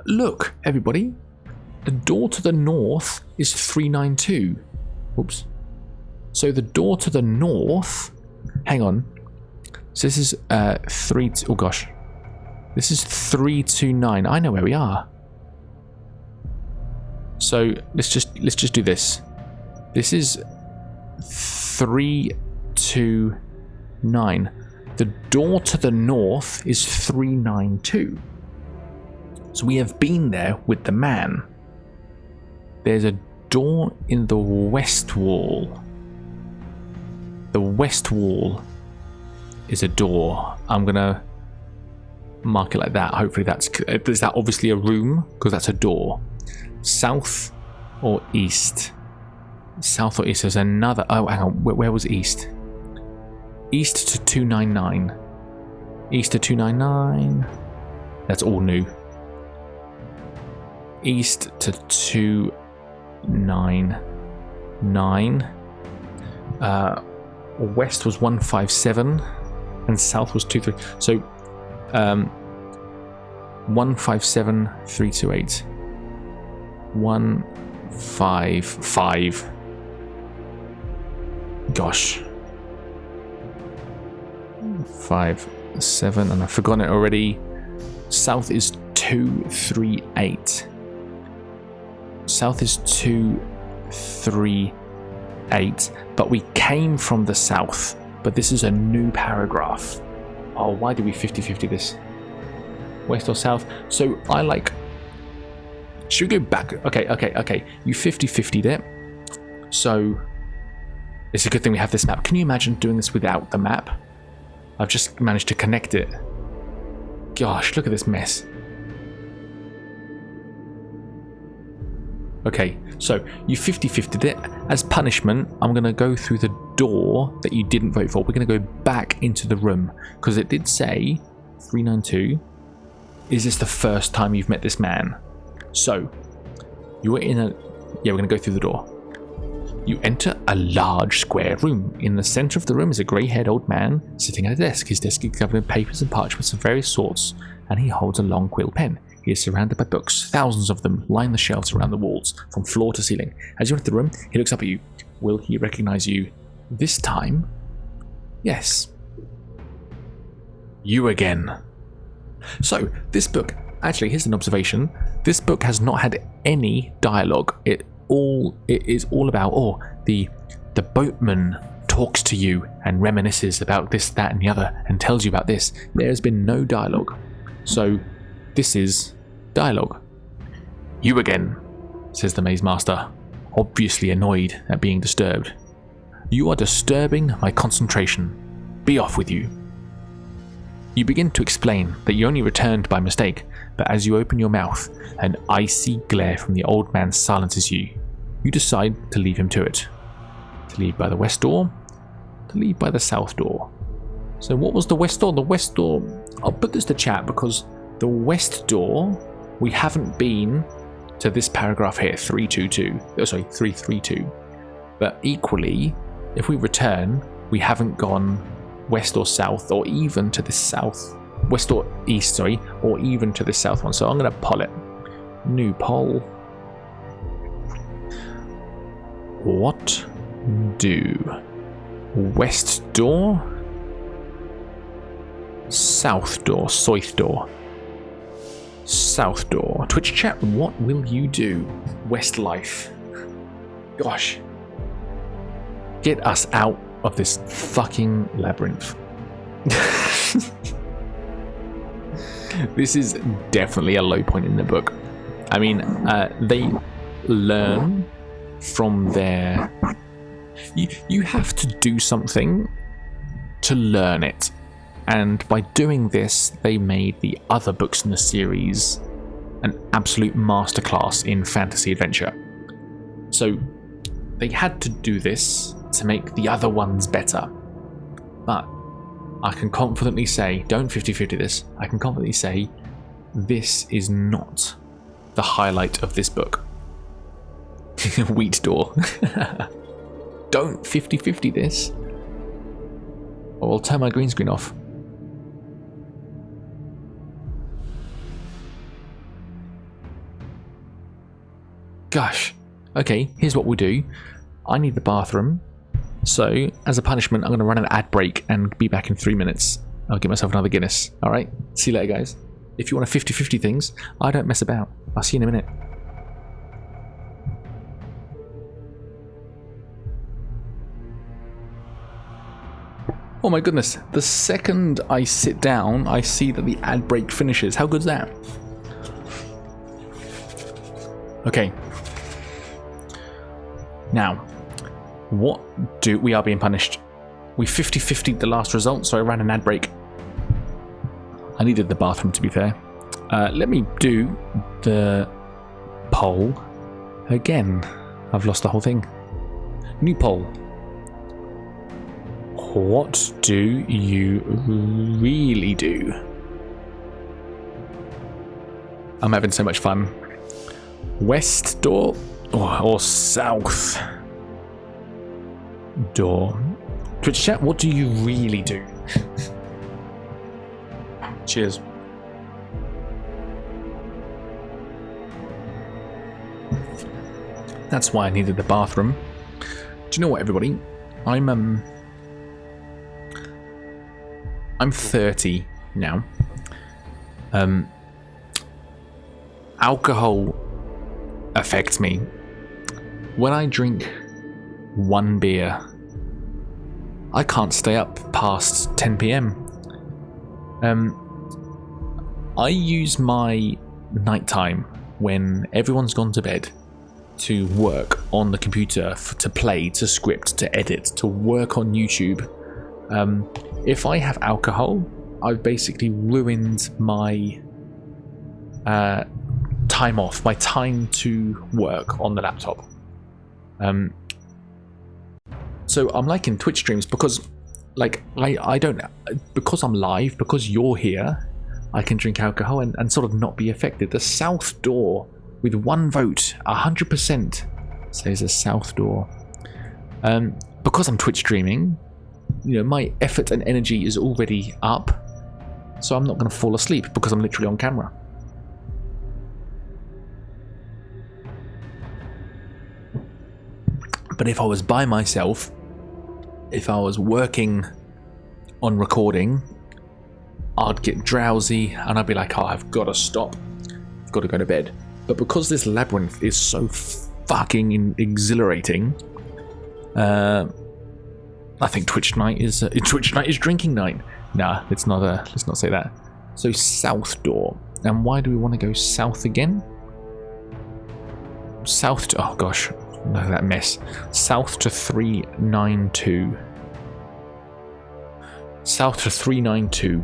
look, everybody. The door to the north is 392. Oops. So the door to the north, hang on. So this is 3, oh gosh. This is 329. I know where we are. So let's just do this. This is 329. The door to the north is 392. So we have been there with the man. There's a door in the west wall. The west wall is a door. I'm gonna mark it like that. Hopefully is that obviously a room, because that's a door. South or east? South or east? There's another. Oh, hang on. Where was east? East to 299. East to 299. That's all new. East to 299. West was 157 and south was 23. So 157 328. 155. Gosh. 5 7, and I've forgotten it already. South is 238. South is 238, but we came from the south. But this is a new paragraph. Oh, why did we 50-50 this? West or south? So I like... Should we go back? Okay. You 50-50'd it. So it's a good thing we have this map. Can you imagine doing this without the map? I've just managed to connect it. Gosh, look at this mess. Okay, so you 50-50'd it. As punishment, I'm going to go through the door that you didn't vote for. We're going to go back into the room, because it did say 392. Is this the first time you've met this man? So, you were in a... Yeah, we're going to go through the door. You enter a large square room. In the center of the room is a grey-haired old man sitting at a desk. His desk is covered in papers and parchments of various sorts, and he holds a long quill pen. He is surrounded by books. Thousands of them line the shelves around the walls, from floor to ceiling. As you enter the room, he looks up at you. Will he recognize you this time? Yes. You again. So, this book, actually, here's an observation. This book has not had any dialogue. It is all about, the boatman talks to you and reminisces about this, that, and the other, and tells you about this. There has been no dialogue. So, this is dialogue. You again, says the maze master, obviously annoyed at being disturbed. You are disturbing my concentration. Be off with you. You begin to explain that you only returned by mistake, but as you open your mouth, an icy glare from the old man silences you. You decide to leave him to it. To leave by the west door, to leave by the south door. So what was the west door? The west door, I'll put this to chat, because the west door, we haven't been to this paragraph here, 332. But equally, if we return, we haven't gone west or south, or even to the south, west or east, or even to the south one. So I'm going to poll it. New poll. What do west door, south door, South door. Twitch chat, what will you do? West life. Gosh. Get us out of this fucking labyrinth. This is definitely a low point in the book. I mean, they learn from their... You have to do something to learn it. And by doing this, they made the other books in the series an absolute masterclass in fantasy adventure. So they had to do this to make the other ones better. But I can confidently say, don't 50-50 this, I can confidently say this is not the highlight of this book. Wheat door. Don't 50-50 this, or I'll turn my green screen off. Gosh. Okay, here's what we'll do. I need the bathroom. So, as a punishment, I'm going to run an ad break and be back in 3 minutes. I'll get myself another Guinness. Alright? See you later, guys. If you want to 50-50 things, I don't mess about. I'll see you in a minute. Oh my goodness. The second I sit down, I see that the ad break finishes. How good's that? Okay. Now, what do we are being punished? We 50-50'd the last result, so I ran an ad break. I needed the bathroom, to be fair. Let me do the poll again. I've lost the whole thing. New poll. What do you really do? I'm having so much fun. West door or south door? Twitch chat, what do you really do? Cheers. That's why I needed the bathroom. Do you know what, everybody? I'm 30 now. Alcohol affects me. When I drink one beer, I can't stay up past 10 p.m. I use my nighttime when everyone's gone to bed to work on the computer, to play, to script, to edit, to work on YouTube. If I have alcohol, I've basically ruined my time off, my time to work on the laptop. So I'm liking Twitch streams because, like, I don't, because I'm live, because you're here, I can drink alcohol and sort of not be affected. The south door, with one vote, 100% says a south door. Because I'm Twitch streaming, you know, my effort and energy is already up, so I'm not going to fall asleep because I'm literally on camera. But if I was by myself, if I was working on recording, I'd get drowsy and I'd be like, oh, I've got to stop. I've got to go to bed. But because this labyrinth is so fucking exhilarating, I think Twitch night is drinking night. Nah, let's not say that. So south door. And why do we want to go south again? South to, oh gosh, look at that mess. South to 392. South to 392.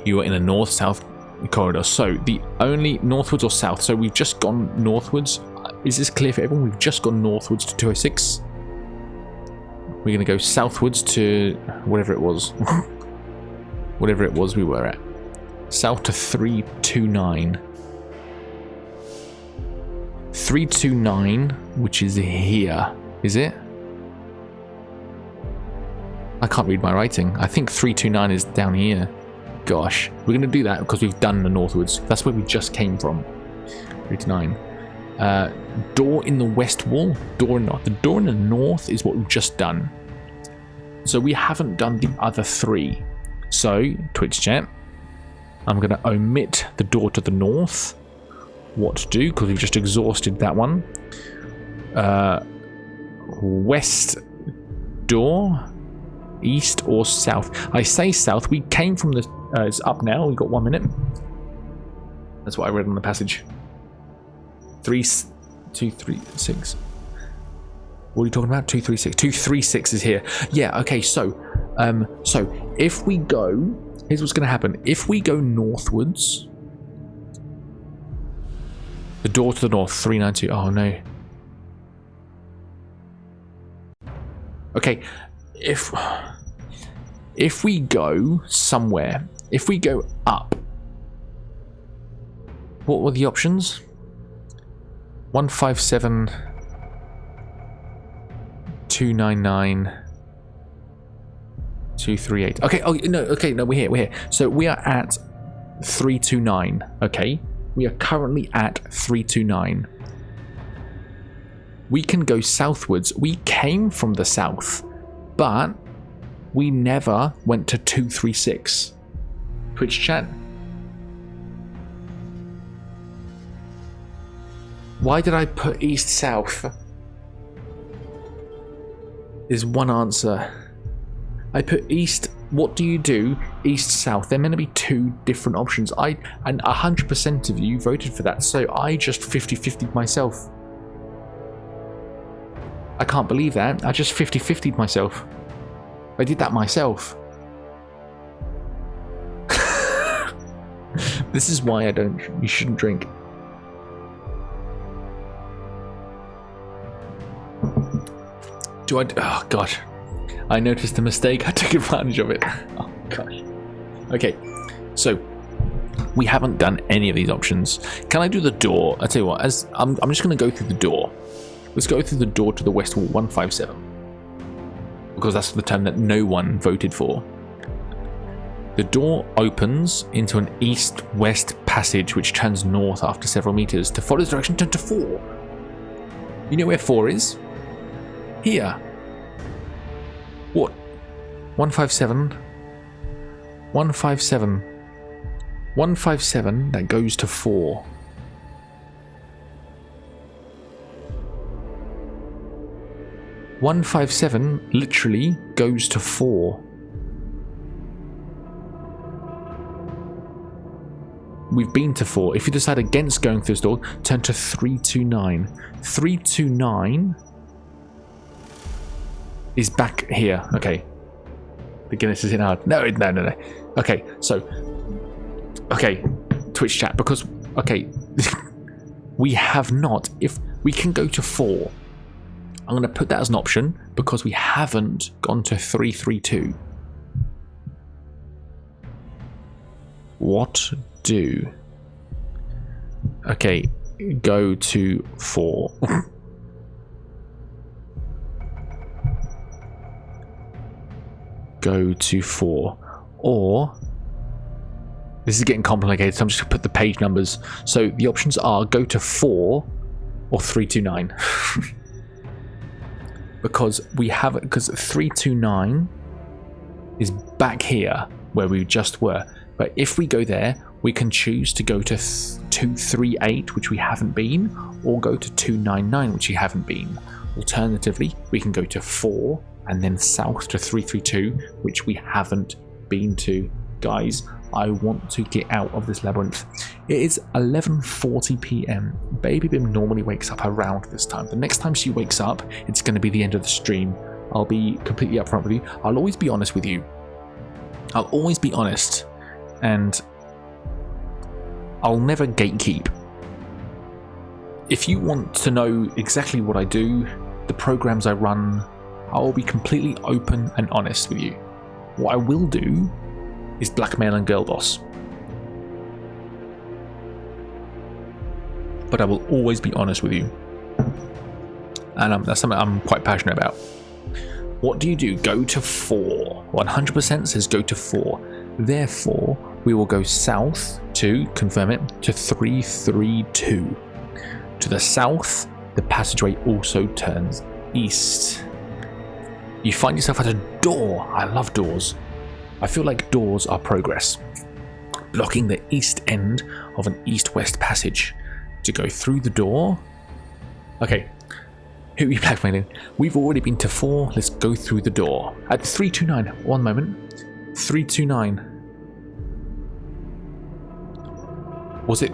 You are in a north-south corridor. So the only northwards or south. So we've just gone northwards. Is this clear for everyone? We've just gone northwards to 206. We're going to go southwards to whatever it was. Whatever it was we were at. South to 329. 329, which is here. Is it? I can't read my writing. I think 329 is down here. Gosh. We're going to do that because we've done the northwards. That's where we just came from. 329. Door in the west wall. Door in the north. The door in the north is what we've just done. So we haven't done the other three. So, Twitch chat, I'm going to omit the door to the north. What to do, because we've just exhausted that one. West door, east or south. I say south. We came from the... it's up now. We've got 1 minute. That's what I read on the passage. 3, 2, 3, 6. What are you talking about? 2, 3, 6. 2, 3, 6 is here. Yeah, okay, so if we go... Here's what's going to happen. If we go northwards... The door to the north, 392. Oh, no. Okay, if we go somewhere, if we go up, what were the options? 157, 299, 238. Okay, oh no, okay, no, we're here. So we are at 329. Okay, we are currently at 329. We can go southwards. We came from the south, but we never went to 236. Twitch chat. Why did I put east-south? Is one answer. I put east. What do you do? East-south. They're meant to be two different options. And 100% of you voted for that, so I just 50-50'd myself. I can't believe that. I just 50-50'd myself. I did that myself. This is why you shouldn't drink. Oh gosh. I noticed a mistake. I took advantage of it. Oh gosh. Okay. So we haven't done any of these options. Can I do the door? I tell you what, as I'm just gonna go through the door. Let's go through the door to the west wall, 157. Because that's the term that no one voted for. The door opens into an east-west passage which turns north after several meters. To follow this direction, turn to 4. You know where 4 is? Here. What? 157. 157. 157, that goes to 4. $157 literally goes to 4. We've been to 4. If you decide against going through this door, turn to 329. 329 is back here. Okay. The Guinness is in hard. No. Okay, so... Okay, Twitch chat, because... Okay. We have not... If we can go to 4... I'm going to put that as an option because we haven't gone to 332. What do? Okay, go to 4. Go to 4. Or, this is getting complicated, so I'm just going to put the page numbers. So the options are go to 4 or 329. Because 329 is back here where we just were. But if we go there, we can choose to go to 238, which we haven't been, or go to 299, which we haven't been. Alternatively, we can go to 4 and then south to 332, which we haven't been to. Guys, I want to get out of this labyrinth. It is 11:40 p.m. Baby Bim normally wakes up around this time. The next time she wakes up, it's going to be the end of the stream. I'll be completely upfront with you. I'll always be honest with you. I'll always be honest. And I'll never gatekeep. If you want to know exactly what I do, the programs I run, I'll be completely open and honest with you. What I will do is blackmail and girl boss. But I will always be honest with you. And that's something I'm quite passionate about. What do you do? Go to 4. 100% says go to 4. Therefore, we will go south to, confirm it, to 332. To the south, the passageway also turns east. You find yourself at a door. I love doors. I feel like doors are progress. blocking the east end of an east-west passage. To go through the door... Okay, who are you blackmailing? We've already been to 4, let's go through the door. At 329, one moment. 329. Was it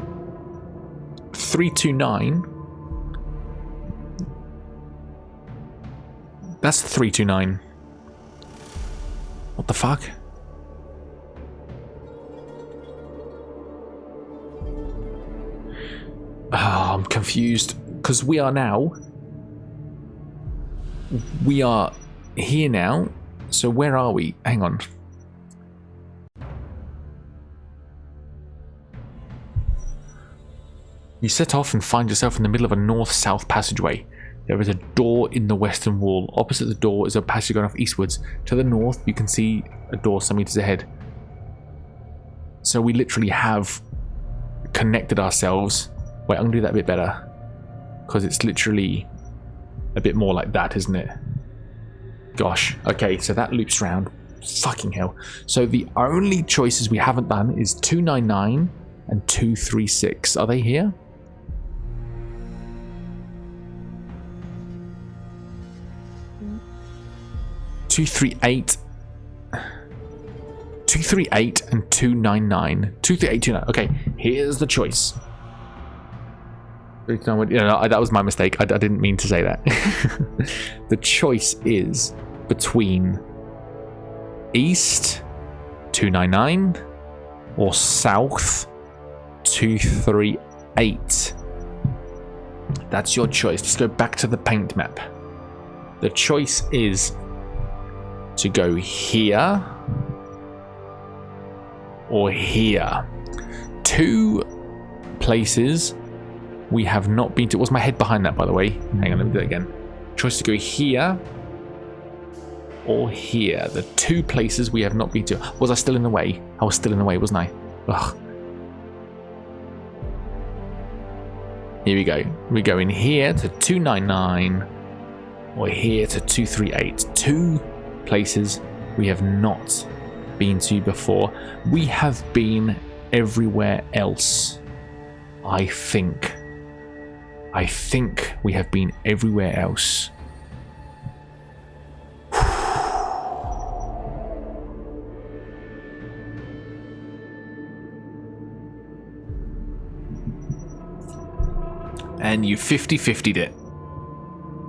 329? That's 329. What the fuck? Oh, I'm confused. Because we are here now. So where are we? Hang on. You set off and find yourself in the middle of a north-south passageway. There is a door in the western wall. Opposite the door is a passage going off eastwards. To the north, you can see a door some meters ahead. So we literally have connected ourselves. Wait, I'm going to do that a bit better. Because it's literally a bit more like that, isn't it? Gosh. Okay, so that loops round. Fucking hell. So the only choices we haven't done is 299 and 236. Are they here? 238. 238 and 299. 238, 29. Okay, here's the choice. That was my mistake. I didn't mean to say that. The choice is between east 299 or south 238. That's your choice. Let's go back to the paint map. The choice is to go here or here. 2 places we have not been to. Was my head behind that, by the way? Hang on, let me do it again. Choice to go here or here. The 2 places we have not been to. Was I still in the way? I was still in the way, wasn't I? Ugh. Here we go. We go in here to 299 or here to 238. 2 places we have not been to before. We have been everywhere else. I think we have been everywhere else. And you 50-50'd it.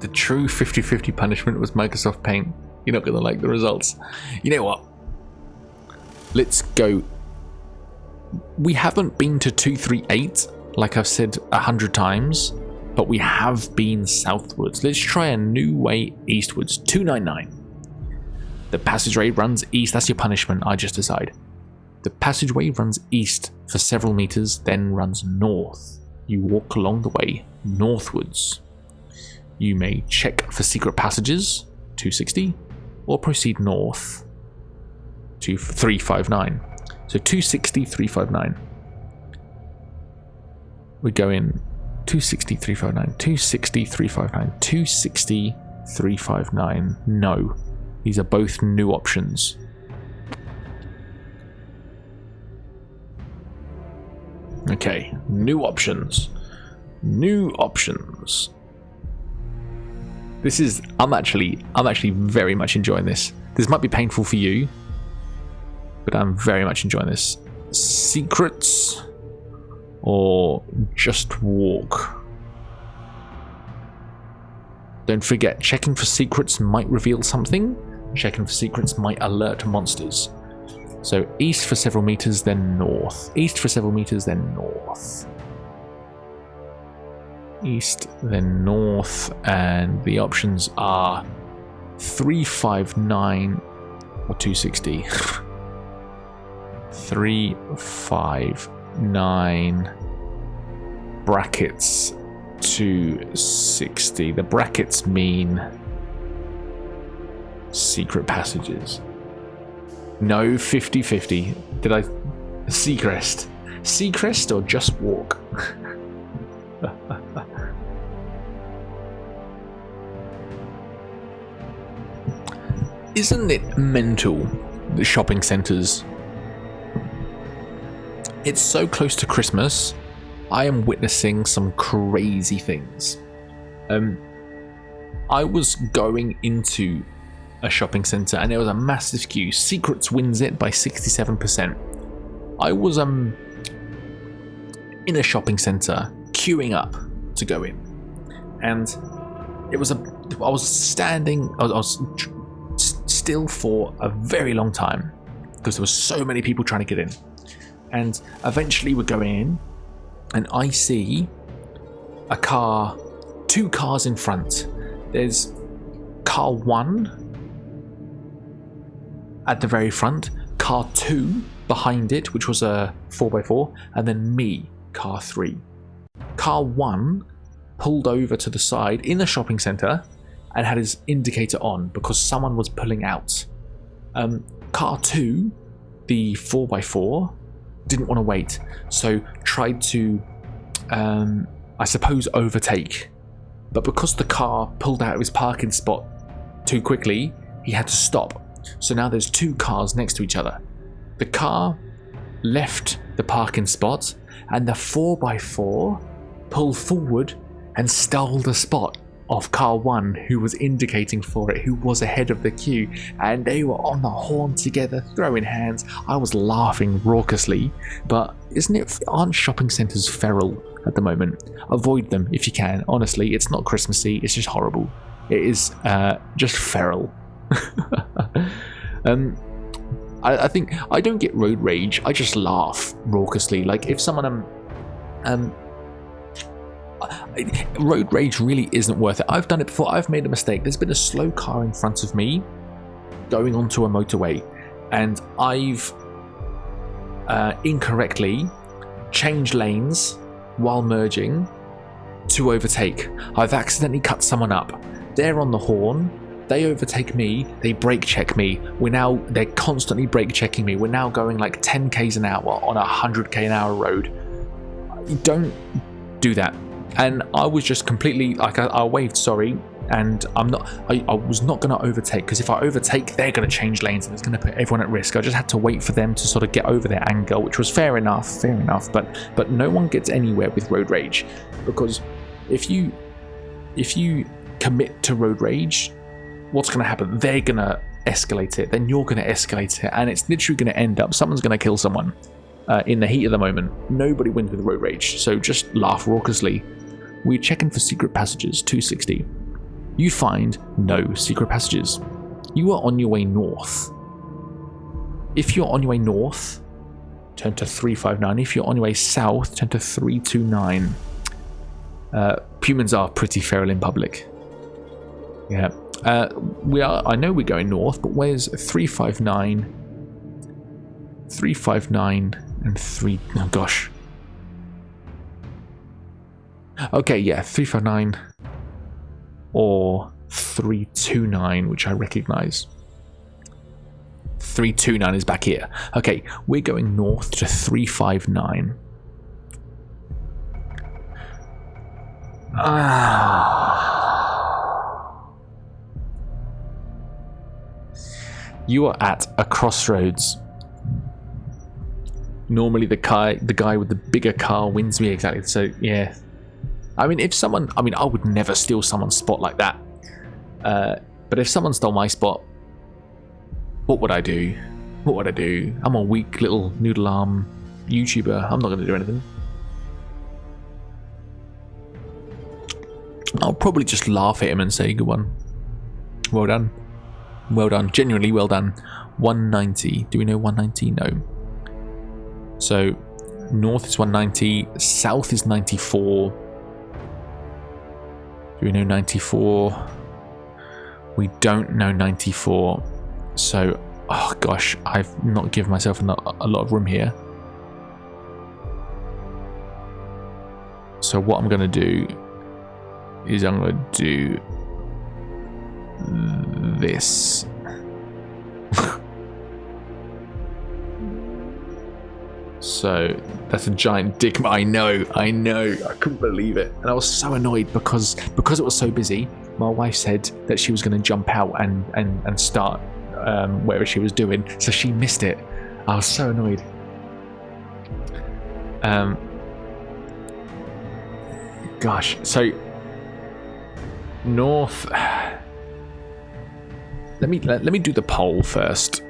The true 50-50 punishment was Microsoft Paint. You're not going to like the results. You know what? Let's go. We haven't been to 238, like I've said 100 times, but we have been southwards. Let's try a new way eastwards. 299. The passageway runs east. That's your punishment, I just decide. The passageway runs east for several meters, then runs north. You walk along the way northwards. You may check for secret passages, 260, or proceed north to 359. So 260, 359. We go in 260, 359, 260, 359, 260, 359. No. These are both new options. Okay, new options. New options. This is I'm actually very much enjoying this. This might be painful for you, but I'm very much enjoying this. Secrets or just walk. Don't forget, checking for secrets might reveal something. Checking for secrets might alert monsters. So east for several meters, then north. East for several meters, then north. East, then north, and the options are 359 or 260. 359 brackets 260. The brackets mean secret passages. No 50-50. Did I? Seacrest. Seacrest or just walk? Isn't it mental that shopping centres It's so close to Christmas. I am witnessing some crazy things. I was going into a shopping centre and there was a massive queue. Secrets wins it by 67%. I was in a shopping centre queuing up to go in, and I was standing. I was still for a very long time because there were so many people trying to get in, and eventually we're going in, and I see a car, 2 cars in front. There's car 1 at the very front, car 2 behind it, which was a 4x4, and then me, car 3. Car 1 pulled over to the side in the shopping centre and had his indicator on because someone was pulling out. Car 2, the 4x4, didn't want to wait, so tried to, I suppose, overtake. But because the car pulled out of his parking spot too quickly, he had to stop. So now there's 2 cars next to each other. The car left the parking spot and the 4x4 pulled forward and stole the spot of car 1 who was indicating for it, who was ahead of the queue, and they were on the horn together, throwing hands. I was laughing raucously, but aren't shopping centres feral at the moment? Avoid them if you can. Honestly, it's not Christmassy, it's just horrible. It is just feral. I think I don't get road rage. I just laugh raucously. Like if someone road rage really isn't worth it. I've done it before. I've made a mistake. There's been a slow car in front of me going onto a motorway, and I've incorrectly changed lanes while merging to overtake. I've accidentally cut someone up. They're on the horn. They overtake me, they brake check me. They're constantly brake checking me. We're now going like 10 k's an hour on a 100k an hour road. Don't do that. And I was just completely like, I waved sorry, and I was not going to overtake, because if I overtake, they're going to change lanes and it's going to put everyone at risk. I just had to wait for them to sort of get over their anger, which was fair enough, but no one gets anywhere with road rage, because if you commit to road rage, what's going to happen? They're going to escalate it, then you're going to escalate it, and it's literally going to end up someone's going to kill someone in the heat of the moment. Nobody wins with road rage, so just laugh raucously. We're checking for secret passages. 260. You find no secret passages. You are on your way north. If you're on your way north, turn to 359. If you're on your way south, turn to 329. Humans are pretty feral in public. Yeah. I know we're going north, but where's 359, 359 and 3, oh gosh. Okay, yeah, 359 or 329, which I recognize. 329 is back here. Okay, we're going north to 359. You are at a crossroads. Normally the guy with the bigger car wins me, exactly. So yeah, I mean, I would never steal someone's spot like that. But if someone stole my spot, what would I do? What would I do? I'm a weak little noodle arm YouTuber. I'm not going to do anything. I'll probably just laugh at him and say, good one. Well done. Well done. Genuinely well done. 190. Do we know 190? No. So, north is 190. South is 94. Do we know 94? We don't know 94. So, oh gosh, I've not given myself a lot of room here. So what I'm going to do is I'm going to do this. So that's a giant dick. I know, I couldn't believe it, and I was so annoyed because it was so busy. My wife said that she was going to jump out and start whatever she was doing, so she missed it. I was so annoyed. Gosh, so north. Let me do the poll first.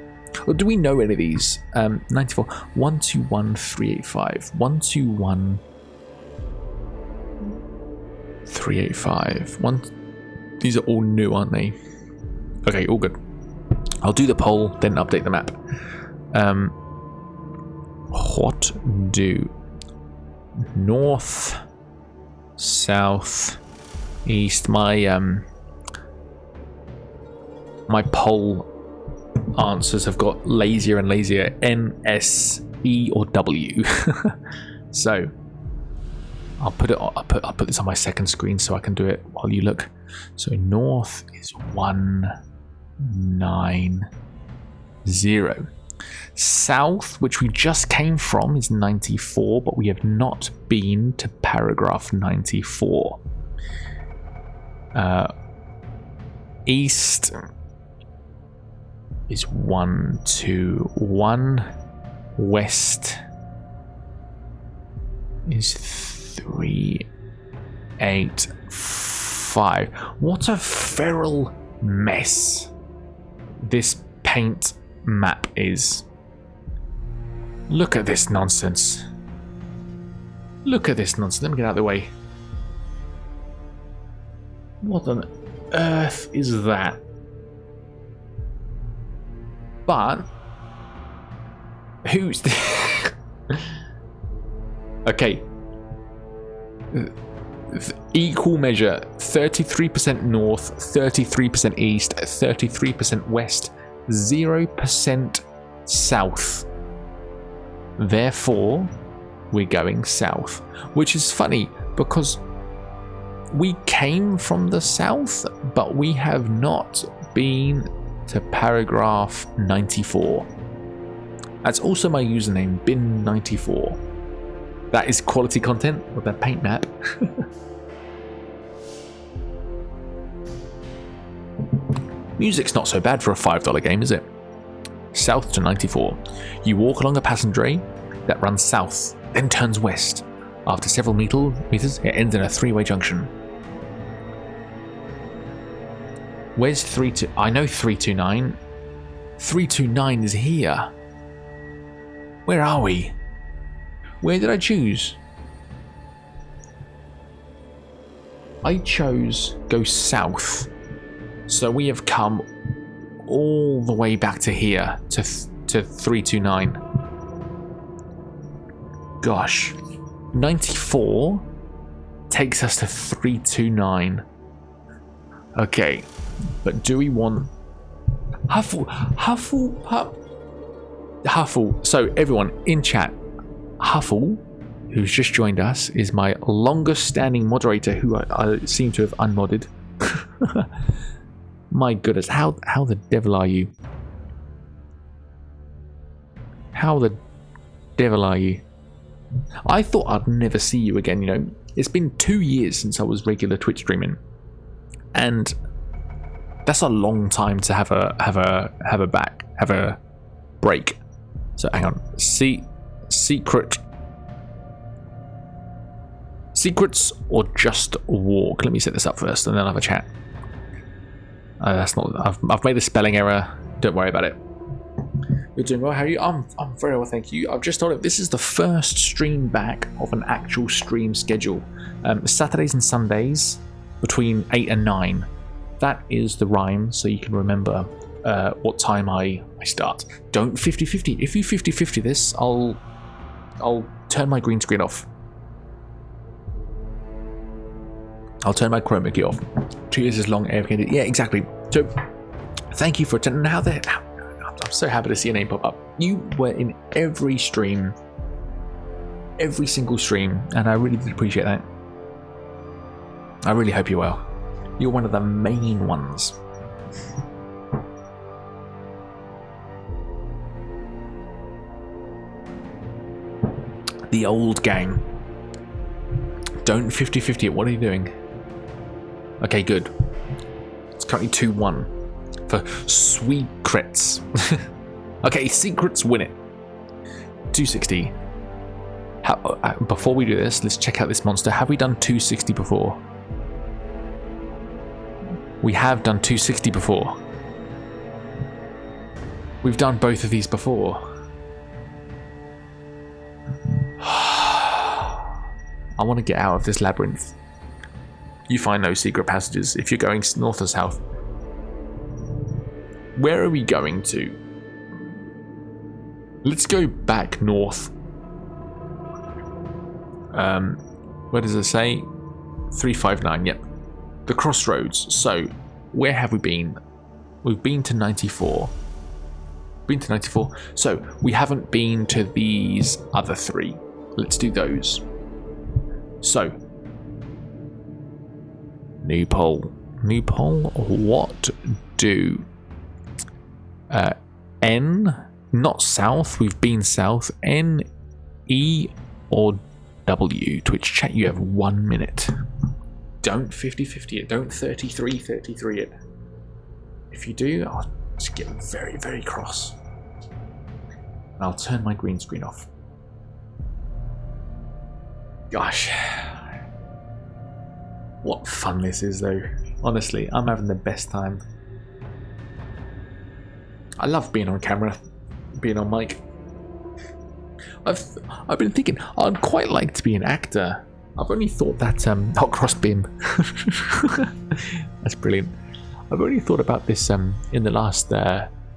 Or do we know any of these? 94 121 385 121 385 These are all new, aren't they? Okay, all good. I'll do the poll, then update the map. What do north, south, east? My poll answers have got lazier and lazier. N, S, E, or W. So I'll put this on my second screen so I can do it while you look. So north is 190. South, which we just came from, is 94, but we have not been to paragraph 94. East is 121. West is 385. What a feral mess this paint map is. Look at this nonsense. Look at this nonsense. Let me get out of the way. What on earth is that? But who's the okay, equal measure: 33% north, 33% east, 33% west, 0% south. Therefore we're going south, which is funny because we came from the south, but we have not been to paragraph 94. That's also my username, bin94. That is quality content with that paint map. Music's not so bad for a $5 game, is it? South to 94. You walk along a passageway that runs south, then turns west. After several meters, it ends in a three-way junction. Where's 32? I know 329. 329 is here. Where are we? Where did I choose? I chose go south. So we have come all the way back to here, to 329. Gosh. 94 takes us to 329. Okay. But do we want Huffle? So everyone in chat, Huffle, who's just joined us, is my longest standing moderator who I seem to have unmodded. My goodness, how the devil are you? How the devil are you? I thought I'd never see you again, you know. It's been 2 years since I was regular Twitch streaming. And that's a long time to have a break. So hang on. Secrets or just walk? Let me set this up first and then I'll have a chat. That's not. I've made a spelling error. Don't worry about it. You're doing well. How are you? I'm very well, thank you. I've just thought of this is the first stream back of an actual stream schedule. Saturdays and Sundays between 8 and 9. That is the rhyme, so you can remember what time I start. Don't 50-50. If you 50-50 this, I'll turn my green screen off. I'll turn my chroma key off. 2 years is long. Yeah, exactly. So, thank you for attending. I'm so happy to see your name pop up. You were in every stream, every single stream, and I really did appreciate that. I really hope you're well. You're one of the main ones. The old gang. Don't 50-50 it. What are you doing? Okay, good. It's currently 2-1 for Secrets. Okay, Secrets win it. 260. Before we do this, let's check out this monster. Have we done 260 before? We have done 260 before. We've done both of these before. I want to get out of this labyrinth. You find no secret passages if you're going north or south. Where are we going to? Let's go back north. Where does it say? 359, yep. The crossroads. So, where have we been? We've been to 94. So, we haven't been to these other 3. Let's do those. So, new poll. What do N, not south, we've been south, N, E, or W? Twitch chat, you have 1 minute. Don't 50-50 it, don't 33-33 it. If you do, I'll just get very, very cross. And I'll turn my green screen off. Gosh. What fun this is though. Honestly, I'm having the best time. I love being on camera, being on mic. I've been thinking I'd quite like to be an actor. I've only thought that hot cross beam. That's brilliant. I've only thought about this in the last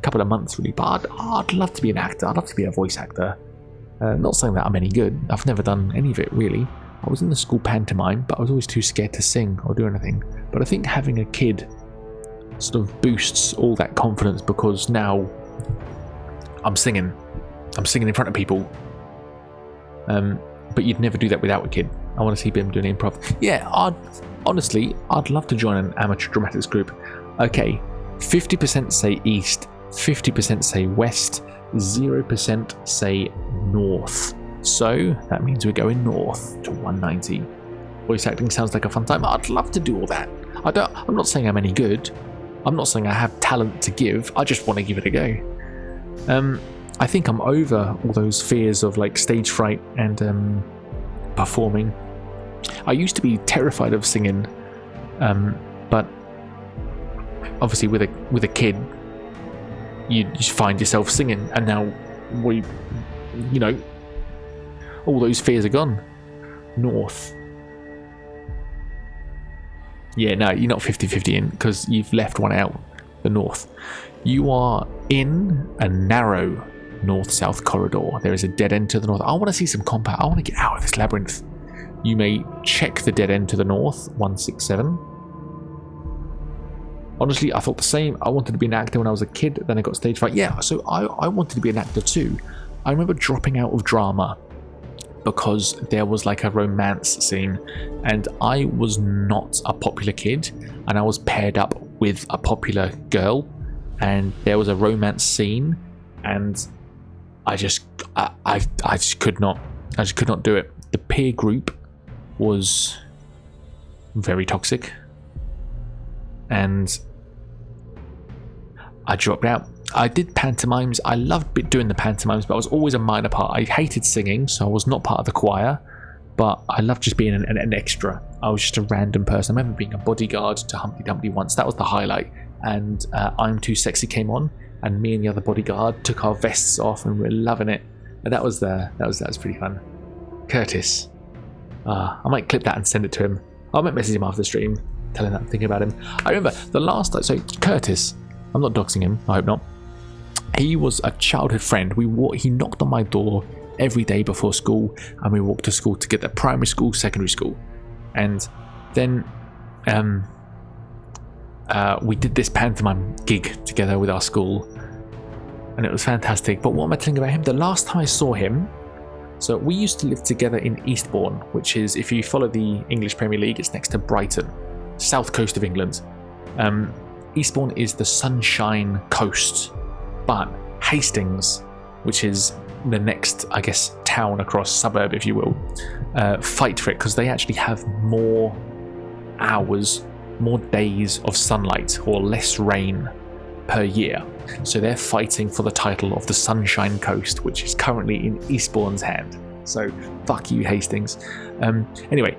couple of months really, but I'd love to be an actor. I'd love to be a voice actor. Not saying that I'm any good. I've never done any of it really. I was in the school pantomime, but I was always too scared to sing or do anything. But I think having a kid sort of boosts all that confidence, because now I'm singing in front of people. But you'd never do that without a kid. I want to see Bim doing improv. Yeah, I'd love to join an amateur dramatics group. Okay, 50% say east, 50% say west, 0% say north. So that means we're going north to 190. Voice acting sounds like a fun time. I'd love to do all that. I'm not saying I'm any good. I'm not saying I have talent to give. I just want to give it a go. I think I'm over all those fears of like stage fright and performing. I used to be terrified of singing, but obviously with a kid, you just find yourself singing, and now all those fears are gone. North. Yeah, no, you're not 50-50 in, because you've left one out. The north. You are in a narrow north-south corridor. There is a dead end to the north. I want to see some combat. I want to get out of this labyrinth. You may check the dead end to the north, 167. Honestly, I thought the same. I wanted to be an actor when I was a kid, then I got stage fright. Yeah, so I wanted to be an actor too. I remember dropping out of drama because there was like a romance scene, and I was not a popular kid, and I was paired up with a popular girl, and there was a romance scene, and I just could not do it. The peer group was very toxic, and I dropped out. I did pantomimes. I loved doing the pantomimes, but I was always a minor part. I hated singing, so I was not part of the choir, but I loved just being an extra. I was just a random person. I remember being a bodyguard to Humpty Dumpty once. That was the highlight. And I'm Too Sexy came on, and me and the other bodyguard took our vests off, and we were loving it. And that was pretty fun. Curtis. I might clip that and send it to him. I might message him after the stream, telling that I'm thinking about him. I remember the last time. So Curtis, I'm not doxing him. I hope not. He was a childhood friend. He knocked on my door every day before school, and we walked to school together, primary school, secondary school. And then we did this pantomime gig together with our school, and it was fantastic. But what am I telling about him? The last time I saw him, so we used to live together in Eastbourne, which is, if you follow the English Premier League, it's next to Brighton, south coast of England. Eastbourne is the Sunshine Coast, but Hastings, which is the next, I guess, town across, suburb, if you will, fight for it, because they actually have more hours, more days of sunlight or less rain per year. So they're fighting for the title of the Sunshine Coast, which is currently in Eastbourne's hand. So fuck you, Hastings. Anyway,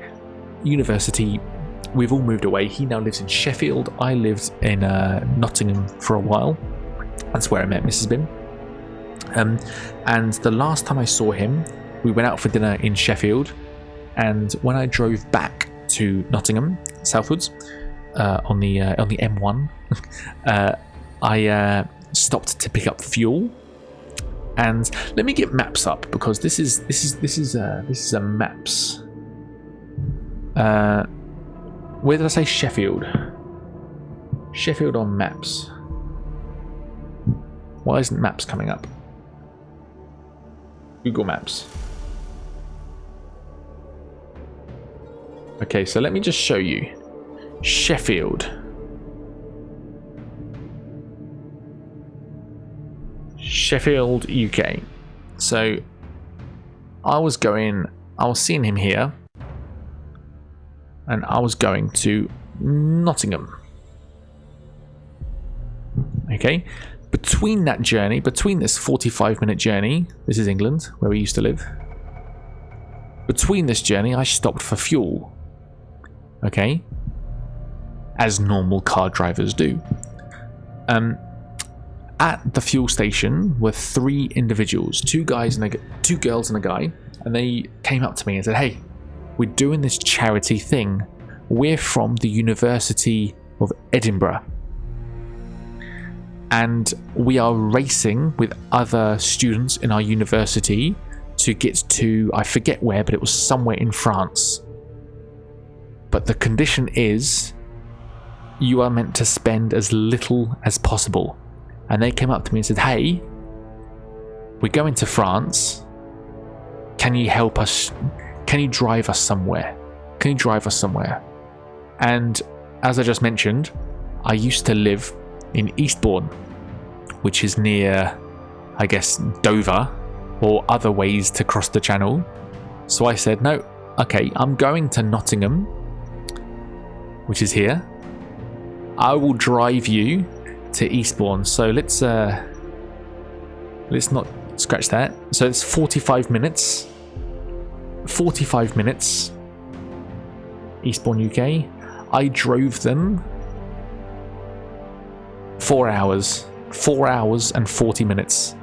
university. We've all moved away. He now lives in Sheffield. I lived in Nottingham for a while. That's where I met Mrs. Bim. And the last time I saw him, we went out for dinner in Sheffield. And when I drove back to Nottingham, southwards, on the M1, I stopped to pick up fuel. And let me get maps up because this is a maps. Where did I say Sheffield? Sheffield on maps. Why isn't maps coming up? Google Maps. Okay, so let me just show you. Sheffield. Sheffield, UK. So I was seeing him here. And I was going to Nottingham. Okay. Between that journey, between this 45-minute journey, this is England, where we used to live. Between this journey, I stopped for fuel. Okay. As normal car drivers do. At the fuel station were 3 individuals, 2 girls and a guy, and they came up to me and said, "Hey, we're doing this charity thing. We're from the University of Edinburgh. And we are racing with other students in our university to get to, I forget where, but it was somewhere in France. But the condition is you are meant to spend as little as possible." And they came up to me and said, "Hey, we're going to France. Can you help us? Can you drive us somewhere? Can you drive us somewhere?" And as I just mentioned, I used to live in Eastbourne, which is near, I guess, Dover or other ways to cross the channel. So I said, "No, okay, I'm going to Nottingham, which is here. I will drive you to Eastbourne." So let's not scratch that. So it's 45 minutes. 45 minutes. Eastbourne, UK. I drove them 4 hours. 4 hours and 40 minutes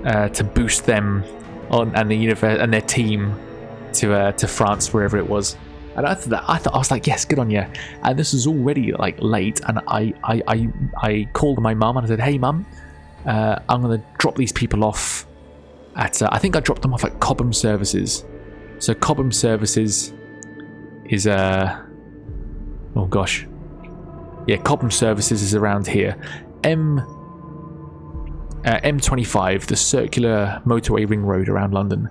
to boost them on and their team to France, wherever it was. And after that, I was like, "Yes, good on you." And this was already like late, and I called my mum and I said, "Hey, mum, I'm gonna drop these people off at I think I dropped them off at Cobham Services." So Cobham Services is oh gosh, yeah, Cobham Services is around here. M25, the circular motorway ring road around London.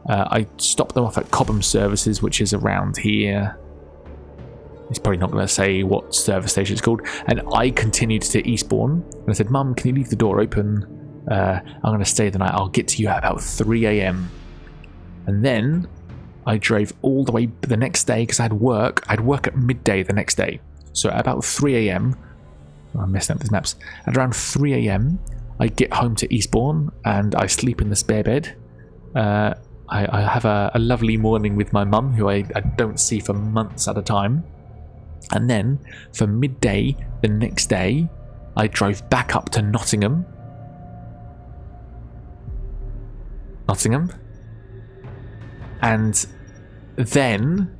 I stopped them off at Cobham Services, which is around here. He's probably not going to say what service station it's called. And I continued to Eastbourne. And I said, "Mum, can you leave the door open? I'm going to stay the night. I'll get to you at about 3 a.m. And then I drove all the way the next day because I'd work at midday the next day. So at about 3 a.m. I'm messing up these maps. At around 3 a.m. I get home to Eastbourne and I sleep in the spare bed. I have a lovely morning with my mum, who I don't see for months at a time. And then for midday the next day, I drove back up to Nottingham. And then,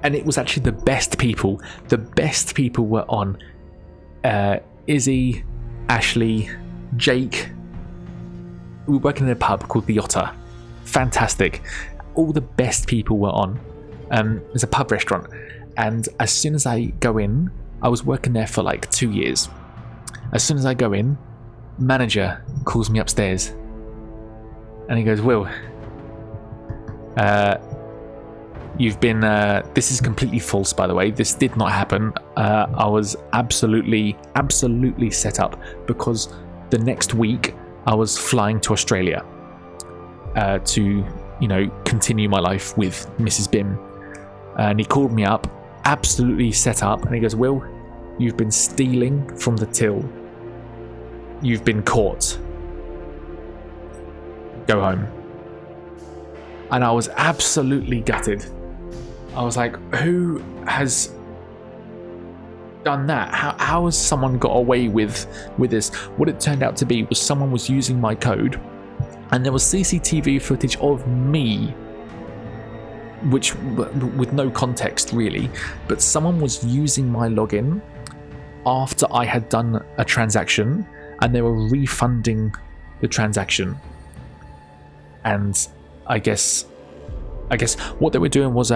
and it was actually the best people. The best people were on Izzy, Ashley, Jake. We were working in a pub called the Otter. Fantastic. All the best people were on. There's a pub restaurant. And as soon as I go in, I was working there for like 2 years. As soon as I go in, manager calls me upstairs. And he goes, "Will, you've been, this is completely false, by the way. This did not happen. I was absolutely set up because the next week I was flying to Australia to, continue my life with Mrs. Bim." And he called me up, absolutely set up, and he goes, "Will, you've been stealing from the till. You've been caught. Go home." And I was absolutely gutted. I was like, who has done that? How has someone got away with this? What it turned out to be was someone was using my code, and there was CCTV footage of me, which with no context really, but someone was using my login after I had done a transaction, and they were refunding the transaction. And I guess what they were doing was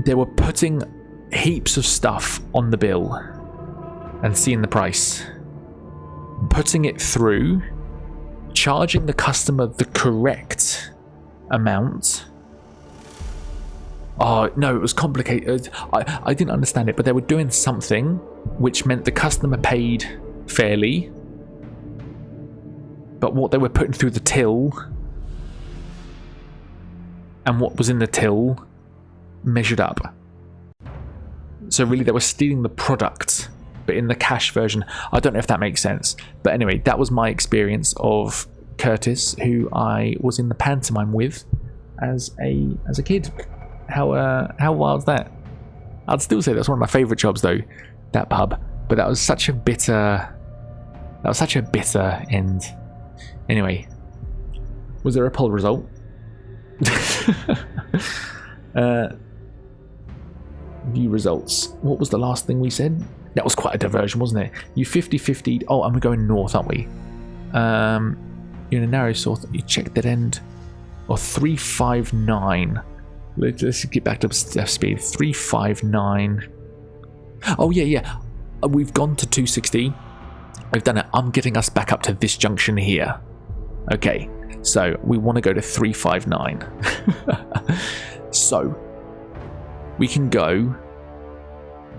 they were putting heaps of stuff on the bill and seeing the price, putting it through, charging the customer the correct amount. Oh no, it was complicated. I didn't understand it, but they were doing something which meant the customer paid fairly, but what they were putting through the till and what was in the till measured up. So really they were stealing the product, but in the cash version. I don't know if that makes sense, but anyway, that was my experience of Curtis, who I was in the pantomime with as a kid. How wild's that? I'd still say that's one of my favourite jobs though, that pub. But that was such a bitter end. Anyway, was there a poll result? View results. What was the last thing we said? That was quite a diversion, wasn't it? You 50-50'd. Oh, and we're going north, aren't we? You're in a narrow sort. You check that end. Or 359. Let's get back to speed. 359. Oh yeah. We've gone to 260. I've done it. I'm getting us back up to this junction here. Okay, so we want to go to 359. So we can go.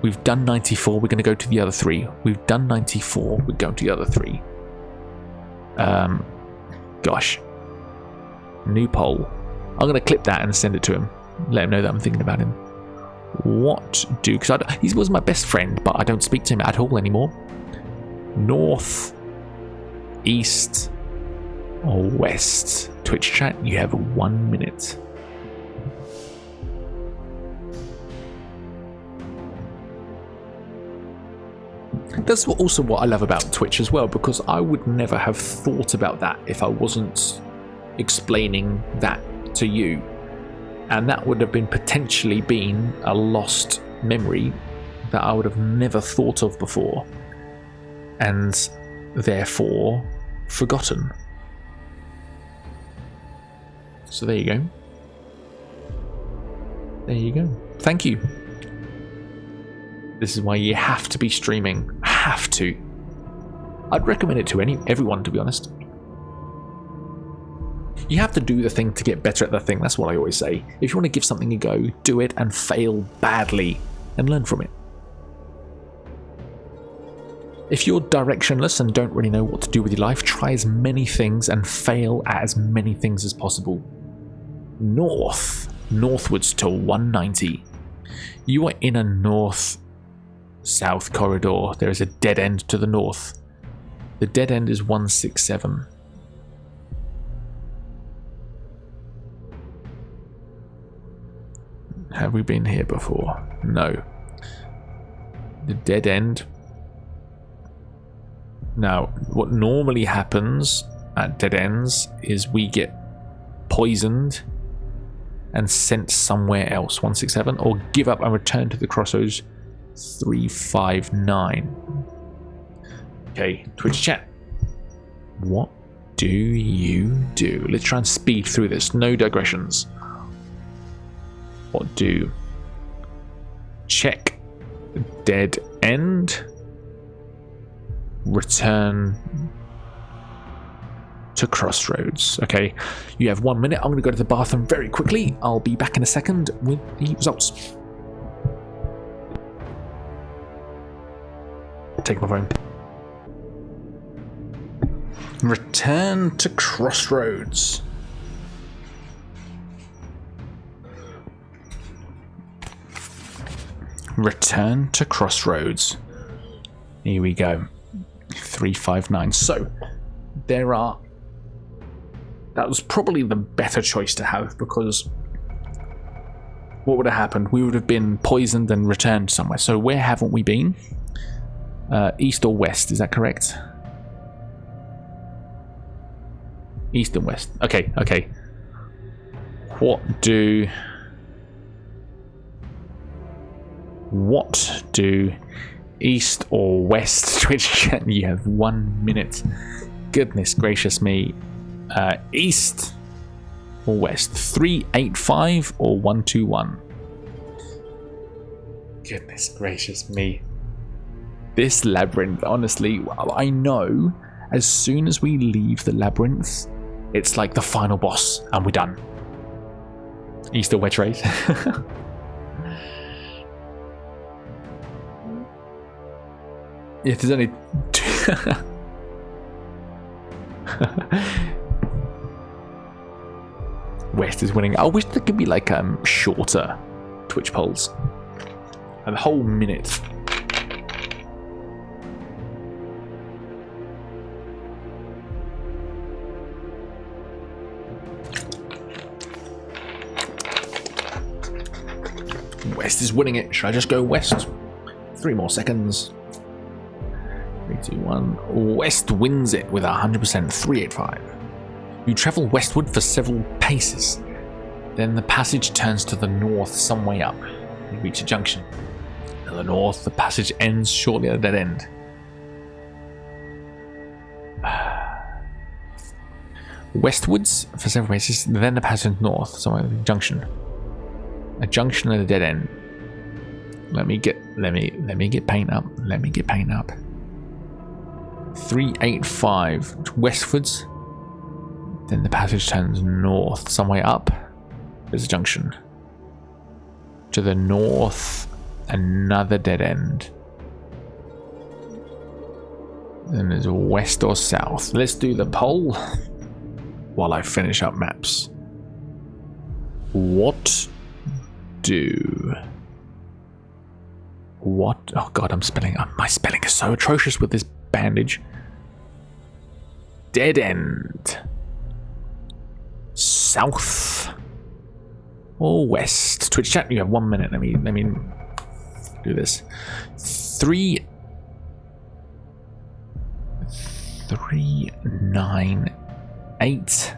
We've done 94. We're going to go to the other three. We've done 94. We're going to the other three. Gosh. New poll. I'm going to clip that and send it to him. Let him know that I'm thinking about him. What do? Because he was my best friend, but I don't speak to him at all anymore. North, east, or west? Twitch chat, you have 1 minute. That's also what I love about Twitch as well, because I would never have thought about that if I wasn't explaining that to you. And that would have been potentially been a lost memory that I would have never thought of before, and therefore forgotten. So there you go. There you go. Thank you. This is why you have to be streaming. Have to. I'd recommend it to everyone, to be honest. You have to do the thing to get better at the thing. That's what I always say. If you want to give something a go, do it and fail badly and learn from it. If you're directionless and don't really know what to do with your life, try as many things and fail at as many things as possible. Northwards to 190. You are in a north-south corridor. There is a dead end to the north. The dead end is 167. Have we been here before? No. The dead end. Now, what normally happens at dead ends is we get poisoned and sent somewhere else, 167, or give up and return to the crossroads, 359. Okay, Twitch chat. What do you do? Let's try and speed through this. No digressions. What do? Check dead end. Return to crossroads. Okay, you have 1 minute. I'm going to go to the bathroom very quickly. I'll be back in a second with the results. Take my phone. Return to crossroads. Return to crossroads. Here we go. 359. So there are That was probably the better choice to have, because what would have happened? We would have been poisoned and returned somewhere. So where haven't we been? East or west, is that correct? East and west. Okay, okay. What do east or west Twitch chat? You have 1 minute. Goodness gracious me. East or west? 385 or 121? Goodness gracious me. This labyrinth, honestly, I know as soon as we leave the labyrinth, it's like the final boss and we're done. East or west, right? If there's only two West is winning. I wish there could be like shorter Twitch polls. A whole minute. West is winning it. Should I just go west? 3 more seconds. 3, 2, 1. West wins it with 100%. 385. You travel westward for several paces. Then the passage turns to the north some way up. You reach a junction. To the north, the passage ends shortly at a dead end. Westwards for several paces. Then the passage north somewhere. Junction. A junction at a dead end. Let me get paint up. Let me get paint up. 385 westwards. Then the passage turns north some way up. There's a junction. To the north, another dead end. Then there's west or south. Let's do the poll while I finish up maps. What? Oh god, my spelling is so atrocious with this bandage. Dead end. South or west? Twitch chat, you have 1 minute. Let me do this. 398.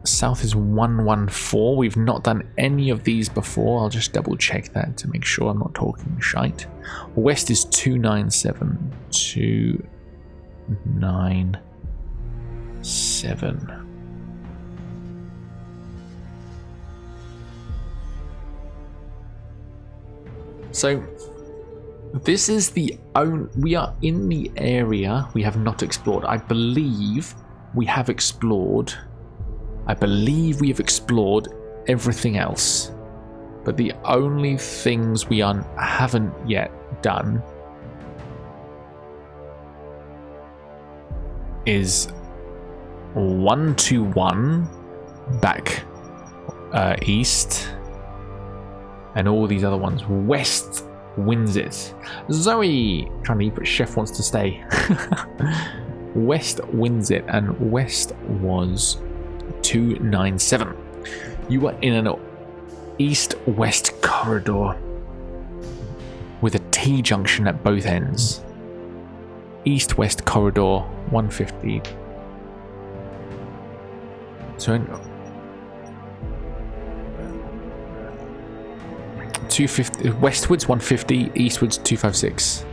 South is 114. We've not done any of these before. I'll just double check that to make sure I'm not talking shite. West is 297. 297. So this is the only, we are in the area we have not explored. I believe we have explored everything else, but the only things we haven't yet done is 121 back east, and all these other ones. West wins it. Zoe trying to eat, but Chef wants to stay. West wins it, and West was 297. You are in an east-west corridor with a T-junction at both ends. East-west corridor, 150. So 250 westwards 150, eastwards 256.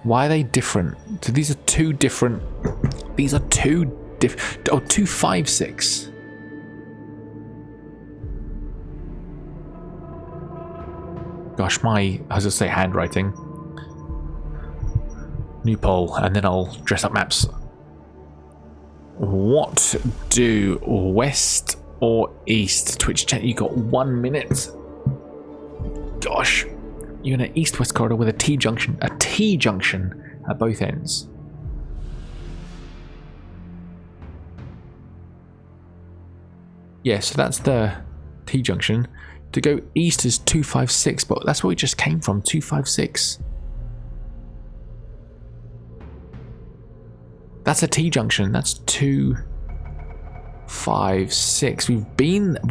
Why are they different? So these are two different. These are two different. Oh, 256. Gosh, I was just say handwriting. New poll, and then I'll dress up maps. What do west or east? Twitch chat, you got 1 minute. Gosh, you're in an east-west corridor with a T-junction at both ends. Yeah, so that's the T-junction. To go east is 256, but that's where we just came from, 256. That's a T-junction, that's 256. We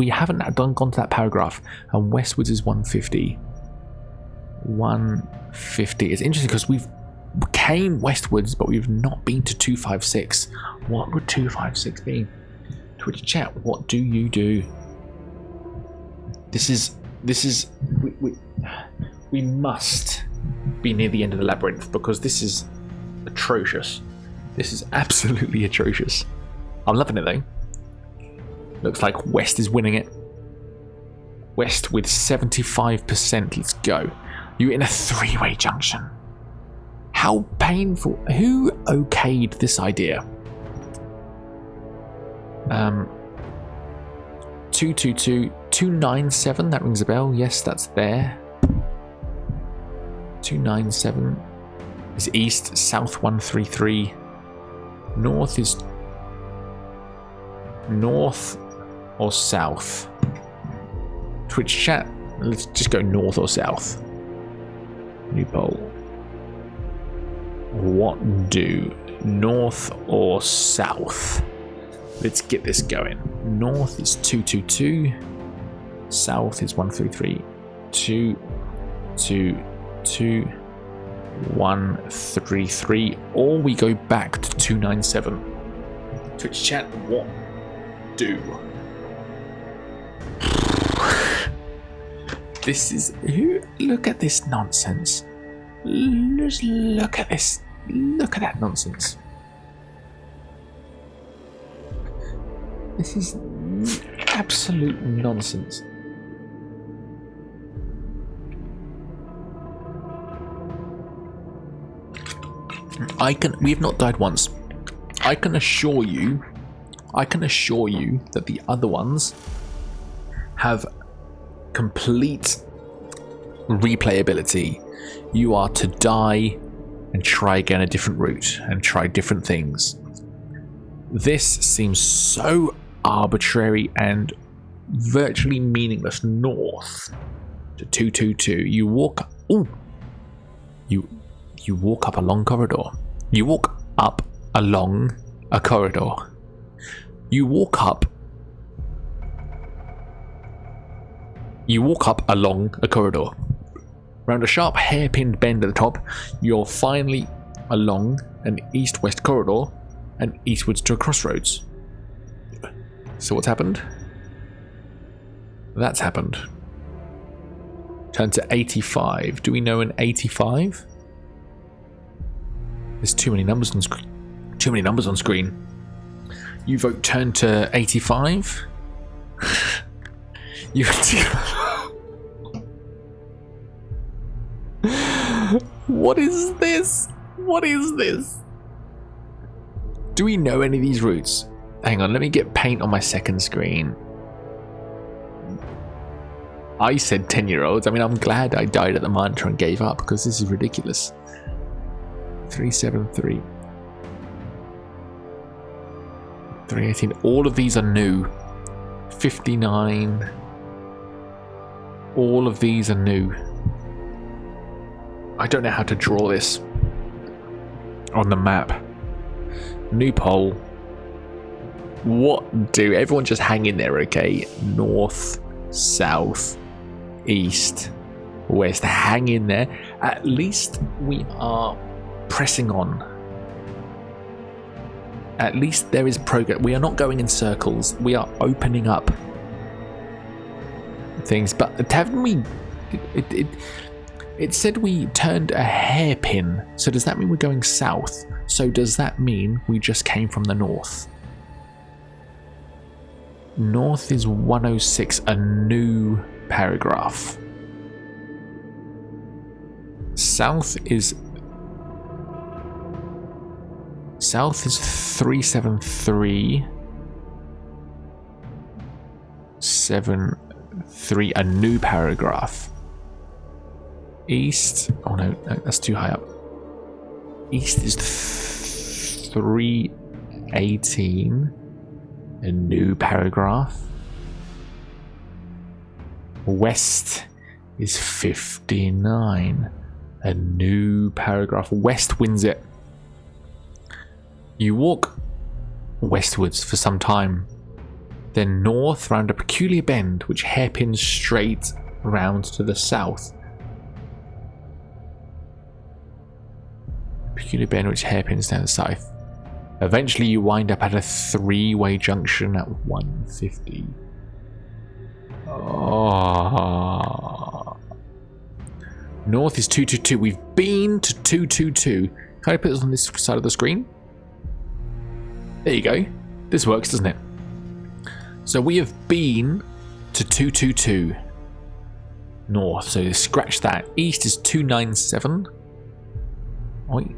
haven't gone to that paragraph, and westwards is 150. 150. It's interesting because we've came westwards, but we've not been to 256. What would 256 be? Twitch chat, what do you do? This is we must be near the end of the labyrinth, because this is atrocious. This is absolutely atrocious. I'm loving it though. Looks like West is winning it. West with 75%. Let's go. You're in a three-way junction. How painful. Who okayed this idea? 222 297, that rings a bell. Yes, that's there. 297 is east, south 133. North is north or south? Twitch chat, let's just go north or south. New poll. What do? North or south? Let's get this going. North is 222. South is 133. 222 133. Or we go back to 297. Twitch chat, what do? This is look at this nonsense. Just look at this. Look at that nonsense. This is absolute nonsense. We have not died once. I can assure you that the other ones have complete replayability. You are to die and try again a different route and try different things. This seems so arbitrary and virtually meaningless. North to 222. You walk. Ooh. You walk up a long corridor. You walk up along a corridor. You walk up along a corridor. Round a sharp hairpin bend at the top, you're finally along an east-west corridor and eastwards to a crossroads. So what's happened? That's happened. Turn to 85. Do we know an 85? There's too many numbers on screen. Too many numbers on screen. You vote turn to 85. You. What is this? What is this? Do we know any of these routes? Hang on, let me get paint on my second screen. I said 10-year-olds. I mean, I'm glad I died at the mantra and gave up, because this is ridiculous. 373. 318. All of these are new. 59. All of these are new. I don't know how to draw this on the map. New poll. What do? Everyone just hang in there, okay? North, south, east, west. Hang in there. At least we are pressing on. At least there is progress. We are not going in circles. We are opening up things. But haven't we? It said we turned a hairpin. So does that mean we're going south? So does that mean we just came from the north? North is 106, a new paragraph. South is 373. 73, a new paragraph. East, oh no, that's too high up. East is 318, a new paragraph. West is 59. A new paragraph. West wins it. You walk westwards for some time, then north round a peculiar bend which hairpins straight round to the south. Peculiar bend which hairpins down the south. Eventually you wind up at a three-way junction at 150. Oh. North is 222. We've been to 222. Can I put this on this side of the screen? There you go. This works, doesn't it? So we have been to 222. North. So scratch that. East is 297. Oi.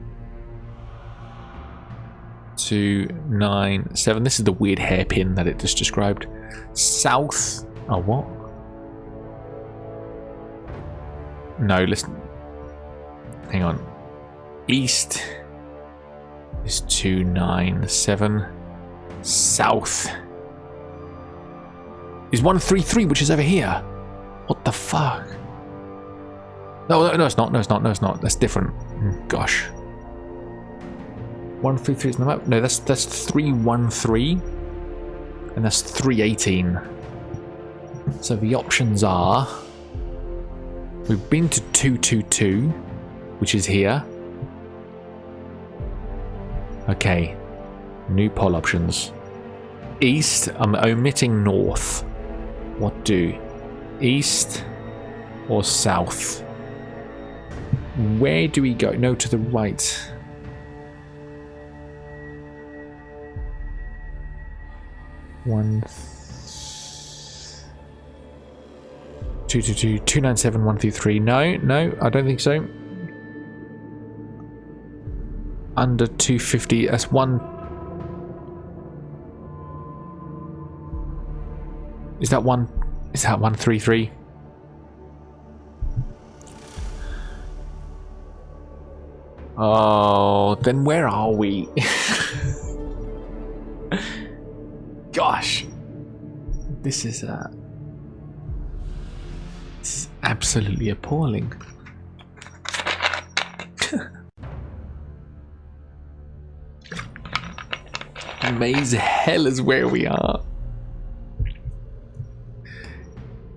297. This is the weird hairpin that it just described. South. Oh, what? No, listen. Hang on. East is 297. South is 133, which is over here. What the fuck? No, it's not. No, it's not. No, it's not. That's different. Gosh. 133 is on the map. No, that's 313, and that's 318. So the options are: we've been to 222, which is here. Okay. New poll options. East. I'm omitting north. What do? East or south? Where do we go? No, to the right. One. 222, 297, 123. No, I don't think so. Under 250. That's one. Is that 133? Oh, then where are we? Gosh, this is absolutely appalling. Maze hell is where we are.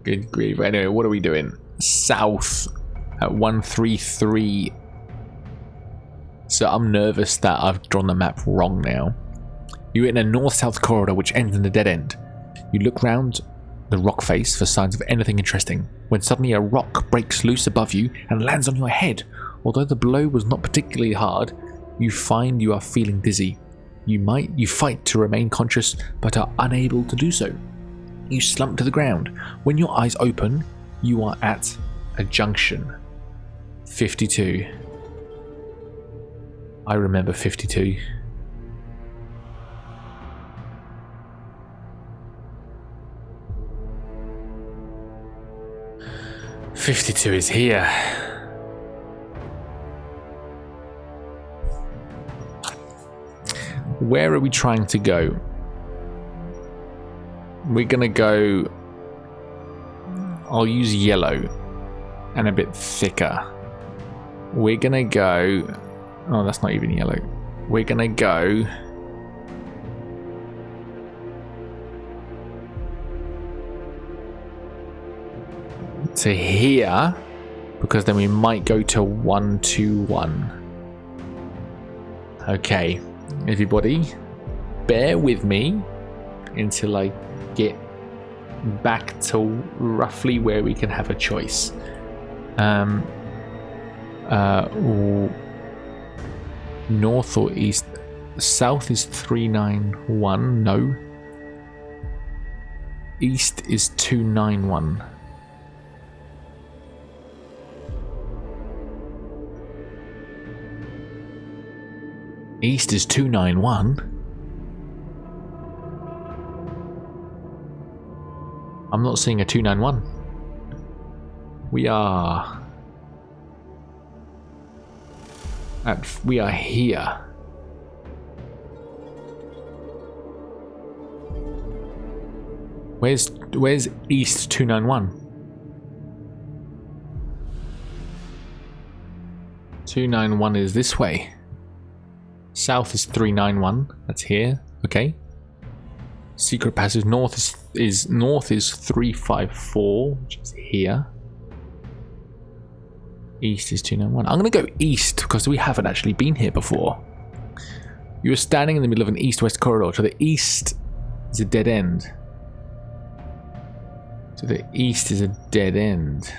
Good grief. Anyway, what are we doing? South at 133. So I'm nervous that I've drawn the map wrong now. You're in a north-south corridor which ends in a dead end. You look round the rock face for signs of anything interesting, when suddenly a rock breaks loose above you and lands on your head. Although the blow was not particularly hard, you find you are feeling dizzy. You fight to remain conscious, but are unable to do so. You slump to the ground. When your eyes open, you are at a junction. 52. I remember 52. "52 is here." Where are we trying to go? We're gonna go... I'll use yellow and a bit thicker. We're gonna go... Oh, that's not even yellow. We're gonna go... to here, because then we might go to 121. Okay, everybody, bear with me until I get back to roughly where we can have a choice. North or east? South is 391. No. East is 291. East is 291. I'm not seeing a 291. We are here. Where's East 291? 291 is this way. South is 391. That's here. Okay. Secret passage north is 354, which is here. East is 291. I'm going to go east because we haven't actually been here before. You are standing in the middle of an east-west corridor. To the east is a dead end. To the east is a dead end.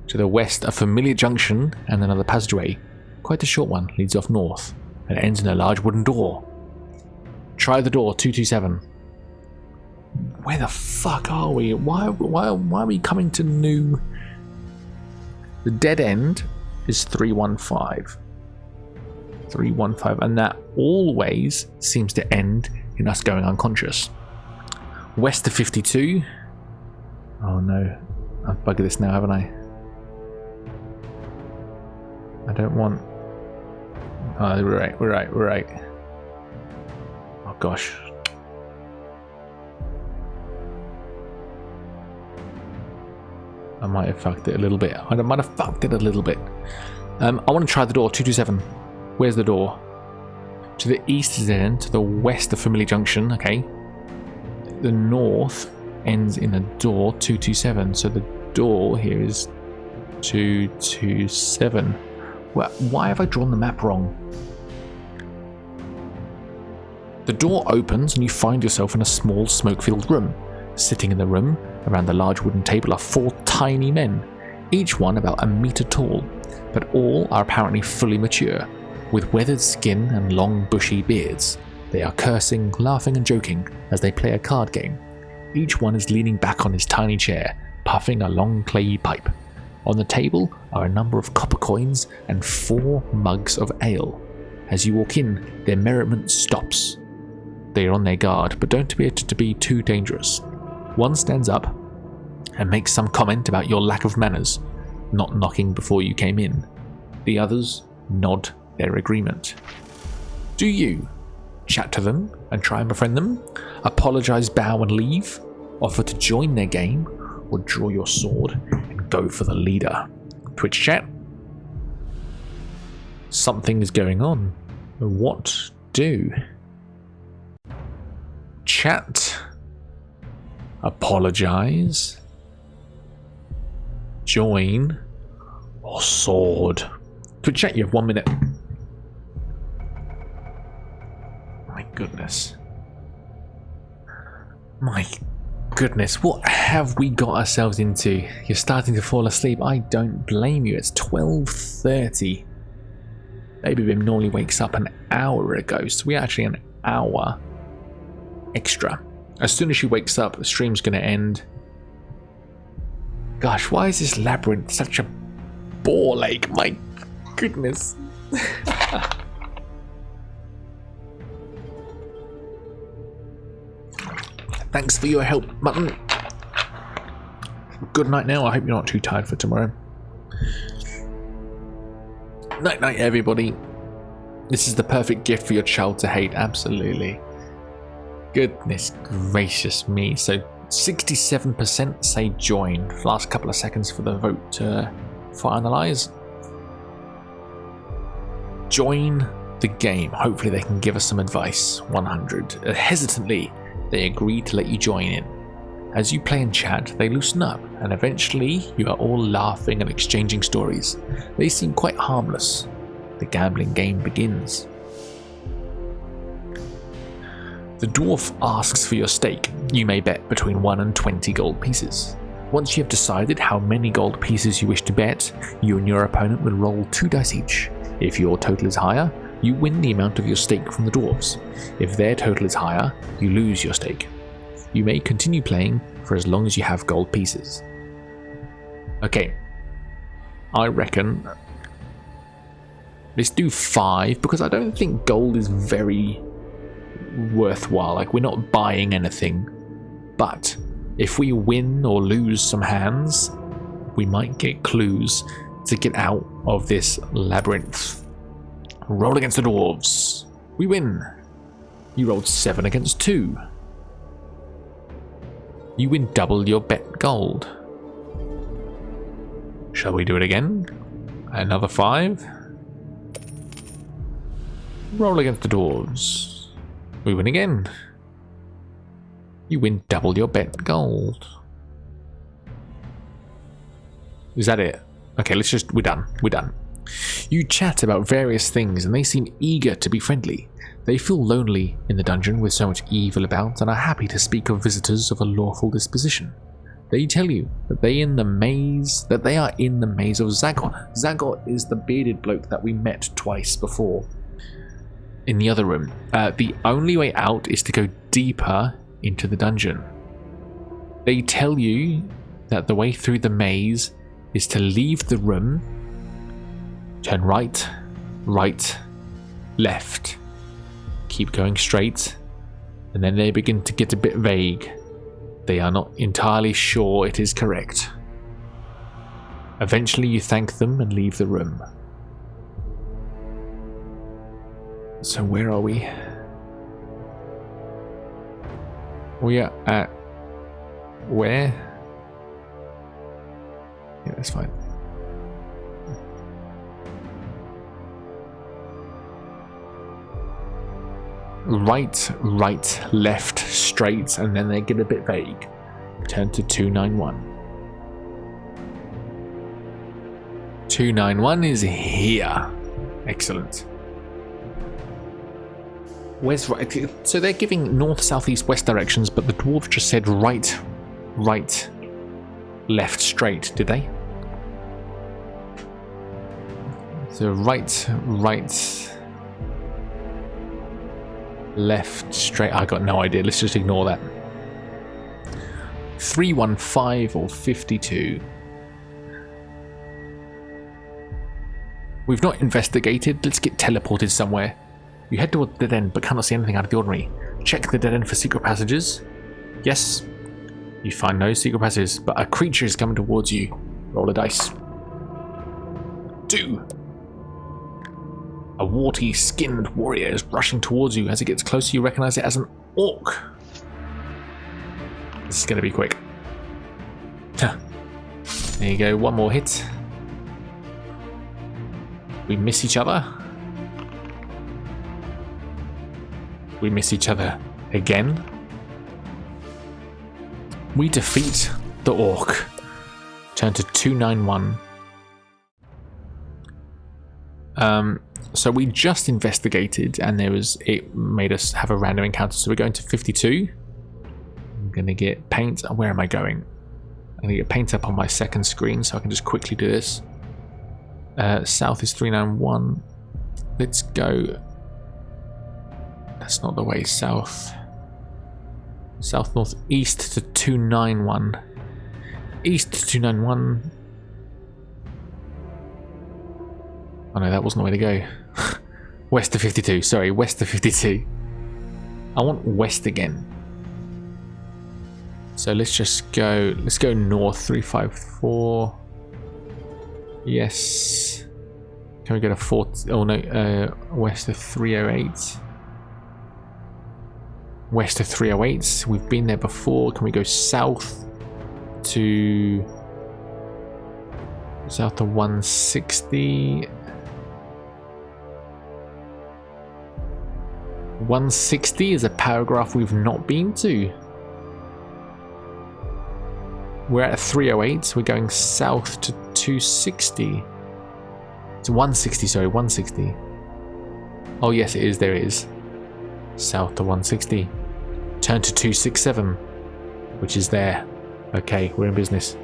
To the west, a familiar junction and another passageway. Quite a short one, leads off north and ends in a large wooden door. Try the door, 227. Where the fuck are we? Why are we coming to new? The dead end is 315. 315, and that always seems to end in us going unconscious. West of 52. Oh no, I've buggered this now, haven't I? I don't want... Oh, we're right. Oh gosh. I might have fucked it a little bit. I want to try the door, 227. Where's the door? To the east is dead end, to the west, a familiar junction, okay. The north ends in a door, 227. So the door here is 227. Well, why have I drawn the map wrong? The door opens and you find yourself in a small smoke-filled room. Sitting in the room, around the large wooden table, are 4 tiny men, each one about a metre tall, but all are apparently fully mature, with weathered skin and long bushy beards. They are cursing, laughing and joking as they play a card game. Each one is leaning back on his tiny chair, puffing a long clayey pipe. On the table are a number of copper coins and 4 mugs of ale. As you walk in, their merriment stops. They are on their guard, but don't appear to be too dangerous. One stands up and makes some comment about your lack of manners, not knocking before you came in. The others nod their agreement. Do you chat to them and try and befriend them? Apologize, bow and leave? Offer to join their game? Or draw your sword and go for the leader? Twitch chat? Something is going on. What do? Chat? Apologize? Join? Or sword? Twitch chat, you have 1 minute. My goodness. My goodness, what have we got ourselves into? You're starting to fall asleep. I don't blame you. It's 12:30. Baby Bim normally wakes up an hour ago, so we're actually an hour extra. As soon as she wakes up, the stream's going to end. Gosh, why is this labyrinth such a bore lake? My goodness. Thanks for your help, Mutton. Good night now. I hope you're not too tired for tomorrow. Night night, everybody. This is the perfect gift for your child to hate. Absolutely. Goodness gracious me. So 67% say join. Last couple of seconds for the vote to finalize. Join the game. Hopefully they can give us some advice. 100. Hesitantly, they agree to let you join in. As you play and chat, they loosen up, and eventually you are all laughing and exchanging stories. They seem quite harmless. The gambling game begins. The dwarf asks for your stake. You may bet between 1 and 20 gold pieces. Once you have decided how many gold pieces you wish to bet, you and your opponent will roll 2 dice each. If your total is higher, you win the amount of your stake from the dwarves. If their total is higher, you lose your stake. You may continue playing for as long as you have gold pieces. Okay, I reckon let's do 5, because I don't think gold is very worthwhile. Like, we're not buying anything, but if we win or lose some hands, we might get clues to get out of this labyrinth. Roll against the dwarves. We win. You rolled 7 against 2. You win double your bet gold. Shall we do it again? Another 5. Roll against the dwarves. We win again. You win double your bet gold. Is that it? Okay, we're done. We're done. You chat about various things and they seem eager to be friendly. They feel lonely in the dungeon with so much evil about and are happy to speak of visitors of a lawful disposition. They tell you that they are in the maze of Zagor. Zagor is the bearded bloke that we met twice before in the other room. The only way out is to go deeper into the dungeon. They tell you that the way through the maze is to leave the room, turn right, left, keep going straight, and then they begin to get a bit vague. They are not entirely sure it is correct. Eventually you thank them and leave the room. So where are we? We are at where? Yeah, that's fine. Right, left, straight, and then they get a bit vague. Turn to 291. 291 is here. Excellent. Where's right? So they're giving north, south, east, west directions, but the dwarf just said right, left, straight, did they? So right, left, straight. I got no idea. Let's just ignore that. 315 or 52. We've not investigated. Let's get teleported somewhere. You head toward the dead end but cannot see anything out of the ordinary. Check the dead end for secret passages. Yes. You find no secret passages, but a creature is coming towards you. Roll a dice. 2. A warty, skinned warrior is rushing towards you. As it gets closer, you recognize it as an orc. This is going to be quick. There you go, one more hit. We miss each other. We miss each other again. We defeat the orc. Turn to 291. So we just investigated and it made us have a random encounter. So we're going to 52. I'm going to get paint. Where am I going? I'm going to get paint up on my second screen so I can just quickly do this. South is 391. Let's go. That's not the way. South, north, east to 291. East to 291. Oh no, that wasn't the way to go. West to 52. Sorry, west to 52. I want west again. So let's just go. Let's go north. 354. Yes. Can we get a 4? Oh no. West to 308. West to 308. We've been there before. Can we go south to 160? 160 is a paragraph we've not been to. We're at 308. We're going south to 260. It's 160, sorry, 160. Oh yes, it is. There it is. South to 160. Turn to 267, which is there. Okay, we're in business.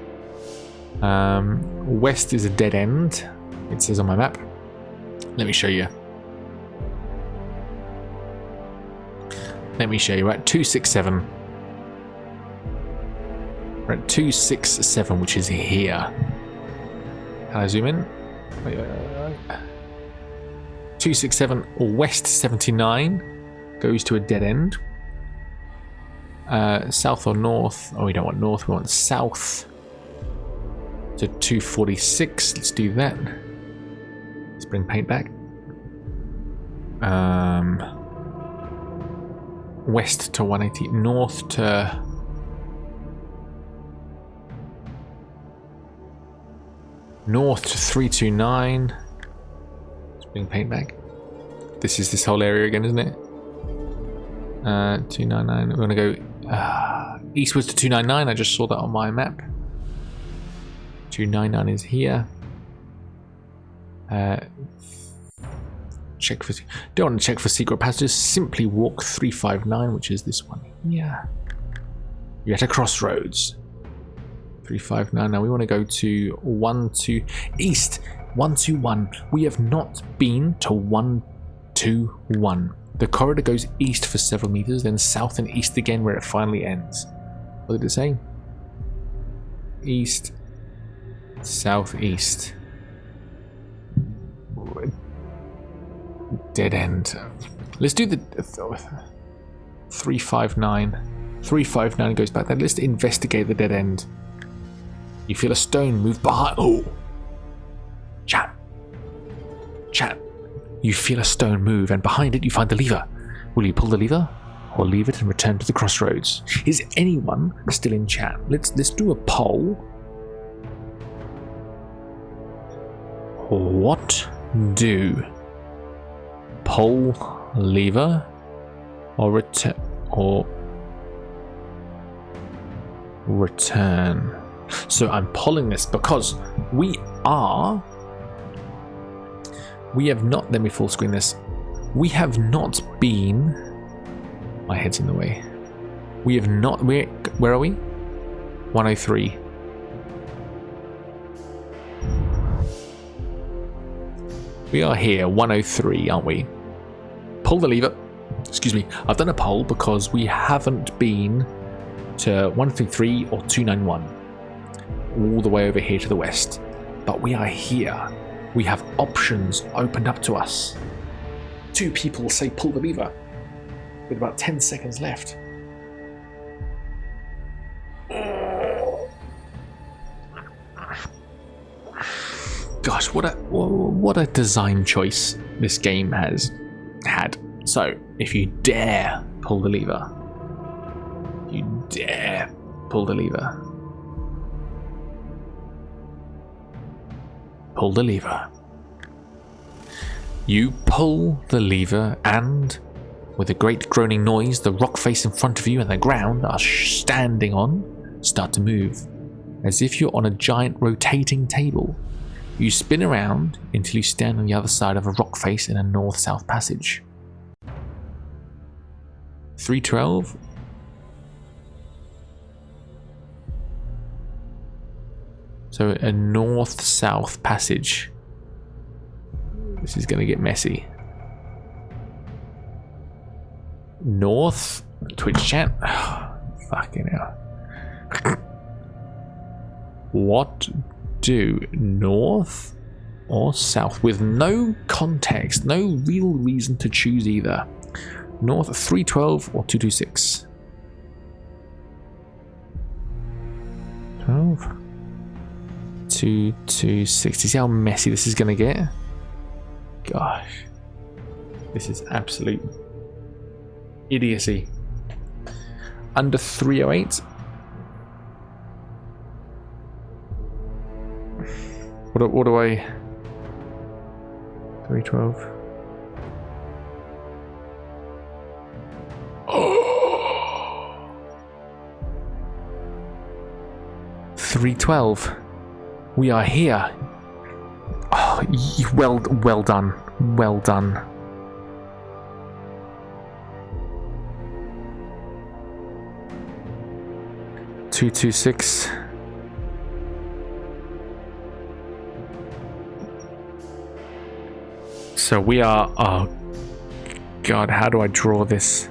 West is a dead end. It says on my map. Let me show you. Let me show you. We're at 267. We're at 267, which is here. Can I zoom in? Wait. 267 West 79 goes to a dead end. South or north? Oh, we don't want north. We want south to 246. Let's do that. Let's bring paint back. West to 180, north to North to 329. Let's bring paint back. This is this whole area again, isn't it? 299. We're going to go eastwards to 299. I just saw that on my map. 299 is here. Check for. Don't want to check for secret passages. Simply walk 359, which is this one. Yeah. You're at a crossroads. 359. Now we want to go to 12 east. 121. We have not been to 121. The corridor goes east for several meters, then south and east again, where it finally ends. What did it say? East, southeast. Dead end. Let's do the 359. 359 goes back there. Let's investigate the dead end. You feel a stone move behind. Oh! Chat. You feel a stone move, and behind it you find the lever. Will you pull the lever, or leave it and return to the crossroads? Is anyone still in chat? Let's do a poll. What do? Pull lever, or return. So I'm pulling this because we have not, let me full screen this. We have not been, my head's in the way. We have not, where are we? 103. We are here, 103, aren't we? Pull the lever. Excuse me. I've done a poll because we haven't been to 133 or 291. All the way over here to the west. But we are here. We have options opened up to us. 2 people say pull the lever. With about 10 seconds left. Gosh, what a design choice this game has had. So, if you dare pull the lever. You dare pull the lever. Pull the lever. You pull the lever, and with a great groaning noise, the rock face in front of you and the ground are standing on start to move, as if you're on a giant rotating table. You spin around until you stand on the other side of a rock face in a north-south passage. 312. So a north-south passage. This is going to get messy. North, Twitch chat. Fucking hell. What do north or south with no context, no real reason to choose either? North 312 or 226? 12. 226. You see how messy this is going to get? Gosh. This is absolute idiocy. Under 308. What do I... 312. Oh! 312. We are here. Oh, well done. Well done. Two, 226. So we are. Oh God, how do I draw this?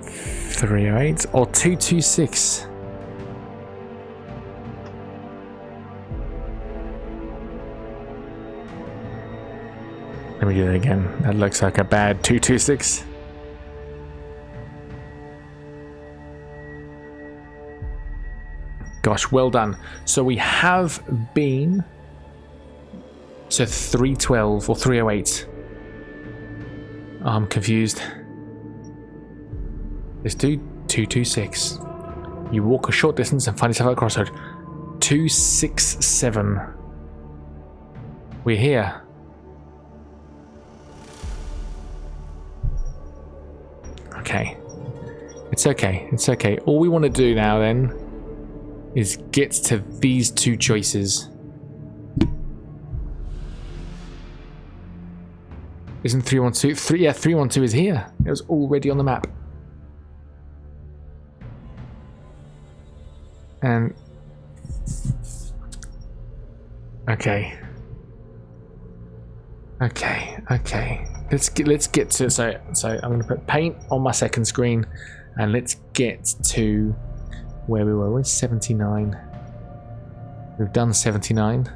308 or 226? Let me do that again. That looks like a bad 226. Gosh, well done. So we have been to 312 or 308. Oh, I'm confused. Let's do 226. You walk a short distance and find yourself at a crossroad. 267. We're here. Okay. It's okay. It's okay. All we want to do now then is get to these two choices. Isn't 312? Yeah, 312 is here. It was already on the map. And okay. Let's get to so I'm going to put paint on my second screen, and let's get to where we were. Where's 79? We've done 79.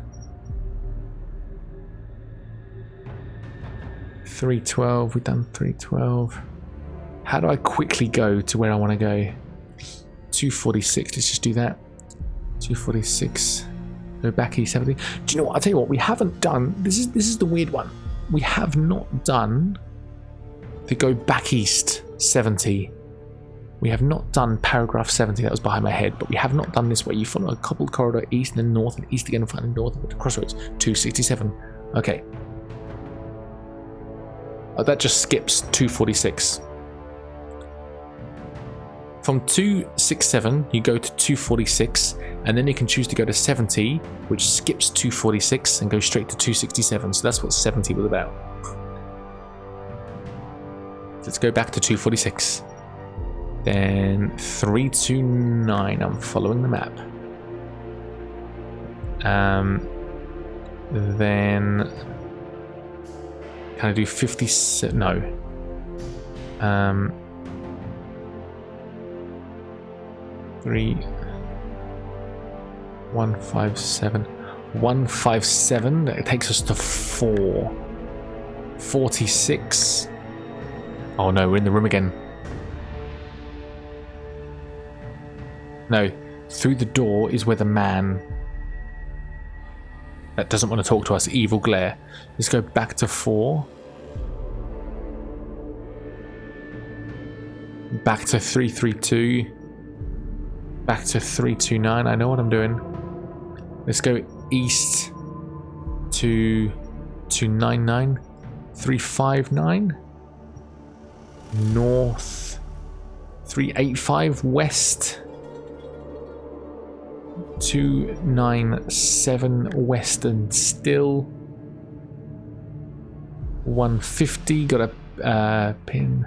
312. We've done 312. How do I quickly go to where I want to go? 246. Let's just do that. 246. Go back E70. Do you know what? I'll tell you what. We haven't done. This is the weird one. We have not done the go back east 70. We have not done paragraph 70. That was behind my head. But we have not done this where you follow a cobbled corridor east and then north and east again and finally north at the crossroads. 267. Okay. Oh, that just skips 246. From 267, you go to 246, and then you can choose to go to 70, which skips 246 and goes straight to 267. So that's what 70 was about. Let's go back to 246. Then 329. I'm following the map. Then can I do 57? No. 157. 157. That takes us to 46. Oh no, we're in the room again. No, through the door is where the man that doesn't want to talk to us, evil glare. Let's go back to 4. Back to 332. Back to 329. I know what I'm doing. Let's go east to 299. 359. North 385. West 297. Western still 150. Got a pin.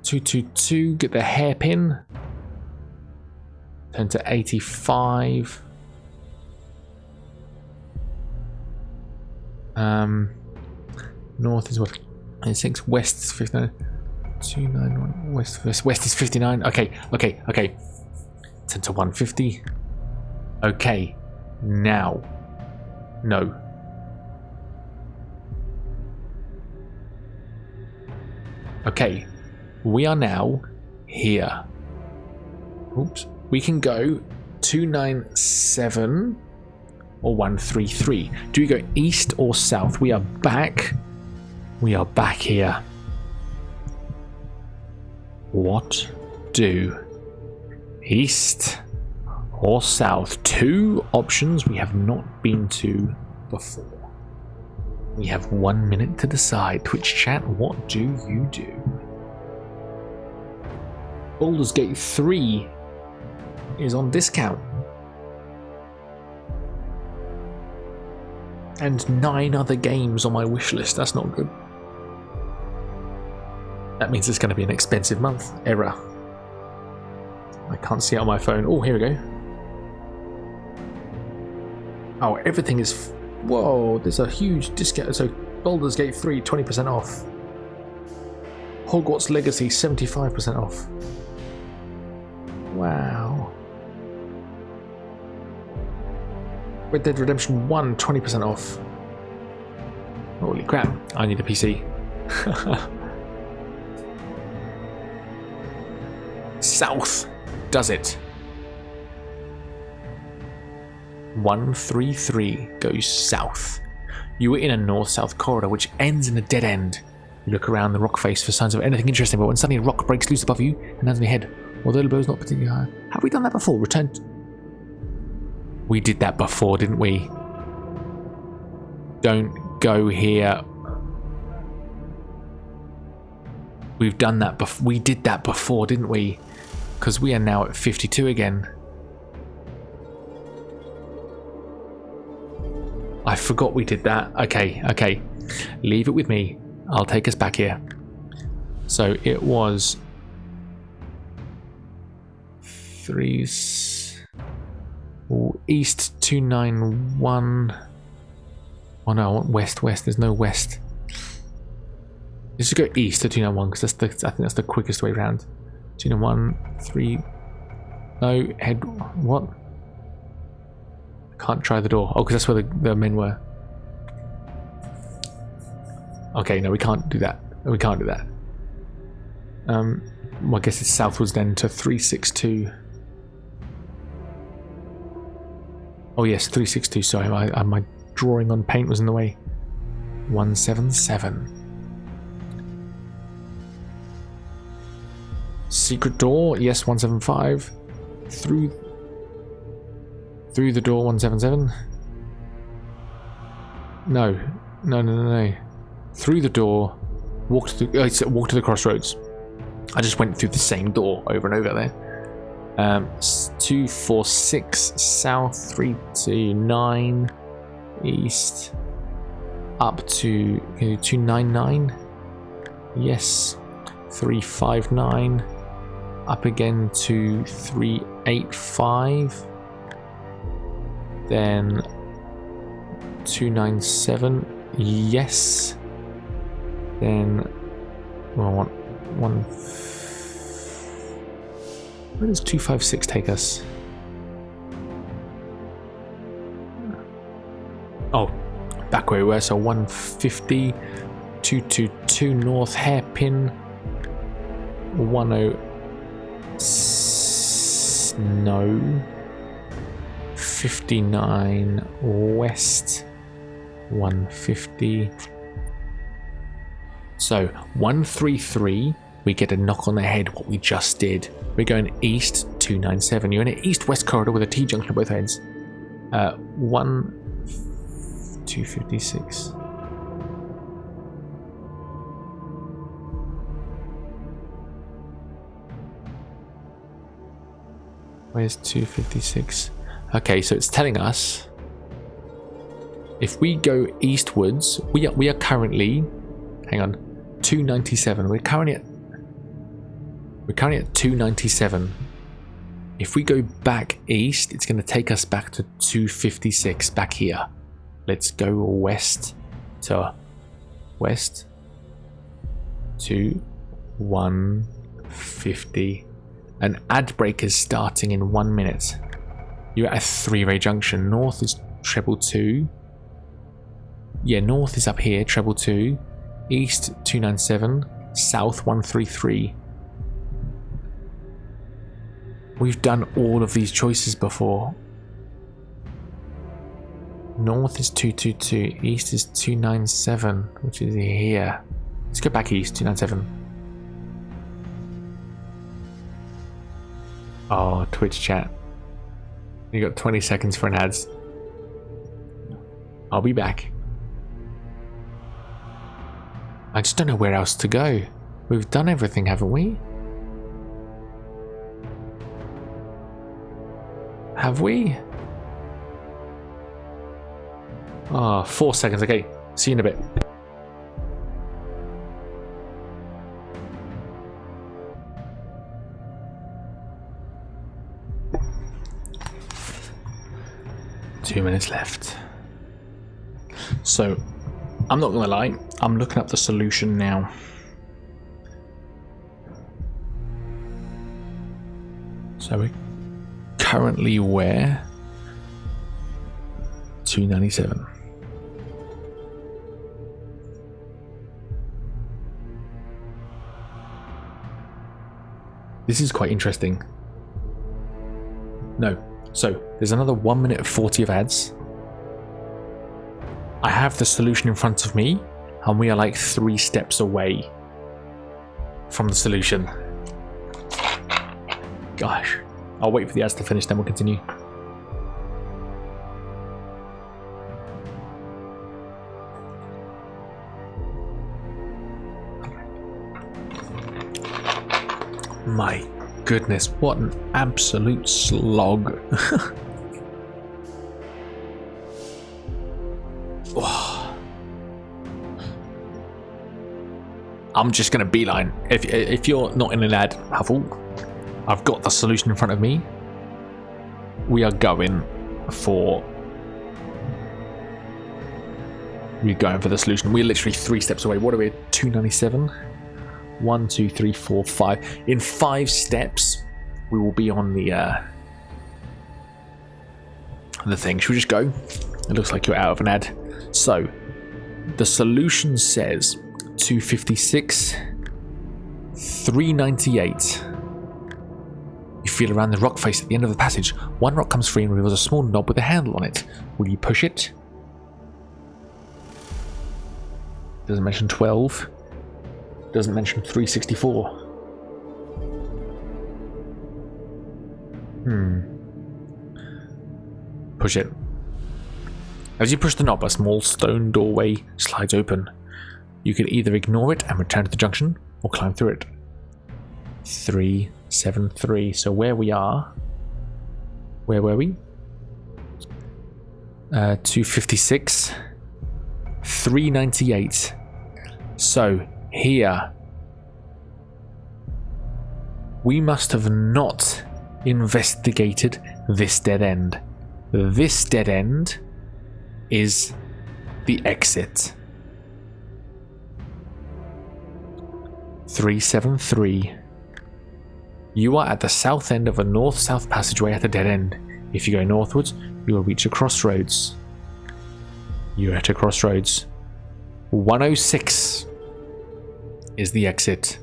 222. Get the hairpin. Turn to 85. North is what? 6. West is 59. 291. West is 59. Okay. Turn to 150. Okay. Now. No. Okay. We are now here. Oops. We can go 297 or 133. Do we go east or south? We are back. We are back here. What do? East or south? Two options we have not been to before. We have 1 minute to decide. Twitch chat, what do you do? Baldur's Gate 3 is on discount. And 9 other games on my wish list. That's not good. That means it's going to be an expensive month. Error. I can't see it on my phone. Oh, here we go. Oh, everything is... Whoa, there's a huge discount. So Baldur's Gate 3, 20% off. Hogwarts Legacy, 75% off. Wow. Red Dead Redemption 1, 20% off. Holy crap, I need a PC. South does it. 133 goes south. You were in a north-south corridor which ends in a dead end. You look around the rock face for signs of anything interesting, but when suddenly a rock breaks loose above you and lands on your head, although the blow is not particularly high. Have we done that before? Return. We did that before, didn't we? Don't go here. We've done that before. We did that before, didn't we? Because we are now at 52 again. I forgot we did that. Okay, okay. Leave it with me. I'll take us back here. So it was 3 east 291. Oh no, I want west. There's no west. Let's just go east to 291 because I think that's the quickest way around. 291 3. No, head. What? I can't try the door. Oh, because that's where the men were. Okay, no, we can't do that. We can't do that. Well, I guess it's southwards then to 362. Oh yes, 362. Sorry, my drawing on paint was in the way. 177. Secret door. Yes, 175. Through the door. 177. No. Through the door. Walk to the crossroads. I just went through the same door over and over there. 246 south, 329 east, up to 299. Yes, 359. Up again to 385. Then 297. Yes. Then well, I want one. Where does 256 take us? Oh, back where we were. So 150, 222 north hairpin, 10. No. 59 west, 150. So 133. We get a knock on the head. What we just did. We're going east 297. You're in an east-west corridor with a T-junction at both ends. 256. Where's 256? Okay, so it's telling us if we go eastwards, we are currently, hang on, 297. We're currently at 297. If we go back east, it's going to take us back to 256 back here. Let's go west to 150. An ad break is starting in 1 minute. You're at a three-way junction. North is treble 2. Yeah, north is up here, treble 2. East 297. South 133. We've done all of these choices before. North is 222. East is 297, which is here. Let's go back east, 297. Oh, Twitch chat. You got 20 seconds for an ads. I'll be back. I just don't know where else to go. We've done everything, haven't we? Have we? Oh, 4 seconds. Okay, see you in a bit. Two minutes left. So, I'm not gonna lie, I'm looking up the solution now. So we currently where? 297. This is quite interesting. No. So, there's another 1 minute 40 of ads. I have the solution in front of me, and we are like 3 steps away from the solution. Gosh. I'll wait for the ads to finish, then we'll continue. my goodness, what an absolute slog. I'm just going to beeline. If you're not in an ad, Huffle, I've got the solution in front of me. We are going for... We're going for the solution. We're literally 3 steps away. What are we at? 297? 1, 2, 3, 4, 5. In 5 steps, we will be on the thing. Should we just go? It looks like you're out of an ad. So, the solution says 256, 398. You feel around the rock face at the end of the passage. One rock comes free and reveals a small knob with a handle on it. Will you push it? Doesn't mention 12. Doesn't mention 364. Push it. As you push the knob, a small stone doorway slides open. You can either ignore it and return to the junction, or climb through it. 373. So where we are... Where were we? 256. 398. So, here. We must have not investigated this dead end. This dead end is the exit. 373. You are at the south end of a north-south passageway at a dead end. If you go northwards, you will reach a crossroads. You're at a crossroads. 106 is the exit.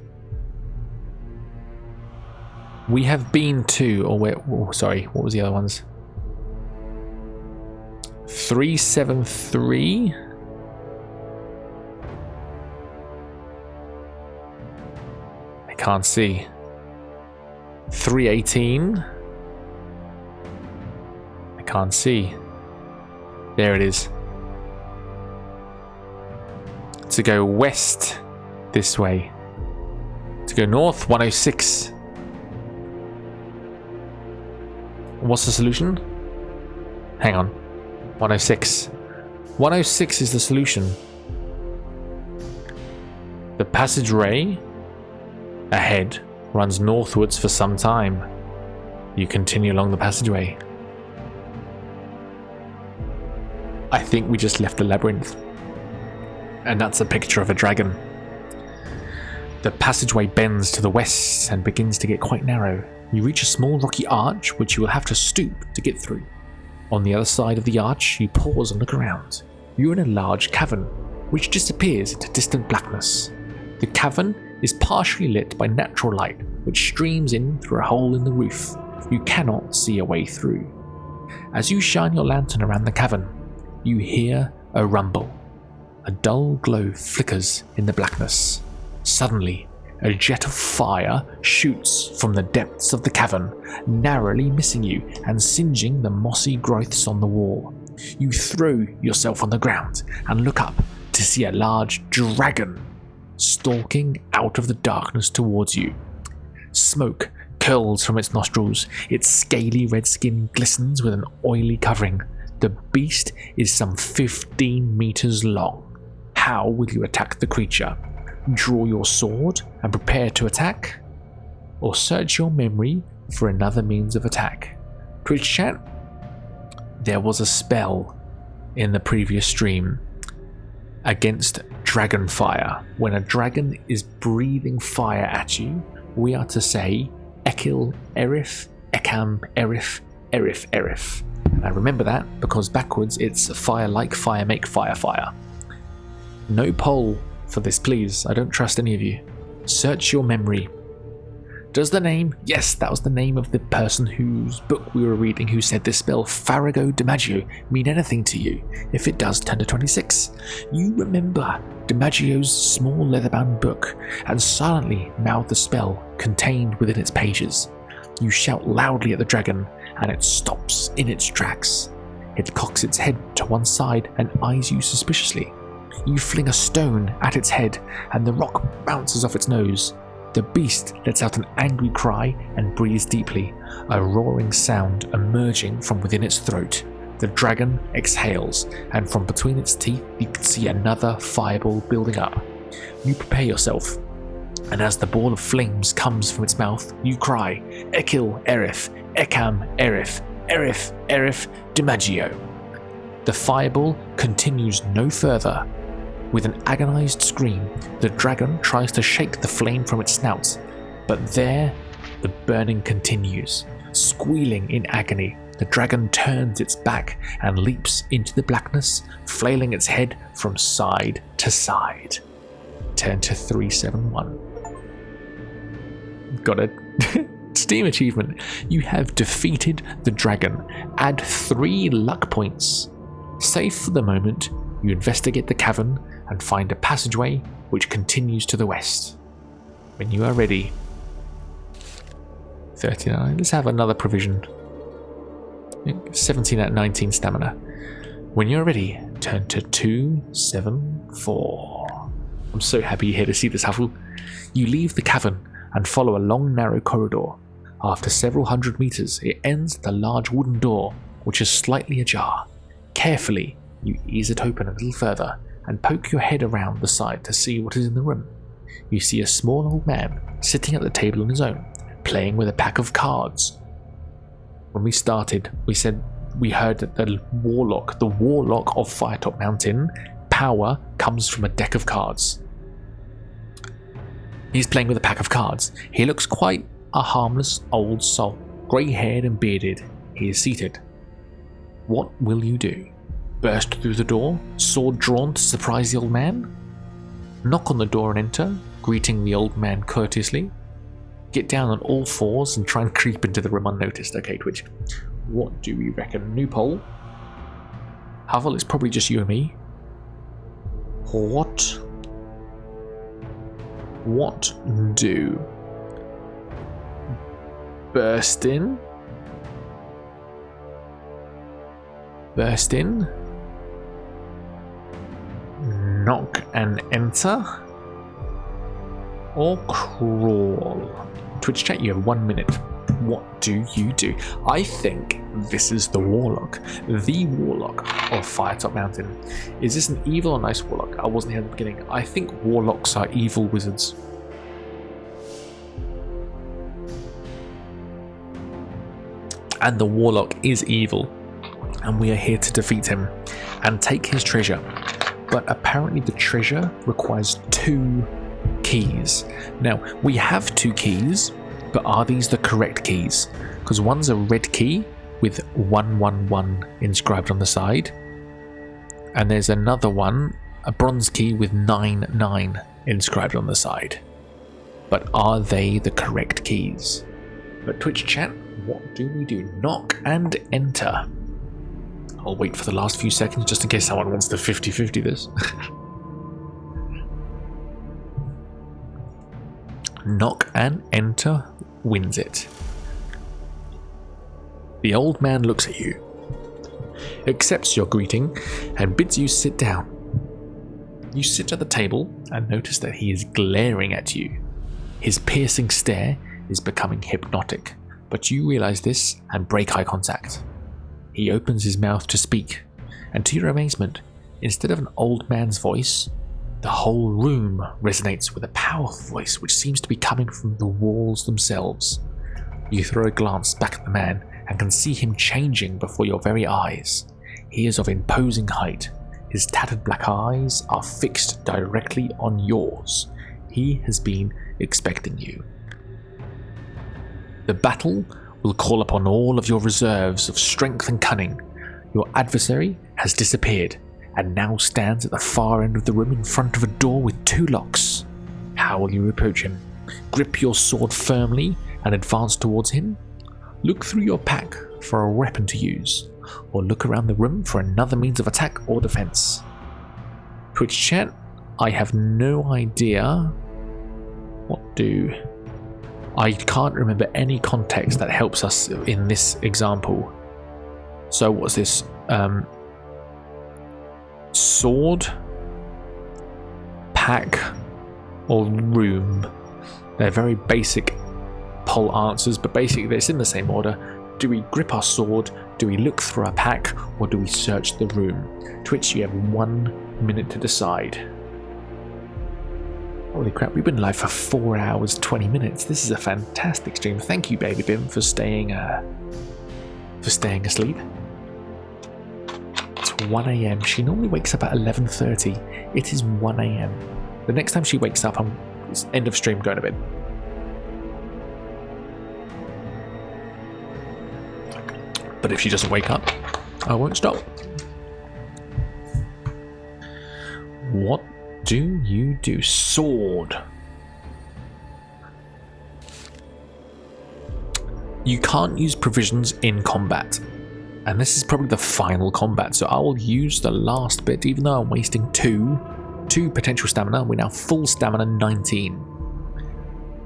We have been to, or where, oh, sorry, what was the other ones? 373. I can't see. 318. I can't see. There it is. To go west this way. To go north, 106. What's the solution? Hang on. 106. 106 is the solution. The passageway ahead runs northwards for some time. You continue along the passageway. I think we just left the labyrinth. And that's a picture of a dragon. The passageway bends to the west and begins to get quite narrow. You reach a small rocky arch which you will have to stoop to get through. On the other side of the arch, you pause and look around. You're in a large cavern, which disappears into distant blackness. The cavern is partially lit by natural light, which streams in through a hole in the roof. You cannot see a way through. As you shine your lantern around the cavern, you hear a rumble. A dull glow flickers in the blackness. Suddenly, a jet of fire shoots from the depths of the cavern, narrowly missing you and singeing the mossy growths on the wall. You throw yourself on the ground and look up to see a large dragon stalking out of the darkness towards you. Smoke curls from its nostrils. Its scaly red skin glistens with an oily covering. The beast is some 15 meters long. How will you attack the creature? Draw your sword and prepare to attack? Or search your memory for another means of attack? Twitch chat, there was a spell in the previous stream against dragon fire. When a dragon is breathing fire at you, we are to say Ekil Erif, Ekam Erif, Erif Erif. I remember that because backwards it's fire like fire make fire fire. No poll for this, please. I don't trust any of you. Search your memory. Does the name, yes, that was the name of the person whose book we were reading who said this spell, Farrago DiMaggio, mean anything to you? If it does, turn to 26. You remember DiMaggio's small leather-bound book and silently mouth the spell contained within its pages. You shout loudly at the dragon and it stops in its tracks. It cocks its head to one side and eyes you suspiciously. You fling a stone at its head and the rock bounces off its nose. The beast lets out an angry cry and breathes deeply, a roaring sound emerging from within its throat. The dragon exhales, and from between its teeth you can see another fireball building up. You prepare yourself, and as the ball of flames comes from its mouth, you cry, Ekil Erif, Ekam Erif, Erif, Erif, Dimaggio. The fireball continues no further. With an agonized scream, the dragon tries to shake the flame from its snout, but there the burning continues. Squealing in agony, the dragon turns its back and leaps into the blackness, flailing its head from side to side. Turn to 371. Got a Steam achievement. You have defeated the dragon. Add 3 luck points. Safe for the moment, you investigate the cavern and find a passageway which continues to the west. When you are ready. 39. Let's have another provision. 17 at 19 stamina. When you're ready, turn to 274. I'm so happy you're here to see this, Huffle. You leave the cavern and follow a long, narrow corridor. After several hundred meters, it ends at a large wooden door, which is slightly ajar. Carefully, you ease it open a little further and poke your head around the side to see what is in the room. You see a small old man sitting at the table on his own, playing with a pack of cards. When we started, we heard that the Warlock of Firetop Mountain, power comes from a deck of cards. He's playing with a pack of cards. He looks quite a harmless old soul, grey-haired and bearded. He is seated. What will you do? Burst through the door, sword drawn to surprise the old man? Knock on the door and enter, greeting the old man courteously? Get down on all fours and try and creep into the room unnoticed? Okay, Twitch. What do we reckon? New poll. Huffle, it's probably just you and me. What do? Burst in? Burst in? Knock and enter? Or crawl? Twitch chat, you have 1 minute. What do you do? I think this is the Warlock. The Warlock of Firetop Mountain. Is this an evil or nice Warlock? I wasn't here at the beginning. I think Warlocks are evil wizards. And the Warlock is evil. And we are here to defeat him and take his treasure. But apparently the treasure requires 2 keys. Now, we have 2 keys, but are these the correct keys? Because one's a red key with 111 inscribed on the side, and there's another one, a bronze key with 99 inscribed on the side. But are they the correct keys? But Twitch chat, what do we do? Knock and enter. I'll wait for the last few seconds just in case someone wants to 50-50 this. Knock and enter wins it. The old man looks at you, accepts your greeting, and bids you sit down. You sit at the table and notice that he is glaring at you. His piercing stare is becoming hypnotic, but you realize this and break eye contact. He opens his mouth to speak, and to your amazement, instead of an old man's voice, the whole room resonates with a powerful voice which seems to be coming from the walls themselves. You throw a glance back at the man and can see him changing before your very eyes. He is of imposing height. His tattered black eyes are fixed directly on yours. He has been expecting you. The battle will call upon all of your reserves of strength and cunning. Your adversary has disappeared and now stands at the far end of the room in front of a door with 2 locks. How will you approach him? Grip your sword firmly and advance towards him? Look through your pack for a weapon to use, or look around the room for another means of attack or defense. Twitch chat, I have no idea what do. I can't remember any context that helps us in this example. So what's this? Sword, pack, or room? They're very basic poll answers, but basically it's in the same order. Do we grip our sword? Do we look through our pack? Or do we search the room? To which you have 1 minute to decide. Holy crap, we've been live for 4 hours, 20 minutes. This is a fantastic stream. Thank you, Baby Bim, for staying asleep. It's 1 a.m. She normally wakes up at 11:30. It is 1 a.m. The next time she wakes up, it's end of stream, going to bed. But if she doesn't wake up, I won't stop. What do you do? Sword. You can't use provisions in combat. And this is probably the final combat, so I will use the last bit, even though I'm wasting two potential stamina. We're now full stamina, 19.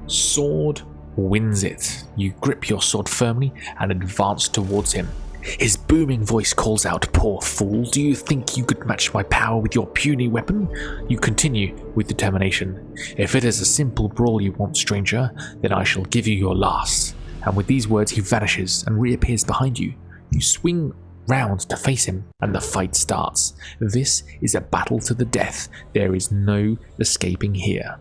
Sword wins it. You grip your sword firmly and advance towards him. His booming voice calls out, "Poor fool, do you think you could match my power with your puny weapon?" You continue with determination. "If it is a simple brawl you want, stranger, then I shall give you your last." And with these words he vanishes and reappears behind you. You swing round to face him and the fight starts. This is a battle to the death. There is no escaping here.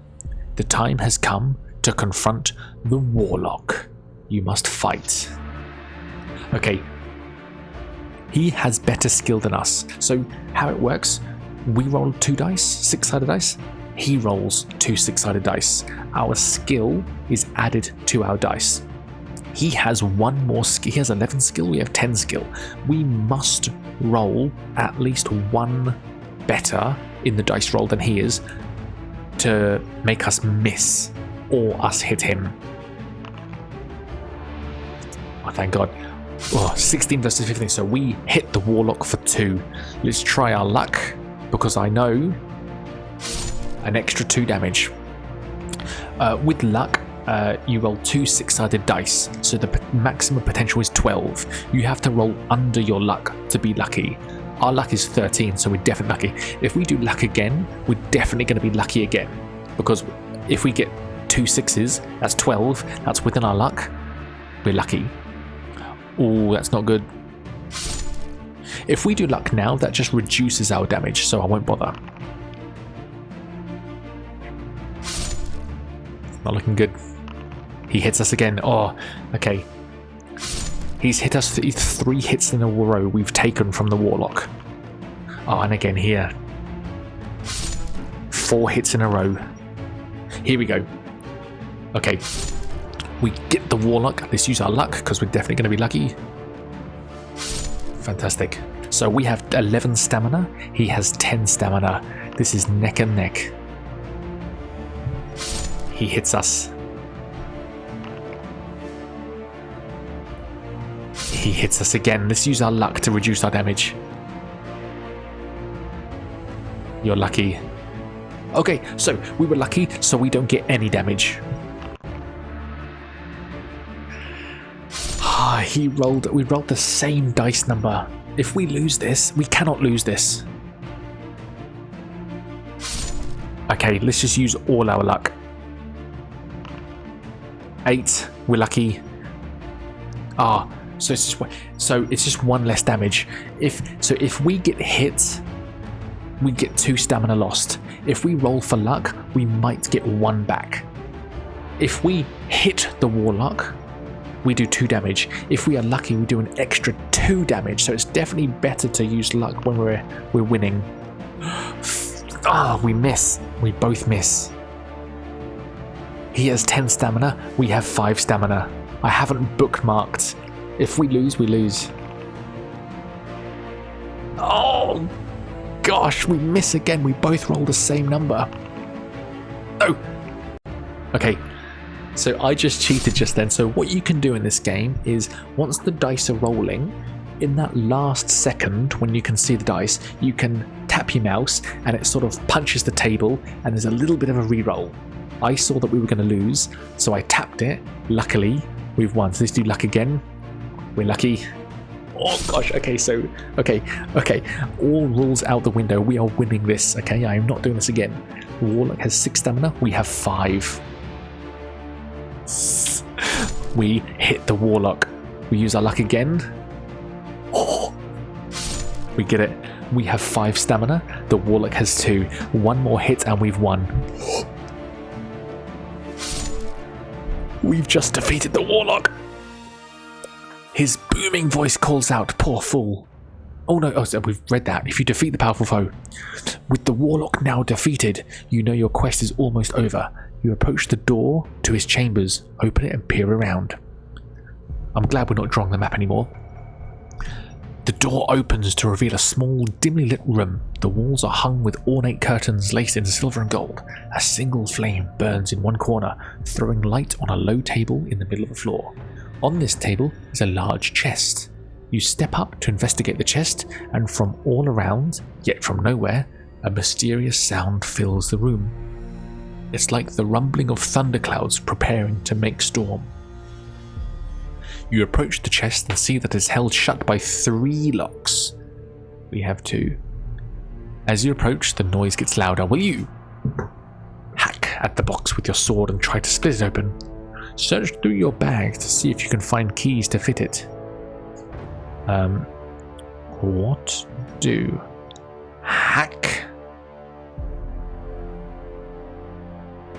The time has come to confront the Warlock. You must fight. Okay. He has better skill than us. So how it works, we roll 2 dice, 6-sided dice. He rolls 2 6-sided dice. Our skill is added to our dice. He has 1 more skill. He has 11 skill, we have 10 skill. We must roll at least 1 better in the dice roll than he is to make us miss or us hit him. Oh, thank God. Oh, 16 versus 15, so we hit the Warlock for 2. Let's try our luck, because I know an extra 2 damage. With luck, you roll 2 6-sided dice, so the maximum potential is 12. You have to roll under your luck to be lucky. Our luck is 13, so we're definitely lucky. If we do luck again, we're definitely going to be lucky again, because if we get 2 6s, that's 12, that's within our luck, we're lucky. Oh, that's not good. If we do luck now, that just reduces our damage, so I won't bother. Not looking good. He hits us again. Oh, okay. He's hit us 3 hits in a row we've taken from the Warlock. Oh, and again here. 4 hits in a row. Here we go. Okay. We get the Warlock. Let's use our luck, because we're definitely going to be lucky. Fantastic. So we have 11 stamina. He has 10 stamina. This is neck and neck. He hits us. He hits us again. Let's use our luck to reduce our damage. You're lucky. Okay, so we were lucky, so we don't get any damage. We rolled the same dice number. If we lose this, we cannot lose this. Okay, let's just use all our luck. 8, we're lucky. So it's just 1 less damage. If we get hit, we get 2 stamina lost. If we roll for luck, we might get 1 back. If we hit the Warlock, we do 2 damage. If we are lucky, we do an extra 2 damage. So it's definitely better to use luck when we're winning. We miss. We both miss. He has 10 stamina. We have 5 stamina. I haven't bookmarked. If we lose, we lose. Oh gosh, we miss again. We both roll the same number. Oh. Okay. So I just cheated just then. So what you can do in this game is, once the dice are rolling, in that last second when you can see the dice, you can tap your mouse and it sort of punches the table and there's a little bit of a re-roll. I saw that we were going to lose, so I tapped it. Luckily, we've won. So let's do luck again. We're lucky. Oh gosh, okay. All rules out the window. We are winning this, okay? I am not doing this again. Warlock has 6 stamina. We have 5. We hit the Warlock. We use our luck again. Oh, we get it. We have 5 stamina. The Warlock has 2. One more hit and we've won. We've just defeated the Warlock. His booming voice calls out, "Poor fool." Oh no, so we've read that. If you defeat the powerful foe. With the Warlock now defeated, you know your quest is almost over. You approach the door to his chambers, open it and peer around. I'm glad we're not drawing the map anymore. The door opens to reveal a small, dimly lit room. The walls are hung with ornate curtains laced in silver and gold. A single flame burns in one corner, throwing light on a low table in the middle of the floor. On this table is a large chest. You step up to investigate the chest, and from all around, yet from nowhere, a mysterious sound fills the room. It's like the rumbling of thunderclouds preparing to make storm. You approach the chest and see that it's held shut by 3 locks. We have 2. As you approach, the noise gets louder. Will you hack at the box with your sword and try to split it open? Search through your bag to see if you can find keys to fit it. What do? Hack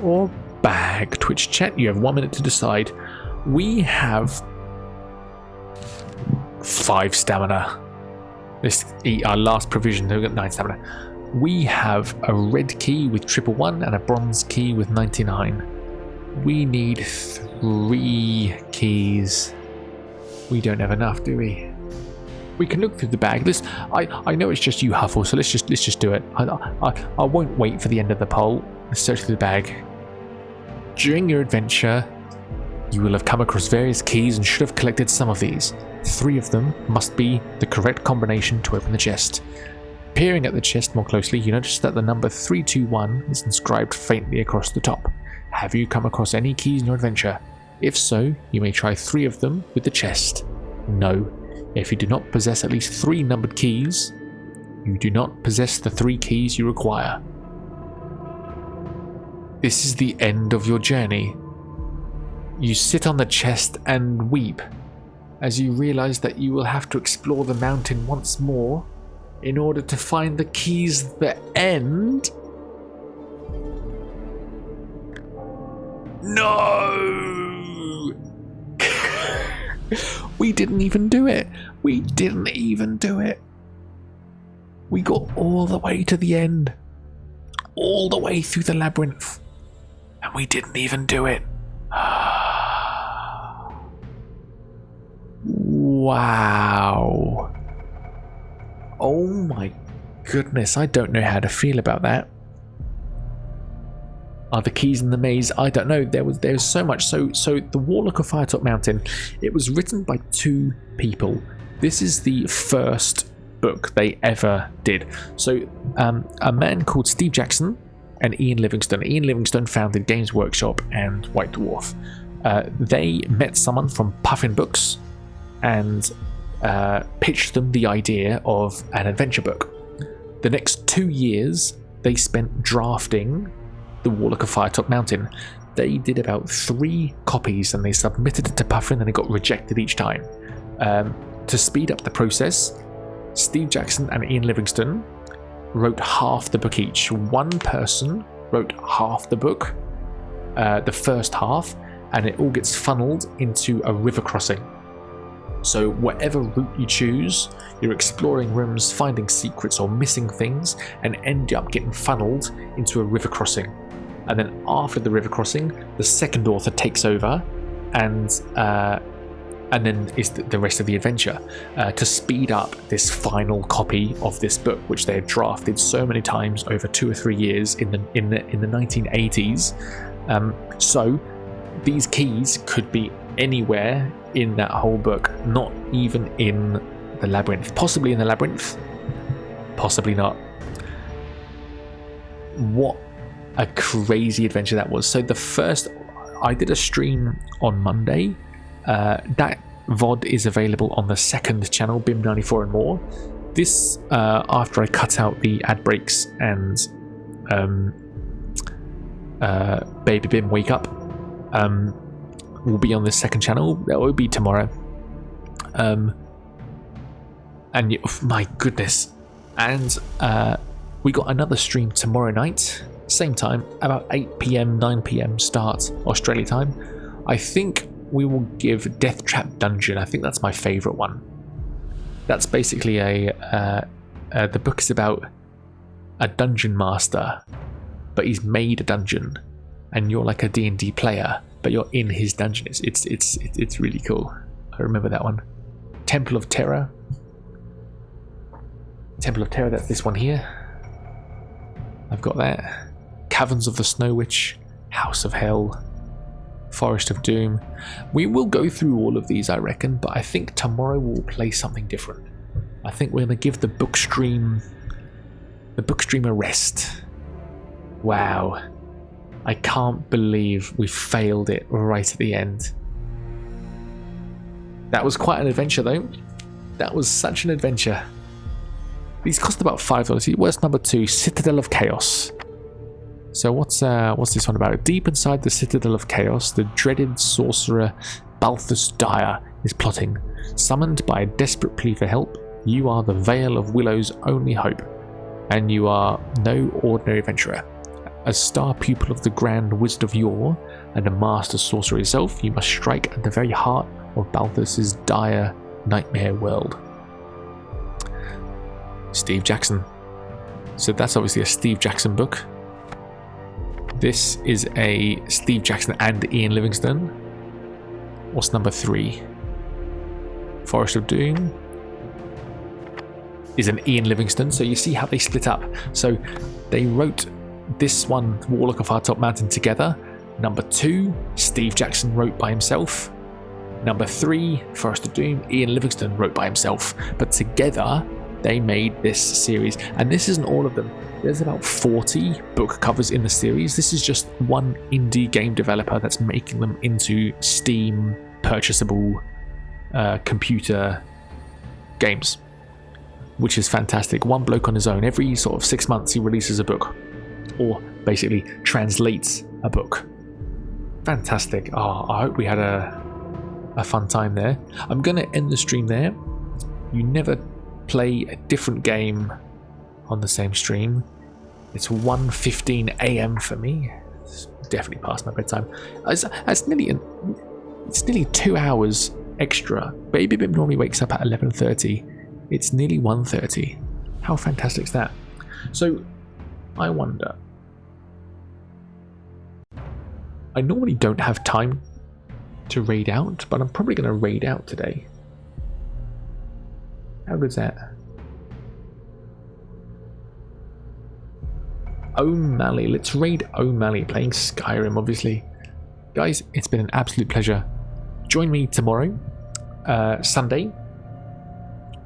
or bag? Twitch chat, you have 1 minute to decide. We have 5 stamina. Let's eat our last provision. We've got 9 stamina. We have a red key with 111 and a bronze key with 99. We need 3 keys. We don't have enough, do we? We can look through the bag. I know it's just you, Huffle, so let's just do it. I won't wait for the end of the poll. Let's search through the bag. During your adventure, you will have come across various keys and should have collected some of these. 3 of them must be the correct combination to open the chest. Peering at the chest more closely, you notice that the number 321 is inscribed faintly across the top. Have you come across any keys in your adventure? If so, you may try 3 of them with the chest. No. If you do not possess at least 3 numbered keys, you do not possess the 3 keys you require. This is the end of your journey. You sit on the chest and weep as you realize that you will have to explore the mountain once more in order to find the keys that end. No! We didn't even do it. We didn't even do it. We got all the way to the end. All the way through the labyrinth. And we didn't even do it. Wow. Oh my goodness, I don't know how to feel about that. Are the keys in the maze? I don't know. There was so much. So the Warlock of Firetop Mountain, it was written by 2 people. This is the first book they ever did. So a man called Steve Jackson and Ian Livingstone. Ian Livingstone founded Games Workshop and White Dwarf. They met someone from Puffin Books and pitched them the idea of an adventure book. The next 2 years they spent drafting the Warlock of Firetop Mountain. They did about 3 copies and they submitted it to Puffin and it got rejected each time. To speed up the process, Steve Jackson and Ian Livingstone wrote half the book each. One person wrote half the book, the first half, and it all gets funneled into a river crossing. So whatever route you choose, you're exploring rooms, finding secrets or missing things, and end up getting funneled into a river crossing. And then after the river crossing, the second author takes over, and then is the rest of the adventure to speed up this final copy of this book, which they had drafted so many times over 2 or 3 years in the 1980s. So these keys could be anywhere in that whole book, not even in the labyrinth. Possibly in the labyrinth, possibly not. What a crazy adventure that was. So I did a stream on Monday. That VOD is available on the second channel, BIM94 and more. This after I cut out the ad breaks and Baby Bim Wake Up. will be on this second channel. That will be tomorrow. And my goodness, and we got another stream tomorrow night, same time, about 8 p.m, 9 p.m. start Australia time. I think we will give Death Trap Dungeon. I think that's my favourite one. That's basically the book is about a dungeon master, but he's made a dungeon, and you're like a D&D player, but you're in his dungeon. It's really cool. I remember that one. Temple of Terror. Temple of Terror, that's this one here. I've got that. Caverns of the Snow Witch, House of Hell, Forest of Doom. We will go through all of these, I reckon, but I think tomorrow we'll play something different. I think we're going to give the book stream a rest. Wow. I can't believe we failed it right at the end. That was quite an adventure, though. That was such an adventure. These cost about $5. Where's number 2? Citadel of Chaos. So what's this one about? Deep inside the Citadel of Chaos, the dreaded sorcerer Balthus Dire is plotting. Summoned by a desperate plea for help, you are the Vale of Willow's only hope, and you are no ordinary adventurer. A star pupil of the Grand Wizard of Yore and a master sorcerer yourself, you must strike at the very heart of Balthus's dire nightmare world. Steve Jackson. So that's obviously a Steve Jackson book. This is a Steve Jackson and Ian Livingstone. What's number 3? Forest of Doom is an Ian Livingstone. So you see how they split up. So they wrote this one, Warlock of Firetop Mountain, together. Number 2, Steve Jackson wrote by himself. Number 3, Forest of Doom, Ian Livingstone wrote by himself. But together, they made this series. And this isn't all of them. There's about 40 book covers in the series. This is just one indie game developer that's making them into Steam purchasable computer games, which is fantastic. One bloke on his own. Every sort of 6 months he releases a book, or basically translates a book. Fantastic. Oh, I hope we had a fun time there. I'm going to end the stream there. You never play a different game on the same stream. It's 1:15 a.m. for me. It's definitely past my bedtime. It's nearly 2 hours extra. Baby Bim normally wakes up at 11:30. It's nearly 1:30. How fantastic is that? So I wonder, I normally don't have time to raid out, but I'm probably going to raid out today. How good's that? O'Malley. Let's raid O'Malley, playing Skyrim, obviously. Guys, it's been an absolute pleasure. Join me tomorrow, Sunday,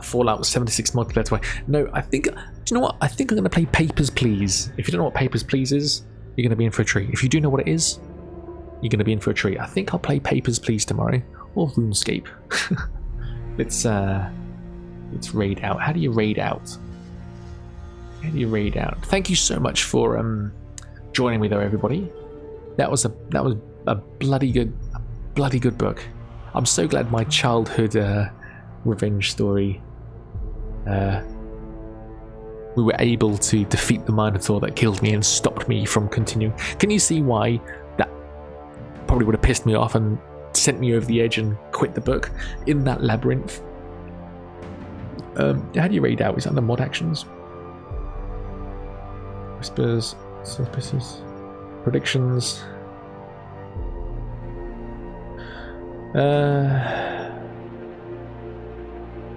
Fallout 76 multiplayer toy. No, I think, do you know what? I think I'm going to play Papers, Please. If you don't know what Papers, Please is, you're going to be in for a treat. If you do know what it is, you're going to be in for a treat. I think I'll play Papers, Please tomorrow, or RuneScape. Let's raid out. How do you raid out? How do you raid out? Thank you so much for joining me though, everybody. That was a bloody good book. I'm so glad my childhood revenge story. We were able to defeat the Minotaur that killed me and stopped me from continuing. Can you see why that probably would have pissed me off and sent me over the edge and quit the book in that labyrinth? How do you raid out? Is that under mod actions? Whispers, suspicious, predictions.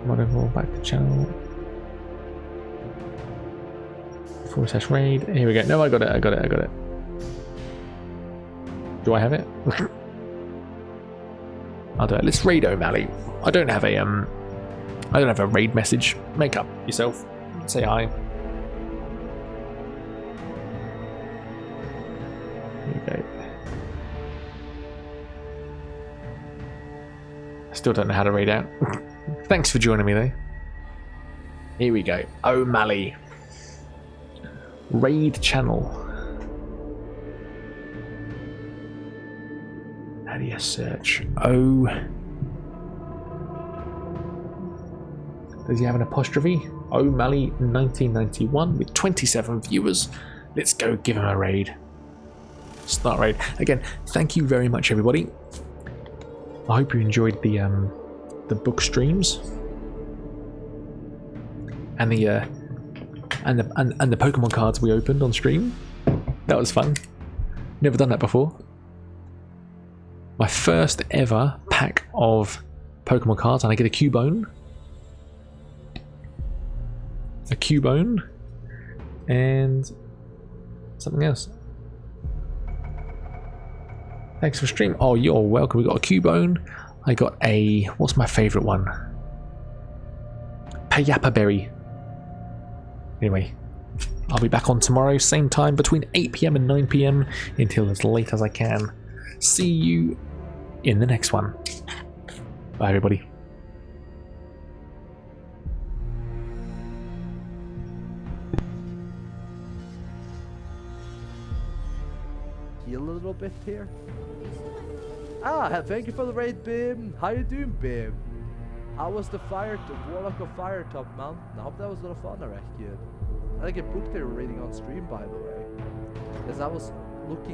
Whatever, back to channel. / raid. Here we go. No, I got it. Do I have it? I'll do it. Let's raid O'Malley. I don't have a raid message. Make up yourself. Say hi. Here we go. I still don't know how to raid out. Thanks for joining me though. Here we go. O'Malley. Raid channel. How do you alias search. Oh. Does he have an apostrophe? O'Malley 1991 with 27 viewers. Let's go give him a raid. Start raid. Again, thank you very much, everybody. I hope you enjoyed the book streams and the Pokemon cards we opened on stream. That was fun. Never done that before. My first ever pack of Pokemon cards, and I get a Cubone. A Cubone. And something else. Thanks for stream. Oh, you're welcome. We got a Cubone. I got a... What's my favourite one? Payapa Berry. Anyway, I'll be back on tomorrow, same time, between 8 PM and 9 PM, until as late as I can. See you in the next one. Bye, everybody. Heal a little bit here. Ah, thank you for the raid, Bim. How you doing, Bim? How was the Warlock of Firetop Mountain? I hope that was a lot of fun, I reckon. I think a book they were reading on stream, by the way. As I was looking